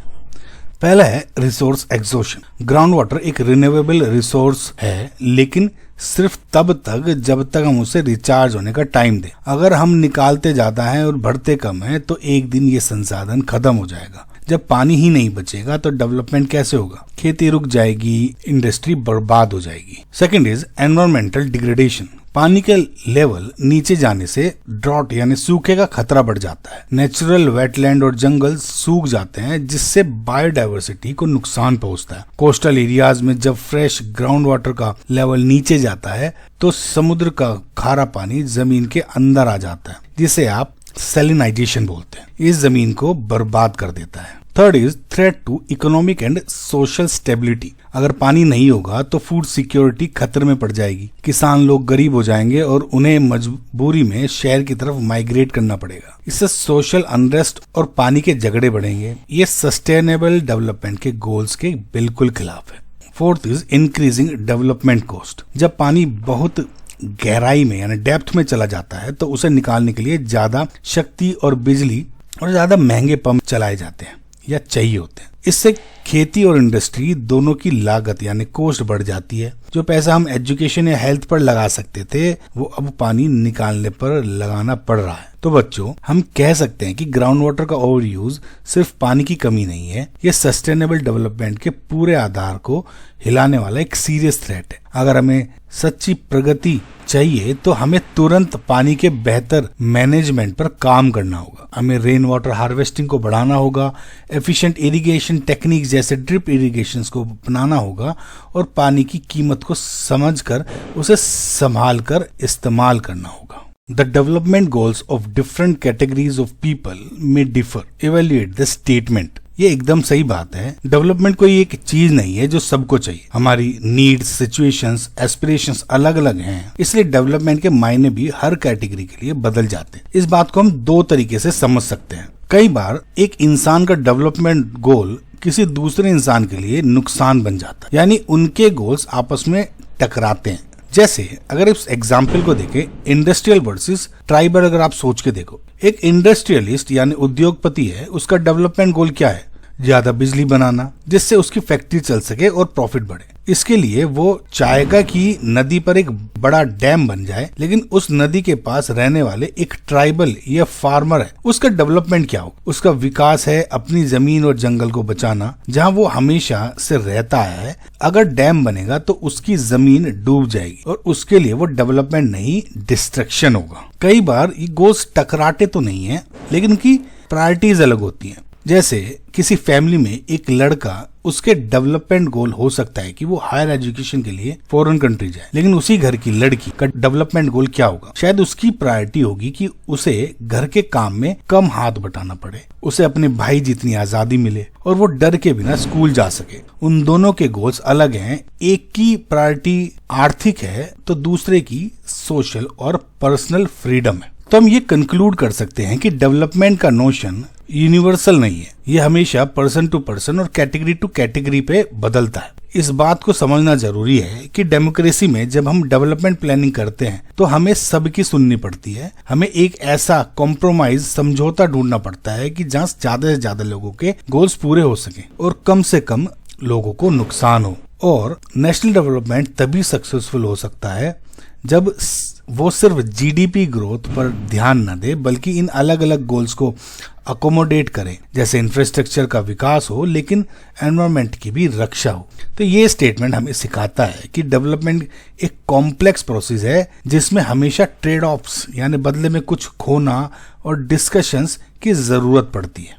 पहला है रिसोर्स एग्जॉशन। ग्राउंड वाटर एक रिन्यूएबल रिसोर्स है लेकिन सिर्फ तब तक जब तक हम उसे रिचार्ज होने का टाइम दें। अगर हम निकालते ज्यादा है और भरते कम है तो एक दिन ये संसाधन खत्म हो जाएगा। जब पानी ही नहीं बचेगा तो डेवलपमेंट कैसे होगा? खेती रुक जाएगी, इंडस्ट्री बर्बाद हो जाएगी। Second is environmental degradation. पानी के लेवल नीचे जाने से ड्रॉट यानी सूखे का खतरा बढ़ जाता है। नेचुरल वेटलैंड और जंगल सूख जाते हैं जिससे बायोडायवर्सिटी को नुकसान पहुंचता है। कोस्टल एरियाज में जब फ्रेश ग्राउंड वाटर का लेवल नीचे जाता है तो समुद्र का खारा पानी जमीन के अंदर आ जाता है जिसे आप सैलिनाइजेशन बोलते हैं। इस जमीन को बर्बाद कर देता है। Third is threat to economic and social stability. अगर पानी नहीं होगा तो फूड सिक्योरिटी खतरे में पड़ जाएगी। किसान लोग गरीब हो जाएंगे और उन्हें मजबूरी में शहर की तरफ माइग्रेट करना पड़ेगा। इससे सोशल अनरेस्ट और पानी के झगड़े बढ़ेंगे। ये सस्टेनेबल डेवलपमेंट के गोल्स के बिल्कुल खिलाफ है। Fourth is increasing development cost. जब पानी बहुत गहराई में यानी डेप्थ में चला जाता है तो उसे निकालने के लिए ज्यादा शक्ति और बिजली और ज्यादा महंगे पंप चलाए जाते हैं या चाहिए होते हैं। इससे खेती और इंडस्ट्री दोनों की लागत यानी कॉस्ट बढ़ जाती है। जो पैसा हम एजुकेशन या हेल्थ पर लगा सकते थे वो अब पानी निकालने पर लगाना पड़ रहा है। तो बच्चों, हम कह सकते हैं कि ग्राउंड वाटर का ओवर यूज सिर्फ पानी की कमी नहीं है, ये सस्टेनेबल डेवलपमेंट के पूरे आधार को हिलाने वाला एक सीरियस थ्रेट है। अगर हमें सच्ची प्रगति चाहिए तो हमें तुरंत पानी के बेहतर मैनेजमेंट पर काम करना होगा। हमें रेन वाटर हार्वेस्टिंग को बढ़ाना होगा, एफिशिएंट इरिगेशन टेक्निक जैसे ड्रिप इरिगेशन को अपनाना होगा और पानी की कीमत को समझकर उसे संभाल कर इस्तेमाल करना होगा। The development goals of different categories of people may differ. Evaluate the statement. ये एकदम सही बात है। डेवलपमेंट कोई एक चीज नहीं है जो सबको चाहिए। हमारी नीड्स, सिचुएशंस, एस्पिरेशंस अलग अलग हैं, इसलिए डेवलपमेंट के मायने भी हर कैटेगरी के लिए बदल जाते हैं। इस बात को हम दो तरीके से समझ सकते हैं। कई बार एक इंसान का डेवलपमेंट गोल किसी दूसरे इंसान के लिए नुकसान बन जाता है, यानी उनके गोल्स आपस में टकराते हैं। जैसे अगर इस एग्जाम्पल को देखें, इंडस्ट्रियल वर्सेस ट्राइबल, अगर आप सोच के देखो, एक इंडस्ट्रियलिस्ट यानी उद्योगपति है, उसका डेवलपमेंट गोल क्या है? ज्यादा बिजली बनाना जिससे उसकी फैक्ट्री चल सके और प्रॉफिट बढ़े। इसके लिए वो चाहेगा कि नदी पर एक बड़ा डैम बन जाए, लेकिन उस नदी के पास रहने वाले एक ट्राइबल या फार्मर है, उसका डेवलपमेंट क्या हो? उसका विकास है अपनी जमीन और जंगल को बचाना जहां वो हमेशा से रहता है। अगर डैम बनेगा तो उसकी जमीन डूब जाएगी और उसके लिए वो डेवलपमेंट नहीं, डिस्ट्रक्शन होगा। कई बार ये गोल्स टकराते तो नहीं है, लेकिन उनकी प्रायोरिटीज अलग होती हैं। जैसे किसी फैमिली में एक लड़का, उसके डेवलपमेंट गोल हो सकता है कि वो हायर एजुकेशन के लिए फॉरेन कंट्री जाए, लेकिन उसी घर की लड़की का डेवलपमेंट गोल क्या होगा? शायद उसकी प्रायोरिटी होगी कि उसे घर के काम में कम हाथ बटाना पड़े, उसे अपने भाई जितनी आजादी मिले और वो डर के बिना स्कूल जा सके। उन दोनों के गोल्स अलग हैं। एक की प्रायोरिटी आर्थिक है तो दूसरे की सोशल और पर्सनल फ्रीडम है। तो हम ये कंक्लूड कर सकते हैं कि डेवलपमेंट का नोशन यूनिवर्सल नहीं है, ये हमेशा पर्सन टू पर्सन और कैटेगरी टू कैटेगरी पे बदलता है। इस बात को समझना जरूरी है कि डेमोक्रेसी में जब हम डेवलपमेंट प्लानिंग करते हैं तो हमें सबकी सुननी पड़ती है। हमें एक ऐसा कॉम्प्रोमाइज, समझौता ढूंढना पड़ता है कि जहाँ ज्यादा से ज्यादा लोगों के गोल्स पूरे हो सके और कम से कम लोगों को नुकसान हो। और नेशनल डेवलपमेंट तभी सक्सेसफुल हो सकता है जब वो सिर्फ जीडीपी ग्रोथ पर ध्यान न दे बल्कि इन अलग अलग गोल्स को अकोमोडेट करें, जैसे इंफ्रास्ट्रक्चर का विकास हो लेकिन एनवायरनमेंट की भी रक्षा हो। तो ये स्टेटमेंट हमें सिखाता है कि डेवलपमेंट एक कॉम्प्लेक्स प्रोसेस है जिसमें हमेशा ट्रेड ऑफ्स यानी बदले में कुछ खोना और डिस्कशंस की जरूरत पड़ती है।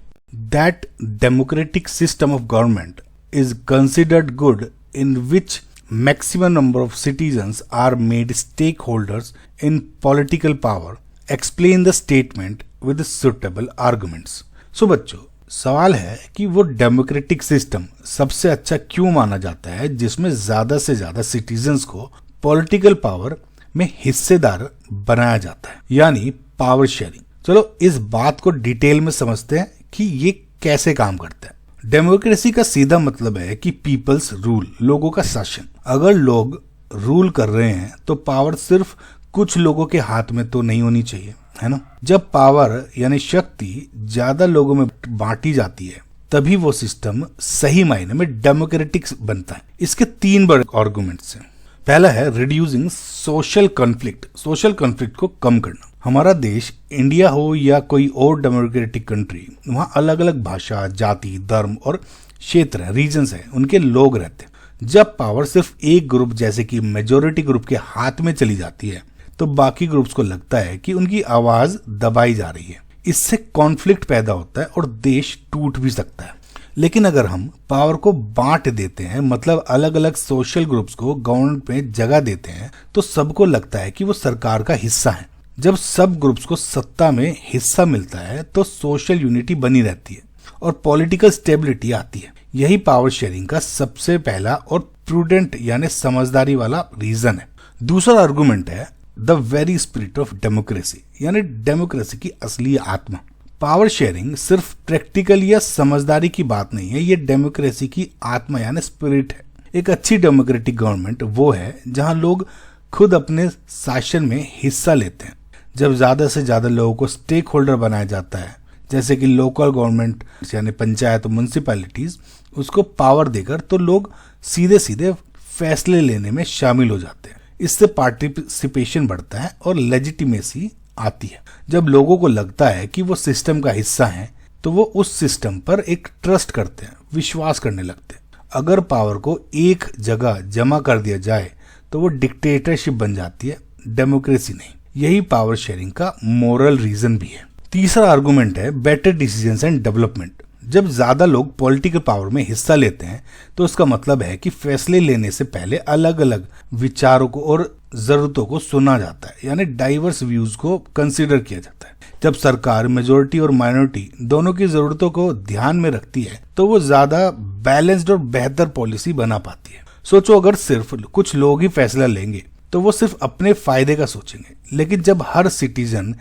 That democratic system of government is considered good in which maximum number of citizens are made stakeholders in political power. Explain the statement with suitable arguments. So बच्चों, सवाल है कि वो डेमोक्रेटिक सिस्टम सबसे अच्छा क्यों माना जाता है जिसमें ज्यादा से ज्यादा सिटीजन्स को पॉलिटिकल पावर में हिस्सेदार बनाया जाता है, यानी पावर शेयरिंग। चलो इस बात को डिटेल में समझते हैं कि ये कैसे काम करता है। डेमोक्रेसी का सीधा मतलब है कि पीपल्स रूल, लोगों का शासन। अगर लोग रूल कर रहे हैं तो पावर सिर्फ कुछ लोगों के हाथ में तो नहीं होनी चाहिए, है ना। जब पावर यानी शक्ति ज्यादा लोगों में बांटी जाती है तभी वो सिस्टम सही मायने में डेमोक्रेटिक बनता है। इसके 3 बड़े आर्गुमेंट्स हैं। पहला है reducing social conflict, social conflict को कम करना। हमारा देश इंडिया हो या कोई और डेमोक्रेटिक कंट्री, वहां अलग अलग भाषा, जाति, धर्म और क्षेत्र रीजन्स है, उनके लोग रहते हैं। जब पावर सिर्फ एक ग्रुप जैसे कि मेजोरिटी ग्रुप के हाथ में चली जाती है तो बाकी ग्रुप्स को लगता है कि उनकी आवाज दबाई जा रही है। इससे कॉन्फ्लिक्ट पैदा होता है और देश टूट भी सकता है। लेकिन अगर हम पावर को बांट देते हैं, मतलब अलग अलग सोशल ग्रुप्स को गवर्नमेंट में जगह देते हैं, तो सबको लगता है कि वो सरकार का हिस्सा है। जब सब ग्रुप्स को सत्ता में हिस्सा मिलता है तो सोशल यूनिटी बनी रहती है और पॉलिटिकल स्टेबिलिटी आती है। यही पावर शेयरिंग का सबसे पहला और प्रूडेंट यानी समझदारी वाला रीजन है। दूसरा आर्गुमेंट है the very spirit of democracy, यानी डेमोक्रेसी की असली आत्मा। पावर शेयरिंग सिर्फ प्रैक्टिकल या समझदारी की बात नहीं है, ये डेमोक्रेसी की आत्मा यानी स्पिरिट है। एक अच्छी डेमोक्रेटिक गवर्नमेंट वो है जहां लोग खुद अपने शासन में हिस्सा लेते हैं। जब ज्यादा से ज्यादा लोगों को स्टेक होल्डर बनाया जाता है, जैसे कि लोकल गवर्नमेंट यानी पंचायत और म्युनिसिपैलिटीज, उसको पावर देकर तो लोग सीधे सीधे फैसले लेने में शामिल हो जाते हैं। इससे पार्टिसिपेशन बढ़ता है और लेजिटिमेसी आती है। जब लोगों को लगता है कि वो सिस्टम का हिस्सा है तो वो उस सिस्टम पर एक ट्रस्ट करते हैं, विश्वास करने लगते हैं। अगर पावर को एक जगह जमा कर दिया जाए तो वो डिक्टेटरशिप बन जाती है, डेमोक्रेसी नहीं। यही पावर शेयरिंग का मोरल रीजन भी है। तीसरा आर्गुमेंट है बेटर डिसीजंस एंड डेवलपमेंट। जब ज्यादा लोग पॉलिटिकल पावर में हिस्सा लेते हैं तो इसका मतलब है कि फैसले लेने से पहले अलग अलग विचारों को और जरूरतों को सुना जाता है, यानी डाइवर्स व्यूज को कंसीडर किया जाता है। जब सरकार मेजोरिटी और माइनॉरिटी दोनों की जरूरतों को ध्यान में रखती है तो वो ज्यादा बैलेंस्ड और बेहतर पॉलिसी बना पाती है। सोचो अगर सिर्फ कुछ लोग ही फैसला लेंगे तो वो सिर्फ अपने फायदे का सोचेंगे, लेकिन जब हर सिटीजन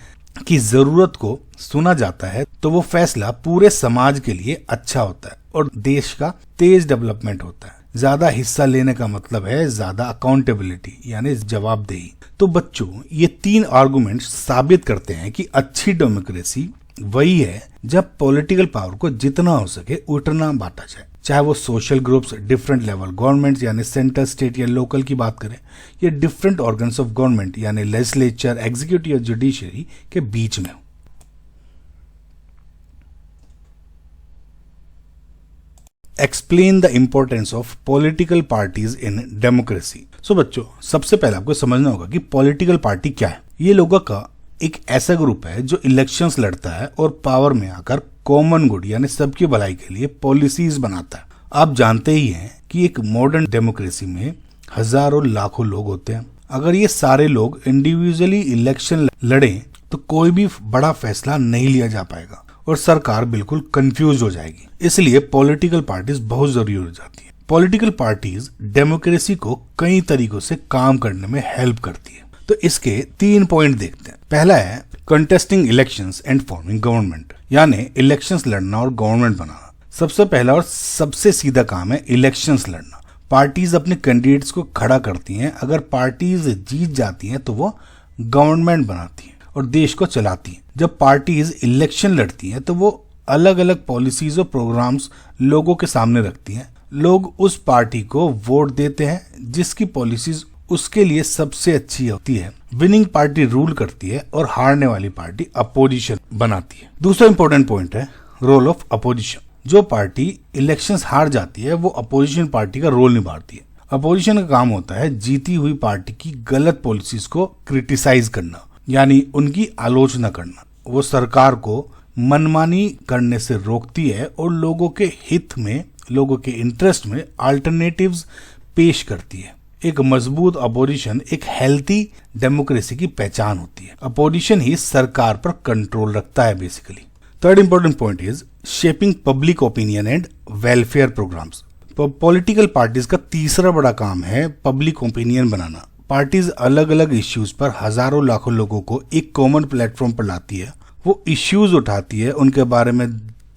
की जरूरत को सुना जाता है तो वो फैसला पूरे समाज के लिए अच्छा होता है और देश का तेज डेवलपमेंट होता है। ज्यादा हिस्सा लेने का मतलब है ज्यादा अकाउंटेबिलिटी यानी जवाबदेही। तो बच्चों, ये 3 आर्गुमेंट्स साबित करते हैं कि अच्छी डेमोक्रेसी वही है जब पॉलिटिकल पावर को जितना हो सके उतना बांटा जाए, चाहे वो social groups, different level government यानी सेंटर, स्टेट या लोकल की बात करें, या डिफरेंट ऑर्गन्स ऑफ गवर्नमेंट यानी लेजिस्लेचर, एग्जीक्यूटिव या जुडिशरी के बीच में हो। Explain the importance of political parties in democracy. So बच्चों, सबसे पहले आपको समझना होगा कि पॉलिटिकल पार्टी क्या है। ये लोगों का एक ऐसा ग्रुप है जो इलेक्शंस लड़ता है और पावर में आकर कॉमन गुड यानी सबकी भलाई के लिए पॉलिसीज बनाता है। आप जानते ही हैं कि एक मॉडर्न डेमोक्रेसी में हजारों लाखों लोग होते हैं। अगर ये सारे लोग इंडिविजुअली इलेक्शन लड़ें तो कोई भी बड़ा फैसला नहीं लिया जा पाएगा और सरकार बिल्कुल कंफ्यूज हो जाएगी। इसलिए पॉलिटिकल पार्टीज बहुत जरूरी हो जाती है। पॉलिटिकल पार्टीज डेमोक्रेसी को कई तरीकों से काम करने में हेल्प करती है। तो इसके 3 पॉइंट देखते हैं। पहला है contesting elections and forming government, यानी इलेक्शंस लड़ना और गवर्नमेंट बनाना। सबसे पहला और सबसे सीधा काम है इलेक्शंस लड़ना। पार्टीज अपने कैंडिडेट्स को खड़ा करती हैं। अगर पार्टीज जीत जाती हैं तो वो गवर्नमेंट बनाती हैं और देश को चलाती हैं। जब पार्टीज इलेक्शन लड़ती हैं तो वो अलग अलग पॉलिसीज और प्रोग्राम्स लोगों के सामने रखती हैं। लोग उस पार्टी को वोट देते हैं जिसकी पॉलिसीज उसके लिए सबसे अच्छी होती है विनिंग पार्टी रूल करती है और हारने वाली पार्टी अपोजिशन बनाती है। दूसरा इंपॉर्टेंट पॉइंट है रोल ऑफ अपोजिशन। जो पार्टी इलेक्शंस हार जाती है वो अपोजिशन पार्टी का रोल निभाती है। अपोजिशन का काम होता है जीती हुई पार्टी की गलत पॉलिसीज को क्रिटिसाइज करना, यानी उनकी आलोचना करना। वो सरकार को मनमानी करने से रोकती है और लोगों के हित में, लोगों के इंटरेस्ट में अल्टरनेटिव्स पेश करती है। एक मजबूत अपोजिशन एक हेल्थी डेमोक्रेसी की पहचान होती है। अपोजिशन ही सरकार पर कंट्रोल रखता है basically. Third important point is shaping public opinion and welfare programmes. Political parties का तीसरा बड़ा काम है पब्लिक ओपिनियन बनाना। पार्टीज अलग अलग इश्यूज पर हजारों लाखों लोगों को एक कॉमन प्लेटफॉर्म पर लाती है। वो इश्यूज उठाती है, उनके बारे में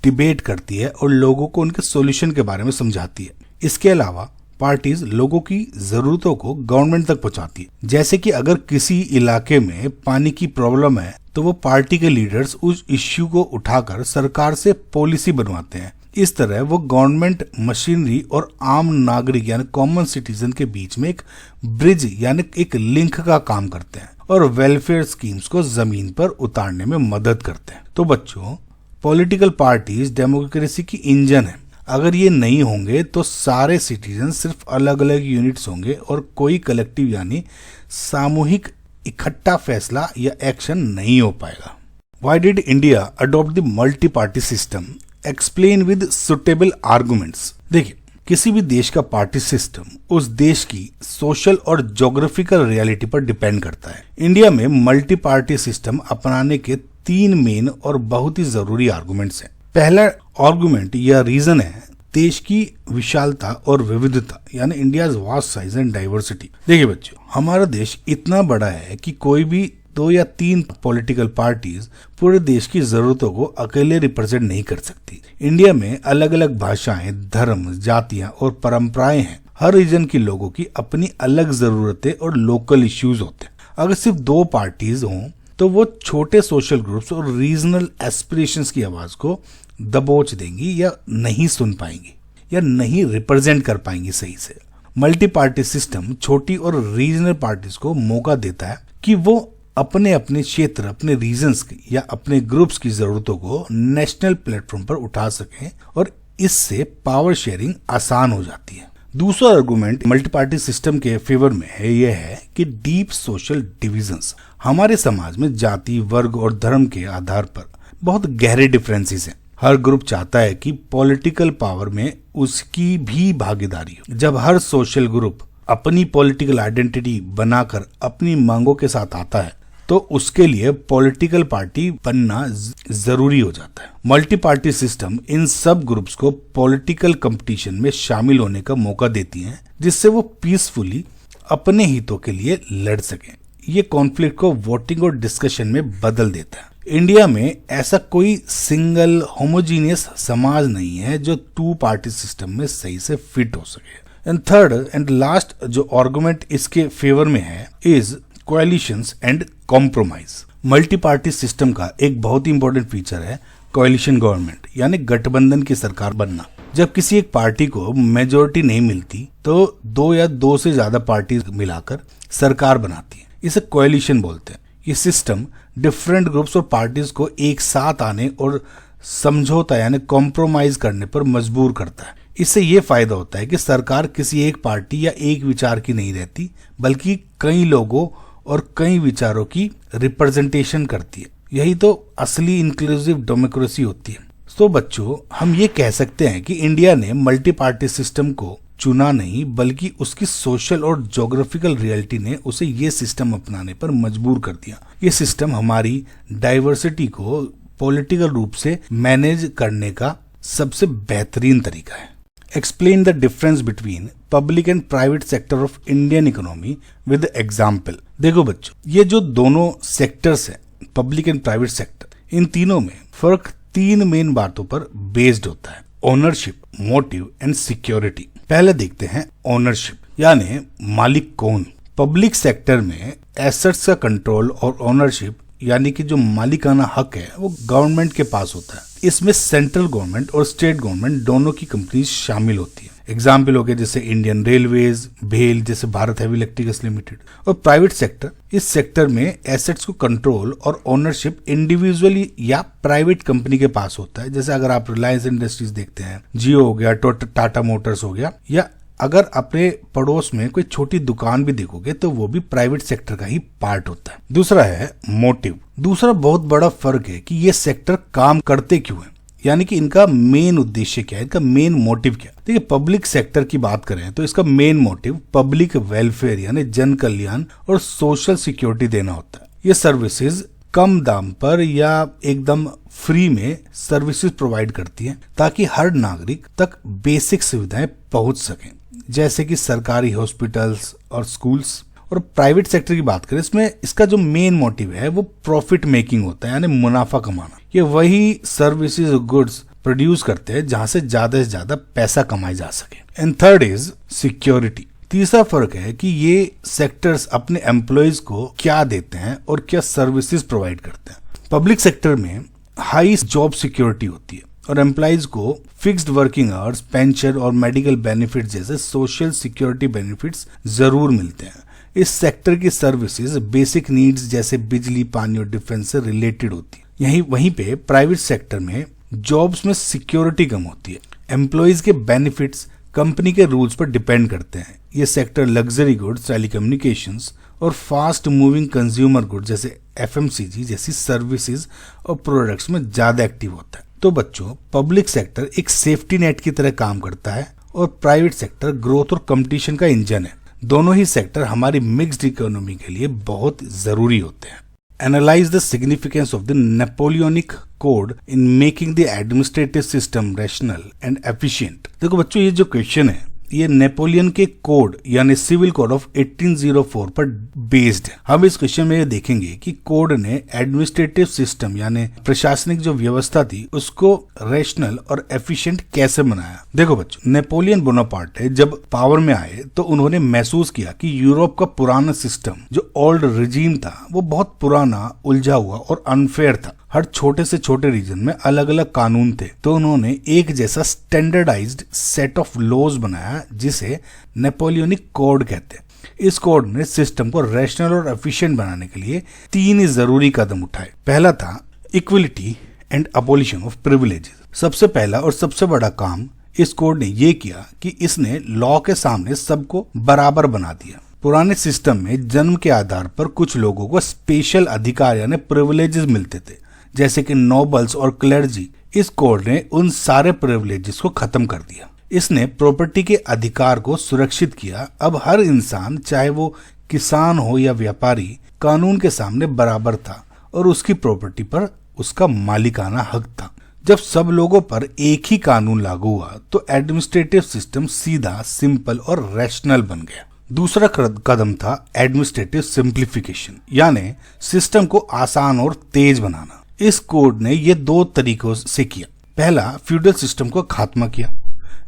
डिबेट करती है और लोगों को उनके सॉल्यूशन के बारे में समझाती है। इसके अलावा पार्टीज लोगों की जरूरतों को गवर्नमेंट तक पहुंचाती है। जैसे कि अगर किसी इलाके में पानी की प्रॉब्लम है तो वो पार्टी के लीडर्स उस इश्यू को उठाकर सरकार से पॉलिसी बनवाते हैं। इस तरह वो गवर्नमेंट मशीनरी और आम नागरिक यानी कॉमन सिटीजन के बीच में एक ब्रिज यानी एक लिंक का काम करते हैं और वेलफेयर स्कीम्स को जमीन पर उतारने में मदद करते हैं। तो बच्चों, पॉलिटिकल पार्टीज डेमोक्रेसी की इंजन है। अगर ये नहीं होंगे तो सारे सिटीजन सिर्फ अलग अलग यूनिट्स होंगे और कोई कलेक्टिव यानी सामूहिक इकट्ठा फैसला या एक्शन नहीं हो पाएगा। Why did India adopt the multi-party system? Explain with suitable arguments. देखिए, किसी भी देश का पार्टी सिस्टम उस देश की सोशल और ज्योग्राफिकल रियलिटी पर डिपेंड करता है। इंडिया में मल्टी पार्टी सिस्टम अपनाने के 3 मेन और बहुत ही जरूरी आर्गुमेंट्स हैं। पहला आर्गुमेंट या रीजन है देश की विशालता और विविधता, यानी India's vast size and diversity. देखिए बच्चों, हमारा देश इतना बड़ा है कि कोई भी 2 या 3 पॉलिटिकल पार्टीज पूरे देश की जरूरतों को अकेले रिप्रेजेंट नहीं कर सकती। इंडिया में अलग अलग भाषाएं, धर्म, जातियां और परंपराएं हैं। हर रीजन के लोगों की अपनी अलग जरूरतें और लोकल इश्यूज होते हैं। अगर सिर्फ 2 पार्टीज हों तो वो छोटे सोशल ग्रुप्स और रीजनल एस्पिरेशंस की आवाज को दबोच देंगी या नहीं सुन पाएंगी या नहीं रिप्रेजेंट कर पाएंगी सही से। मल्टी पार्टी सिस्टम छोटी और रीजनल पार्टीज को मौका देता है कि वो अपने अपने क्षेत्र, अपने रीजन्स की या अपने ग्रुप्स की जरूरतों को नेशनल प्लेटफॉर्म पर उठा सकें और इससे पावर शेयरिंग आसान हो जाती है। दूसरा आर्गुमेंट मल्टी पार्टी सिस्टम के फेवर में है, यह है कि डीप सोशल डिविजन्स। हमारे समाज में जाति, वर्ग और धर्म के आधार पर बहुत गहरे डिफरेंसेस हैं। हर ग्रुप चाहता है कि पॉलिटिकल पावर में उसकी भी भागीदारी हो। जब हर सोशल ग्रुप अपनी पॉलिटिकल आइडेंटिटी बनाकर अपनी मांगों के साथ आता है तो उसके लिए पॉलिटिकल पार्टी बनना जरूरी हो जाता है। मल्टी पार्टी सिस्टम इन सब ग्रुप्स को पॉलिटिकल कंपटीशन में शामिल होने का मौका देती हैं, जिससे वो पीसफुली अपने हितों के लिए लड़ सकें। ये कॉन्फ्लिक्ट को वोटिंग और डिस्कशन में बदल देता है। इंडिया में ऐसा कोई सिंगल होमोजीनियस समाज नहीं है जो 2 पार्टी सिस्टम में सही से फिट हो सके। एंड थर्ड एंड लास्ट जो आर्गुमेंट इसके फेवर में है is coalitions and compromise. Multi party system का एक बहुत ही इंपॉर्टेंट फीचर है कोएलिशन गवर्नमेंट, यानी गठबंधन की सरकार बनना। जब किसी एक पार्टी को मेजोरिटी नहीं मिलती तो 2 या 2 से ज्यादा पार्टी मिलाकर सरकार बनाती है। इसे कोएलिशन बोलते हैं। ये सिस्टम डिफरेंट ग्रुप्स और पार्टीज को एक साथ आने और समझौता यानी कॉम्प्रोमाइज करने पर मजबूर करता है। इससे ये फायदा होता है कि सरकार किसी एक पार्टी या एक विचार की नहीं रहती, बल्कि कई लोगों और कई विचारों की रिप्रेजेंटेशन करती है। यही तो असली इंक्लूसिव डेमोक्रेसी होती है। तो बच्चों, हम ये कह सकते हैं कि इंडिया ने मल्टी पार्टी सिस्टम को चुना नहीं, बल्कि उसकी सोशल और ज्योग्राफिकल रियलिटी ने उसे ये सिस्टम अपनाने पर मजबूर कर दिया। ये सिस्टम हमारी डाइवर्सिटी को पॉलिटिकल रूप से मैनेज करने का सबसे बेहतरीन तरीका है। Explain the difference between public and private sector of Indian economy with example. देखो बच्चों, ये जो दोनों सेक्टर्स हैं, पब्लिक एंड प्राइवेट सेक्टर, इन तीनों में फर्क 3 मेन बातों पर बेस्ड होता है: ओनरशिप, मोटिव एंड सिक्योरिटी। पहले देखते हैं ओनरशिप, यानी मालिक कौन। पब्लिक सेक्टर में एसेट्स का कंट्रोल और ओनरशिप यानी कि जो मालिकाना हक है वो गवर्नमेंट के पास होता है। इसमें सेंट्रल गवर्नमेंट और स्टेट गवर्नमेंट दोनों की कंपनीज शामिल होती है। एग्जाम्पल हो गए जैसे इंडियन रेलवेज, भेल जैसे भारत हैवी इलेक्ट्रिकल्स लिमिटेड। और प्राइवेट सेक्टर, इस सेक्टर में एसेट्स को कंट्रोल और ओनरशिप इंडिविजुअली या प्राइवेट कंपनी के पास होता है। जैसे अगर आप रिलायंस इंडस्ट्रीज देखते हैं, जियो हो गया, टाटा मोटर्स हो गया, या अगर अपने पड़ोस में कोई छोटी दुकान भी देखोगे तो वो भी प्राइवेट सेक्टर का ही पार्ट होता है। दूसरा है मोटिव। दूसरा बहुत बड़ा फर्क है कि ये सेक्टर काम करते क्यों है, यानी कि इनका मेन उद्देश्य क्या है, इनका मेन मोटिव क्या है। देखिए, पब्लिक सेक्टर की बात करें तो इसका मेन मोटिव पब्लिक वेलफेयर यानी जन कल्याण और सोशल सिक्योरिटी देना होता है। ये सर्विसेज कम दाम पर या एकदम फ्री में सर्विसेज प्रोवाइड करती है ताकि हर नागरिक तक बेसिक सुविधाएं पहुंच सकें, जैसे कि सरकारी हॉस्पिटल्स और स्कूल्स। और प्राइवेट सेक्टर की बात करें, इसमें इसका जो मेन मोटिव है वो प्रॉफिट मेकिंग होता है, यानी मुनाफा कमाना। ये वही सर्विसेज और गुड्स प्रोड्यूस करते हैं जहां से ज्यादा पैसा कमाया जा सके। And third is security. तीसरा फर्क है कि ये सेक्टर्स अपने एम्प्लॉयज को क्या देते हैं और क्या सर्विसेज प्रोवाइड करते हैं। पब्लिक सेक्टर में हाई जॉब सिक्योरिटी होती है और एम्प्लॉयज को फिक्स्ड वर्किंग आवर्स, पेंशन और मेडिकल बेनिफिट्स जैसे सोशल सिक्योरिटी बेनिफिट्स जरूर मिलते हैं। इस सेक्टर की सर्विसेज बेसिक नीड्स जैसे बिजली, पानी और डिफेंस से रिलेटेड होती है। वहीं पे प्राइवेट सेक्टर में जॉब्स में सिक्योरिटी कम होती है। एम्प्लॉयज के बेनिफिट्स कंपनी के रूल्स पर डिपेंड करते हैं। ये सेक्टर लग्जरी गुड्स, टेलीकम्युनिकेशंस और फास्ट मूविंग कंज्यूमर गुड्स जैसे एफएमसीजी जैसी सर्विसेज और प्रोडक्ट्स में ज्यादा एक्टिव होता है। तो बच्चों, पब्लिक सेक्टर एक सेफ्टी नेट की तरह काम करता है और प्राइवेट सेक्टर ग्रोथ और कंपटीशन का इंजन है। दोनों ही सेक्टर हमारी मिक्स्ड इकोनॉमी के लिए बहुत जरूरी होते हैं। Analyse the significance of the Napoleonic code in making the administrative system rational and efficient. देखो बच्चों, ये जो क्वेश्चन है ये नेपोलियन के कोड यानी सिविल कोड ऑफ 1804 पर बेस्ड है। हम इस क्वेश्चन में ये देखेंगे कि कोड ने एडमिनिस्ट्रेटिव सिस्टम यानी प्रशासनिक जो व्यवस्था थी उसको रैशनल और एफिशिएंट कैसे बनाया। देखो बच्चों, नेपोलियन बोनापार्ट जब पावर में आए तो उन्होंने महसूस किया कि यूरोप का पुराना सिस्टम जो ओल्ड रिजीम था वो बहुत पुराना, उलझा हुआ और अनफेयर था। हर छोटे से छोटे रीजन में अलग अलग कानून थे, तो उन्होंने एक जैसा स्टैंडर्डाइज्ड सेट ऑफ लॉज बनाया जिसे नेपोलियनिक कोड कहते हैं। इस कोड ने सिस्टम को रैशनल और एफिशिएंट बनाने के लिए 3 जरूरी कदम उठाए। पहला था equality and abolition of privileges. सबसे पहला और सबसे बड़ा काम इस कोड ने ये किया कि इसने लॉ के सामने सबको बराबर बना दिया। पुराने सिस्टम में जन्म के आधार पर कुछ लोगों को स्पेशल अधिकार यानी प्रिविलेजेस मिलते थे, जैसे कि नोबल्स और क्लर्जी। इस कोड ने उन सारे प्रिविलेजेस को खत्म कर दिया। इसने प्रॉपर्टी के अधिकार को सुरक्षित किया। अब हर इंसान, चाहे वो किसान हो या व्यापारी, कानून के सामने बराबर था और उसकी प्रॉपर्टी पर उसका मालिकाना हक था। जब सब लोगों पर एक ही कानून लागू हुआ तो एडमिनिस्ट्रेटिव सिस्टम सीधा, सिंपल और रैशनल बन गया। दूसरा कदम था एडमिनिस्ट्रेटिव सिंप्लीफिकेशन, यानी सिस्टम को आसान और तेज बनाना। इस कोड ने ये 2 तरीकों से किया। पहला, फ्यूडल सिस्टम को खात्मा किया।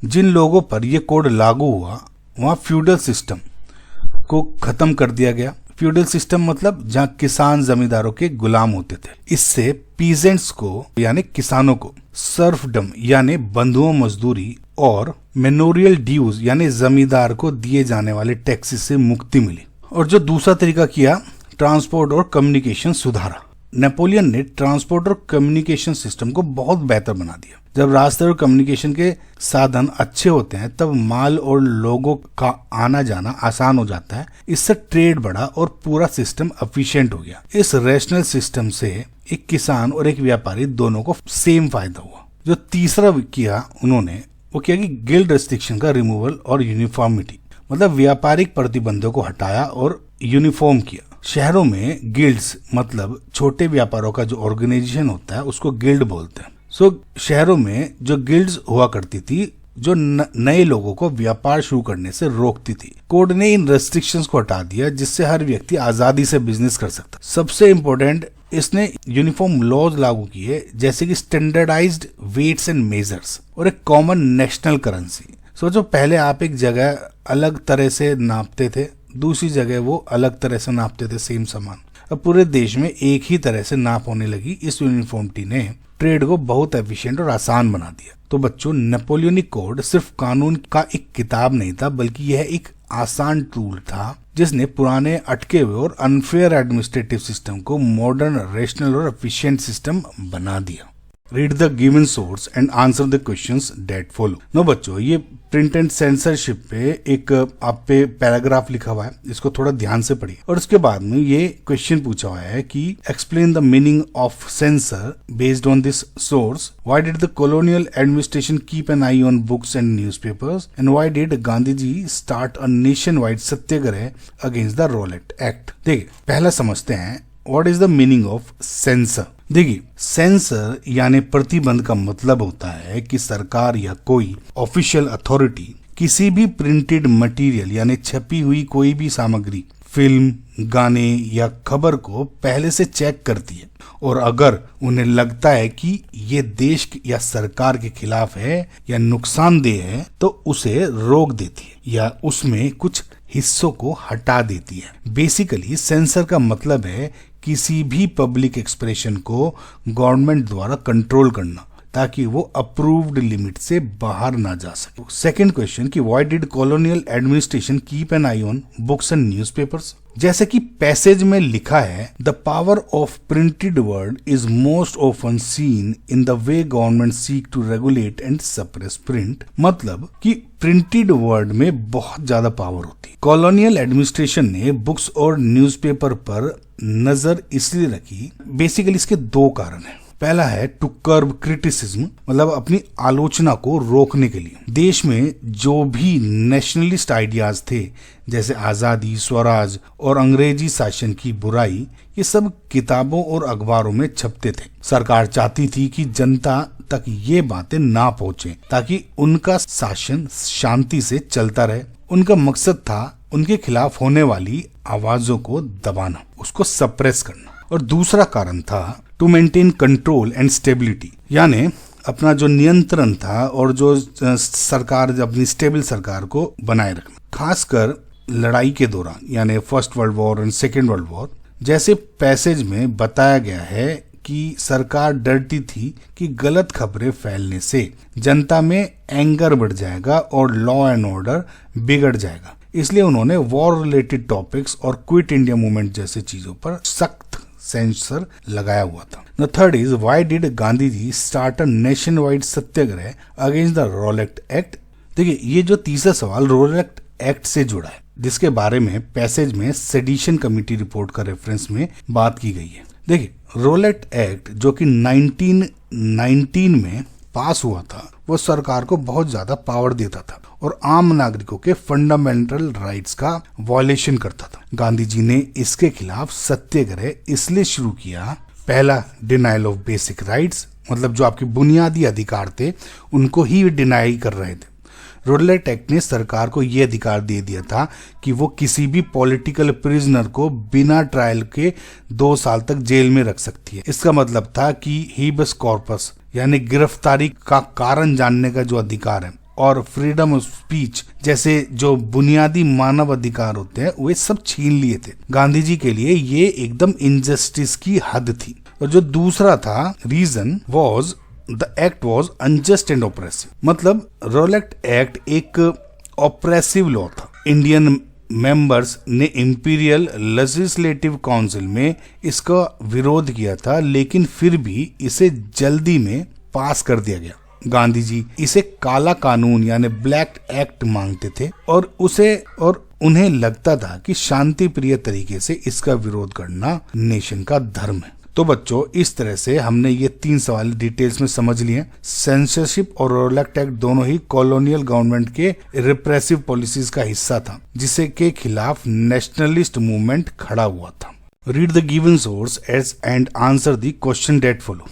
जिन लोगों पर यह कोड लागू हुआ वहां फ्यूडल सिस्टम को खत्म कर दिया गया। फ्यूडल सिस्टम मतलब जहां किसान जमींदारों के गुलाम होते थे। इससे पीजेंट्स को यानी किसानों को सर्फडम यानी बंधुओं मजदूरी और मेनोरियल ड्यूज यानी जमींदार को दिए जाने वाले टैक्सेस से मुक्ति मिली। और जो दूसरा तरीका किया, ट्रांसपोर्ट और कम्युनिकेशन सुधारा। नेपोलियन ने ट्रांसपोर्ट और कम्युनिकेशन सिस्टम को बहुत बेहतर बना दिया। जब रास्ते और कम्युनिकेशन के साधन अच्छे होते हैं तब माल और लोगों का आना जाना आसान हो जाता है। इससे ट्रेड बढ़ा और पूरा सिस्टम एफिशिएंट हो गया। इस रैशनल सिस्टम से एक किसान और एक व्यापारी दोनों को सेम फायदा हुआ। जो तीसरा किया उन्होंने वो किया कि गिल्ड रेस्ट्रिक्शन का रिमूवल और यूनिफॉर्मिटी, मतलब व्यापारिक प्रतिबंधों को हटाया और यूनिफॉर्म किया। शहरों में गिल्ड्स मतलब छोटे व्यापारों का जो ऑर्गेनाइजेशन होता है उसको गिल्ड बोलते हैं। शहरों में जो गिल्ड्स हुआ करती थी जो नए लोगों को व्यापार शुरू करने से रोकती थी। कोड ने इन रेस्ट्रिक्शंस को हटा दिया जिससे हर व्यक्ति आजादी से बिजनेस कर सकता। सबसे इम्पोर्टेंट, इसने यूनिफॉर्म लॉज लागू किए जैसे कि स्टैंडर्डाइज्ड वेट्स एंड मेजर्स और एक कॉमन नेशनल करेंसी। सोचो, पहले आप एक जगह अलग तरह से नापते थे, दूसरी जगह वो अलग तरह से नापते थे सेम सामान। अब पूरे देश में एक ही तरह से नाप होने लगी। इस यूनिफॉर्मिटी ने ट्रेड को बहुत एफिशिएंट और आसान बना दिया। तो बच्चों, नेपोलियनिक कोड सिर्फ कानून का एक किताब नहीं था, बल्कि यह एक आसान टूल था जिसने पुराने अटके हुए और अनफेयर एडमिनिस्ट्रेटिव सिस्टम को मॉडर्न, रेशनल और एफिशिएंट सिस्टम बना दिया। Read the given source and answer the questions that follow. No बच्चों, ये प्रिंट एंड सेंसरशिप पे एक आप पे पैराग्राफ लिखा हुआ है, इसको थोड़ा ध्यान से पढ़िए। और उसके बाद में ये क्वेश्चन पूछा हुआ है कि explain the meaning of censor based on this source, why did the colonial administration keep an eye on books and newspapers, and why did Gandhi ji start a nationwide satyagraha against the Rowlatt Act. देखिए, पहला समझते हैं what is the meaning of censor. देखिए, censor यानी प्रतिबंध का मतलब होता है कि सरकार या कोई ऑफिशियल अथॉरिटी किसी भी प्रिंटेड मटेरियल यानी छपी हुई कोई भी सामग्री, फिल्म, गाने या खबर को पहले से चेक करती है, और अगर उन्हें लगता है कि ये देश या सरकार के खिलाफ है या नुकसानदेह है तो उसे रोक देती है या उसमें कुछ हिस्सों को हटा देती है। बेसिकली सेंसर का मतलब है किसी भी पब्लिक एक्सप्रेशन को गवर्नमेंट द्वारा कंट्रोल करना ताकि वो अप्रूव्ड लिमिट से बाहर ना जा सके। सेकंड क्वेश्चन कि why did colonial administration keep an eye on books and newspapers. जैसे कि पैसेज में लिखा है, the power of printed word is most often seen in the way government seek to regulate and suppress print. मतलब कि printed word में बहुत ज्यादा पावर होती है। कॉलोनियल एडमिनिस्ट्रेशन ने बुक्स और न्यूज़पेपर पर नजर इसलिए रखी, बेसिकली इसके दो कारण हैं। पहला है टू कर्ब क्रिटिसिज्म, मतलब अपनी आलोचना को रोकने के लिए। देश में जो भी नेशनलिस्ट आइडियाज थे जैसे आजादी, स्वराज और अंग्रेजी शासन की बुराई, ये सब किताबों और अखबारों में छपते थे। सरकार चाहती थी कि जनता तक ये बातें ना पहुंचे ताकि उनका शासन शांति से चलता रहे। उनका मकसद था उनके खिलाफ होने वाली आवाजों को दबाना, उसको सप्रेस करना। और दूसरा कारण था to maintain control and stability, यानी अपना जो नियंत्रण था और जो सरकार, अपनी स्टेबल सरकार को बनाए रखना, खासकर लड़ाई के दौरान यानी first world war and second world war. जैसे पैसेज में बताया गया है कि सरकार डरती थी कि गलत खबरें फैलने से जनता में एंगर बढ़ जाएगा और लॉ एंड ऑर्डर बिगड़ जाएगा, इसलिए उन्होंने वॉर रिलेटेड टॉपिक्स और क्विट इंडिया मूवमेंट जैसे चीजों पर सख्त सेंसर लगाया हुआ था। The third is why did Gandhi ji start a nationwide satyagraha against the Rowlatt Act. देखिए, ये जो तीसरा सवाल रोलेट एक्ट से जुड़ा है, जिसके बारे में पैसेज में सेडिशन कमेटी रिपोर्ट का रेफरेंस में बात की गई है। देखिए, रोलेट एक्ट जो कि 1919 में पास हुआ था, वो सरकार को बहुत ज्यादा पावर देता था और आम नागरिकों के फंडामेंटल राइट्स का वायलेशन करता था। गांधी जी ने इसके खिलाफ सत्याग्रह इसलिए शुरू किया, पहला डिनाइल ऑफ बेसिक राइट्स, मतलब जो आपके बुनियादी अधिकार थे उनको ही डिनाई कर रहे थे। रोलेट एक्ट ने सरकार को यह अधिकार दे दिया था कि वो किसी भी पॉलिटिकल प्रिजनर को बिना ट्रायल के 2 साल तक जेल में रख सकती है। इसका मतलब था कि हीबस कॉर्पस यानी गिरफ्तारी का कारण जानने का जो अधिकार है और फ्रीडम ऑफ स्पीच जैसे जो बुनियादी मानव अधिकार होते हैं, वे सब छीन लिए थे। गांधी जी के लिए ये एकदम इनजस्टिस की हद थी। और जो दूसरा था reason was the act was unjust and oppressive, मतलब रोलेट एक्ट एक ऑप्रेसिव लॉ था। इंडियन मेंबर्स ने इंपीरियल लेजिस्लेटिव काउंसिल में इसका विरोध किया था, लेकिन फिर भी इसे जल्दी में पास कर दिया गया। गांधी जी इसे काला कानून यानी ब्लैक एक्ट मांगते थे और उन्हें लगता था कि शांति प्रिय तरीके से इसका विरोध करना नेशन का धर्म है। तो बच्चों, इस तरह से हमने ये 3 सवाल डिटेल्स में समझ लिए। सेंसरशिप और रोलेट एक्ट दोनों ही कॉलोनियल गवर्नमेंट के रिप्रेसिव पॉलिसीज का हिस्सा था, जिसे के खिलाफ नेशनलिस्ट मूवमेंट खड़ा हुआ था। Read the given source as and answer the question that follow.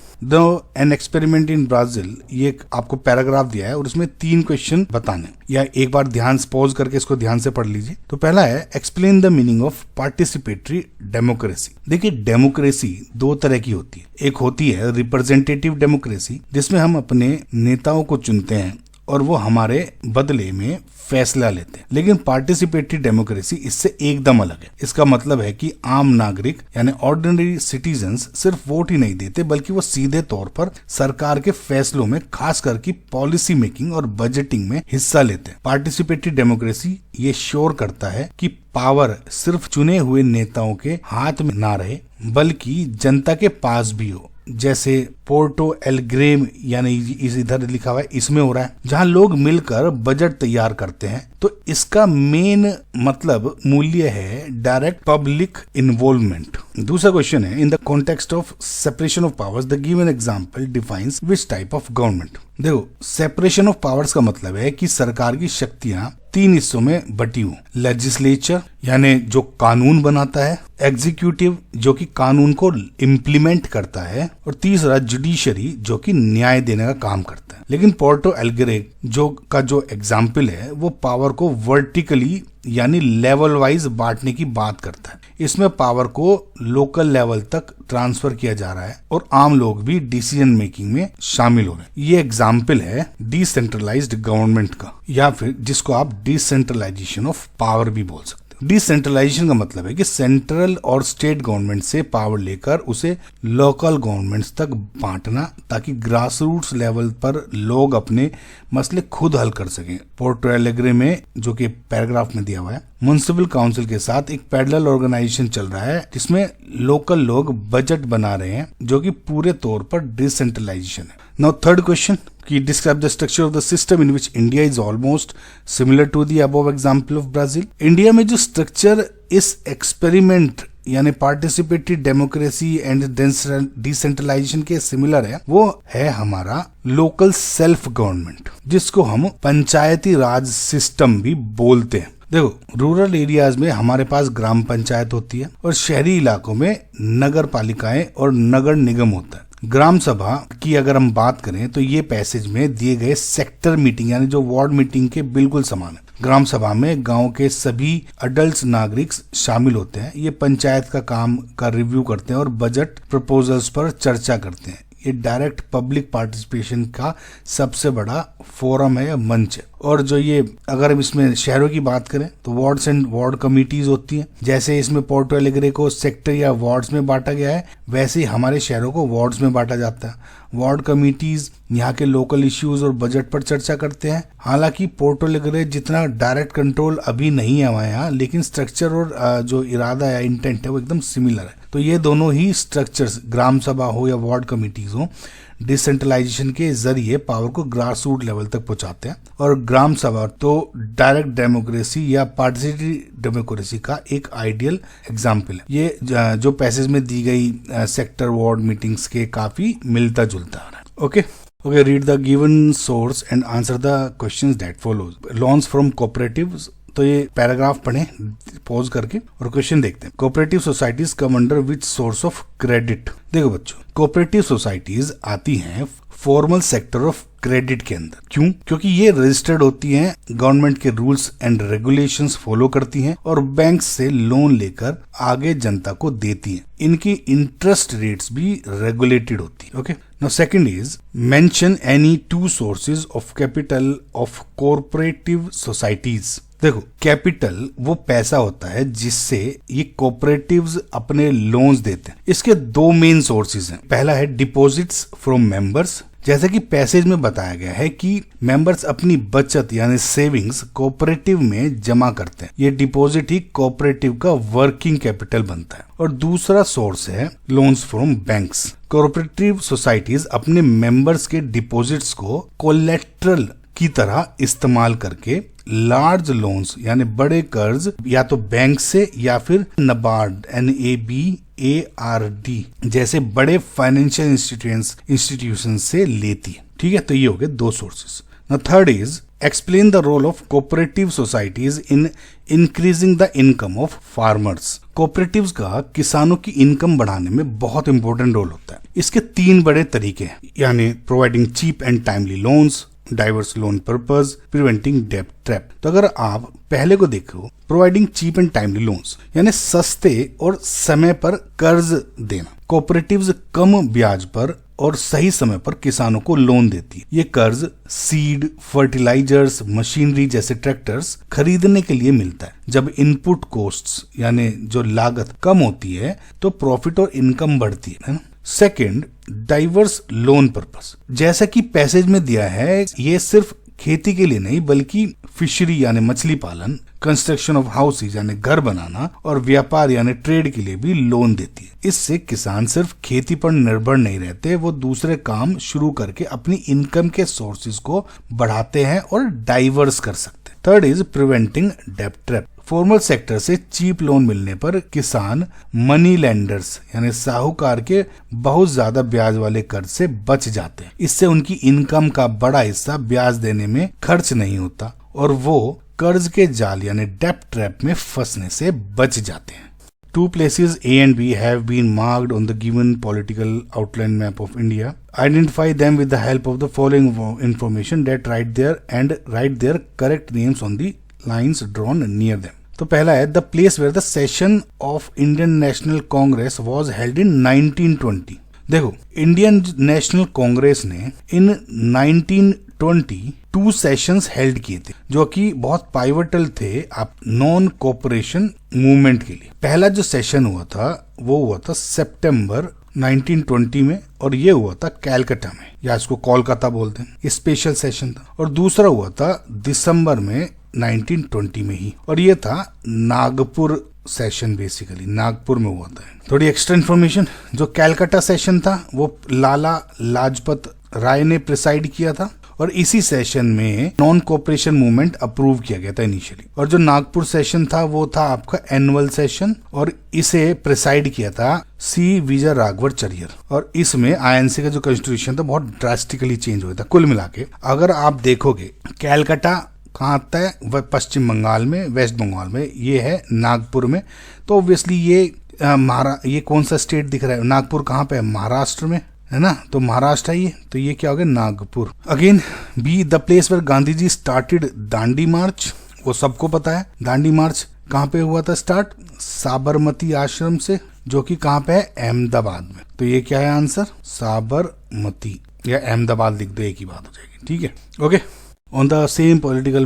An experiment in Brazil, ये आपको पैराग्राफ दिया है और उसमें 3 क्वेश्चन बताने, या एक बार ध्यान पॉज करके इसको ध्यान से पढ़ लीजिए। तो पहला है explain the meaning of participatory democracy. देखिए, डेमोक्रेसी 2 तरह की होती है। एक होती है रिप्रेजेंटेटिव डेमोक्रेसी, जिसमें हम अपने नेताओं को चुनते हैं और वो हमारे बदले में फैसला लेते हैं। लेकिन पार्टिसिपेटरी डेमोक्रेसी इससे एकदम अलग है। इसका मतलब है कि आम नागरिक यानी ऑर्डिनरी सिटीजन्स सिर्फ वोट ही नहीं देते, बल्कि वो सीधे तौर पर सरकार के फैसलों में, खास करके पॉलिसी मेकिंग और बजटिंग में हिस्सा लेते हैं। पार्टिसिपेटरी डेमोक्रेसी ये श्योर करता है कि पावर सिर्फ चुने हुए नेताओं के हाथ में ना रहे, बल्कि जनता के पास भी हो। जैसे पोर्टो एलग्रे यानी इस इधर लिखा हुआ है, इसमें हो रहा है, जहां लोग मिलकर बजट तैयार करते हैं। तो इसका मेन मतलब मूल्य है डायरेक्ट पब्लिक इन्वॉल्वमेंट। दूसरा क्वेश्चन है, in the context of separation of powers the given example defines which type of government. देखो, सेपरेशन ऑफ पावर्स का मतलब है कि सरकार की शक्तियां 3 हिस्सों में बटी हूं। लेजिस्लेचर यानी जो कानून बनाता है, एग्जीक्यूटिव जो कि कानून को इम्प्लीमेंट करता है, और तीसरा जुडिशरी जो कि न्याय देने का काम करता है। लेकिन पोर्टो एलग्रे जो एग्जाम्पल है वो पावर को वर्टिकली यानी लेवल वाइज बांटने की बात करता है। इसमें पावर को लोकल लेवल तक ट्रांसफर किया जा रहा है और आम लोग भी डिसीजन मेकिंग में शामिल हो रहे हैं। ये एग्जाम्पल है डिसेंट्रलाइज्ड गवर्नमेंट का, या फिर जिसको आप डिसेंट्रलाइजेशन ऑफ पावर भी बोल सकते हैं। डिसेंट्रलाइजेशन का मतलब है कि सेंट्रल और स्टेट गवर्नमेंट से पावर लेकर उसे लोकल गवर्नमेंट्स तक बांटना, ताकि ग्रास रूट्स लेवल पर लोग अपने मसले खुद हल कर सकें। पोर्टो एलेग्रे में, जो कि पैराग्राफ में दिया हुआ है, म्युनिसिपल काउंसिल के साथ एक पैरेलल ऑर्गेनाइजेशन चल रहा है जिसमें लोकल लोग बजट बना रहे हैं, जो कि पूरे तौर पर डिसेंट्रलाइजेशन है। नाउ थर्ड क्वेश्चन कि describe the structure of the system in which India is almost similar to the above example of Brazil. India में जो स्ट्रक्चर इस एक्सपेरिमेंट यानी पार्टिसिपेटरी डेमोक्रेसी एंड डिसेंट्रलाइजेशन के सिमिलर है, वो है हमारा लोकल सेल्फ गवर्नमेंट, जिसको हम पंचायती राज सिस्टम भी बोलते हैं। देखो, रूरल एरियाज में हमारे पास ग्राम पंचायत होती है और शहरी इलाकों में नगर पालिकाएं और नगर निगम होता है। ग्राम सभा की अगर हम बात करें तो ये पैसेज में दिए गए सेक्टर मीटिंग यानी जो वार्ड मीटिंग के बिल्कुल समान है। ग्राम सभा में गांव के सभी अडल्ट नागरिक शामिल होते हैं। ये पंचायत का काम का रिव्यू करते हैं और बजट प्रपोजल्स पर चर्चा करते हैं। ये डायरेक्ट पब्लिक पार्टिसिपेशन का सबसे बड़ा फोरम है या मंच है। और जो ये अगर हम इसमें शहरों की बात करें तो वार्ड्स एंड वार्ड कमिटीज होती हैं। जैसे इसमें पोर्टो एलेग्रे को सेक्टर या वार्ड्स में बांटा गया है, वैसे ही हमारे शहरों को वार्ड्स में बांटा जाता है। वार्ड कमिटीज यहाँ के लोकल इश्यूज और बजट पर चर्चा करते हैं। हालांकि पोर्टो एलेग्रे जितना डायरेक्ट कंट्रोल अभी नहीं है हमारे यहाँ, लेकिन स्ट्रक्चर और जो इरादा या इंटेंट है वो एकदम सिमिलर है। तो ये दोनों ही स्ट्रक्चर्स, ग्राम सभा हो या वार्ड कमिटीज हो, डिसेंट्रलाइजेशन के जरिए पावर को ग्रास रूट लेवल तक पहुंचाते हैं। और ग्राम सभा तो डायरेक्ट डेमोक्रेसी या पार्टिसिपेटरी डेमोक्रेसी का एक आइडियल एग्जाम्पल है। ये जो पैसेज में दी गई सेक्टर वार्ड मीटिंग्स के काफी मिलता जुलता आ रहा है। Okay, read the given source and answer the questions that follows. Loans from cooperatives, तो ये पैराग्राफ पढ़ें पॉज करके और क्वेश्चन देखते हैं। Cooperative societies come under which source of credit. देखो बच्चों, कोऑपरेटिव सोसाइटीज आती हैं फॉर्मल सेक्टर ऑफ क्रेडिट के अंदर। क्यों? क्योंकि ये रजिस्टर्ड होती हैं, गवर्नमेंट के रूल्स एंड रेगुलेशंस फॉलो करती हैं और बैंक से लोन लेकर आगे जनता को देती हैं। इनकी इंटरेस्ट रेट्स भी रेगुलेटेड होती है। Okay, now second is mention any 2 sources of capital of cooperative societies. देखो, कैपिटल वो पैसा होता है जिससे ये कोऑपरेटिव्स अपने लोन्स देते हैं। इसके 2 मेन सोर्सेज हैं। पहला है डिपॉजिट्स फ्रॉम मेंबर्स। जैसे कि पैसेज में बताया गया है कि मेंबर्स अपनी बचत यानी सेविंग्स कोऑपरेटिव में जमा करते हैं। ये डिपॉजिट ही कोऑपरेटिव का वर्किंग कैपिटल बनता है। और दूसरा सोर्स है loans from banks. Cooperative societies अपने मेंबर्स के डिपॉजिट्स को कोलेट्रल की तरह इस्तेमाल करके लार्ज लोन्स यानी बड़े कर्ज या तो बैंक से या फिर NABARD NABARD जैसे बड़े फाइनेंशियल इंस्टीट्यूशन से लेती है। ठीक है, तो ये हो गए 2 sources. Now third is explain the role of cooperative societies in increasing the income of farmers. Cooperatives का किसानों की इनकम बढ़ाने में बहुत इंपॉर्टेंट रोल होता है। इसके 3 बड़े तरीके हैं, यानी providing cheap and timely loans, diverse loan purpose, preventing डेब्ट ट्रैप। तो अगर आप पहले को देखो, providing cheap and timely loans यानी सस्ते और समय पर कर्ज देना। कोऑपरेटिव्स कम ब्याज पर और सही समय पर किसानों को लोन देती है। ये कर्ज सीड, फर्टिलाइजर्स, मशीनरी जैसे ट्रैक्टर्स खरीदने के लिए मिलता है। जब इनपुट कॉस्ट्स यानी जो लागत कम होती है तो प्रॉफिट और इनकम बढ़ती है ना। Second, diverse loan purpose. जैसा कि पैसेज में दिया है, ये सिर्फ खेती के लिए नहीं बल्कि फिशरी यानी मछली पालन, कंस्ट्रक्शन ऑफ हाउसेज यानी घर बनाना और व्यापार यानी ट्रेड के लिए भी लोन देती है। इससे किसान सिर्फ खेती पर निर्भर नहीं रहते, वो दूसरे काम शुरू करके अपनी इनकम के सोर्सेज को बढ़ाते हैं और डाइवर्स कर सकते हैं। थर्ड इज प्रिवेंटिंग डेब्ट ट्रैप। फॉर्मल सेक्टर से चीप लोन मिलने पर किसान मनी लेंडर्स यानी साहूकार के बहुत ज्यादा ब्याज वाले कर्ज से बच जाते हैं। इससे उनकी इनकम का बड़ा हिस्सा ब्याज देने में खर्च नहीं होता और वो कर्ज के जाल यानी डेब्ट ट्रैप में फंसने से बच जाते हैं। Two places A and B have been marked on the given political outline map of India. Identify them with the help of the following information that write their correct names on the lines drawn near them. तो पहला है the place where the session of Indian National Congress was held in 1920। देखो, Indian National Congress ने इन 1920 2 sessions held किए थे जो कि बहुत पाइवटल थे आप नॉन कोऑपरेशन मूवमेंट के लिए। पहला जो सेशन हुआ था वो हुआ था सितंबर 1920 में और ये हुआ था कैलकाटा में, या इसको कोलकाता बोलते हैं। ये स्पेशल सेशन था। और दूसरा हुआ था दिसंबर में 1920 में ही, और ये था नागपुर सेशन, बेसिकली नागपुर में हुआ था। थोड़ी एक्स्ट्रा इन्फॉर्मेशन, जो कैलकाटा सेशन था वो लाला लाजपत राय ने प्रिसाइड किया था और इसी सेशन में नॉन कोऑपरेशन मूवमेंट अप्रूव किया गया था इनिशियली। और जो नागपुर सेशन था वो था आपका एनुअल सेशन और इसे प्रिसाइड किया था सी विजय राघवाचार्य। और इसमें आईएनसी का जो कॉन्स्टिट्यूशन था बहुत ड्रास्टिकली चेंज हुआ था। कुल मिला के अगर आप देखोगे कैलकाटा कहाँ आता है, वह पश्चिम बंगाल में, वेस्ट बंगाल में, ये है नागपुर में। तो ऑब्वियसली ये कौन सा स्टेट दिख रहा है, नागपुर कहाँ पे है, महाराष्ट्र में है ना, तो महाराष्ट्र है ये, तो ये क्या हो गया Nagpur. Again B the place where Gandhi ji started Dandi march, वो सबको पता है। दांडी मार्च कहाँ पे हुआ था स्टार्ट, साबरमती आश्रम से, जो कि कहाँ पे है, अहमदाबाद में। तो ये क्या है आंसर, साबरमती या अहमदाबाद लिख दो, एक ही बात हो जाएगी। ठीक है, okay. On the same political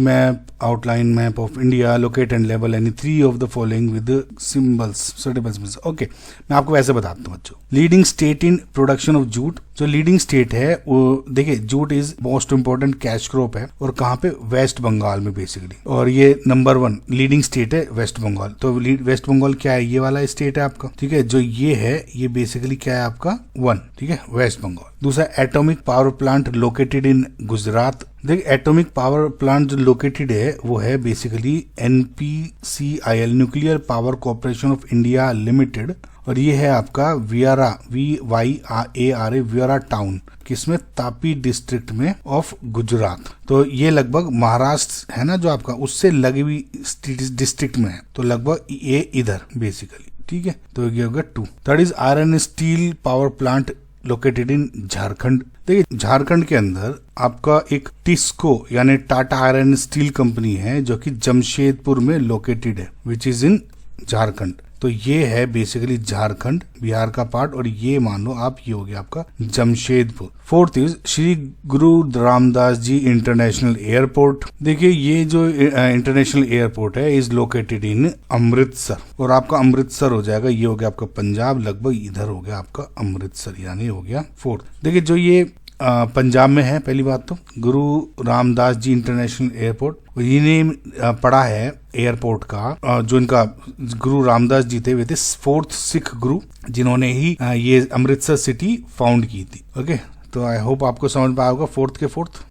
outline map of India, locate and label any 3 of the following with the symbols, suitable symbols. Okay, मैं आपको वैसे बताता हूँ बच्चों। Leading state in production of jute, जो लीडिंग स्टेट है वो देखिए jute is most important cash crop है और कहाँ पे, वेस्ट बंगाल में बेसिकली। और ये नंबर 1 लीडिंग स्टेट है वेस्ट बंगाल। तो वेस्ट बंगाल क्या है, ये वाला स्टेट है आपका। ठीक है, जो ये है ये बेसिकली क्या है आपका 1। ठीक है, वेस्ट बंगाल। दूसरा atomic power plant located in Gujarat. देखिए एटॉमिक पावर प्लांट जो लोकेटेड है वो है basically NPCIL, nuclear power corporation of India limited, और ये है आपका वियारा, VYARA, वियारा टाउन, किसमें, तापी डिस्ट्रिक्ट में ऑफ गुजरात। तो ये लगभग महाराष्ट्र है ना जो आपका, उससे लगी हुई डिस्ट्रिक्ट में है, तो लगभग ये इधर बेसिकली। ठीक है, तो ये होगा 2। Third is iron steel power plant located in Jharkhand. देखिए झारखंड के अंदर आपका एक टिस्को यानी टाटा आयरन स्टील कंपनी है जो कि जमशेदपुर में लोकेटेड है, विच इज इन झारखंड। तो ये है बेसिकली झारखंड, बिहार का पार्ट, और ये मान लो आप ये हो गया आपका Jamshedpur. Fourth is Shri Guru Ramdas ji international airport. देखिए ये जो इंटरनेशनल एयरपोर्ट है इज लोकेटेड इन अमृतसर, और आपका अमृतसर हो जाएगा, ये हो गया आपका पंजाब, लगभग इधर हो गया आपका अमृतसर, यानी हो गया 4th। देखिए जो ये पंजाब में है, पहली बात तो गुरु रामदास जी इंटरनेशनल एयरपोर्ट, इन्हें पढ़ा है एयरपोर्ट का, जो इनका गुरु रामदास जी थे वे थे 4th सिख गुरु, जिन्होंने ही ये अमृतसर सिटी फाउंड की थी। ओके, तो आई होप आपको समझ में आएगा 4th के 4th।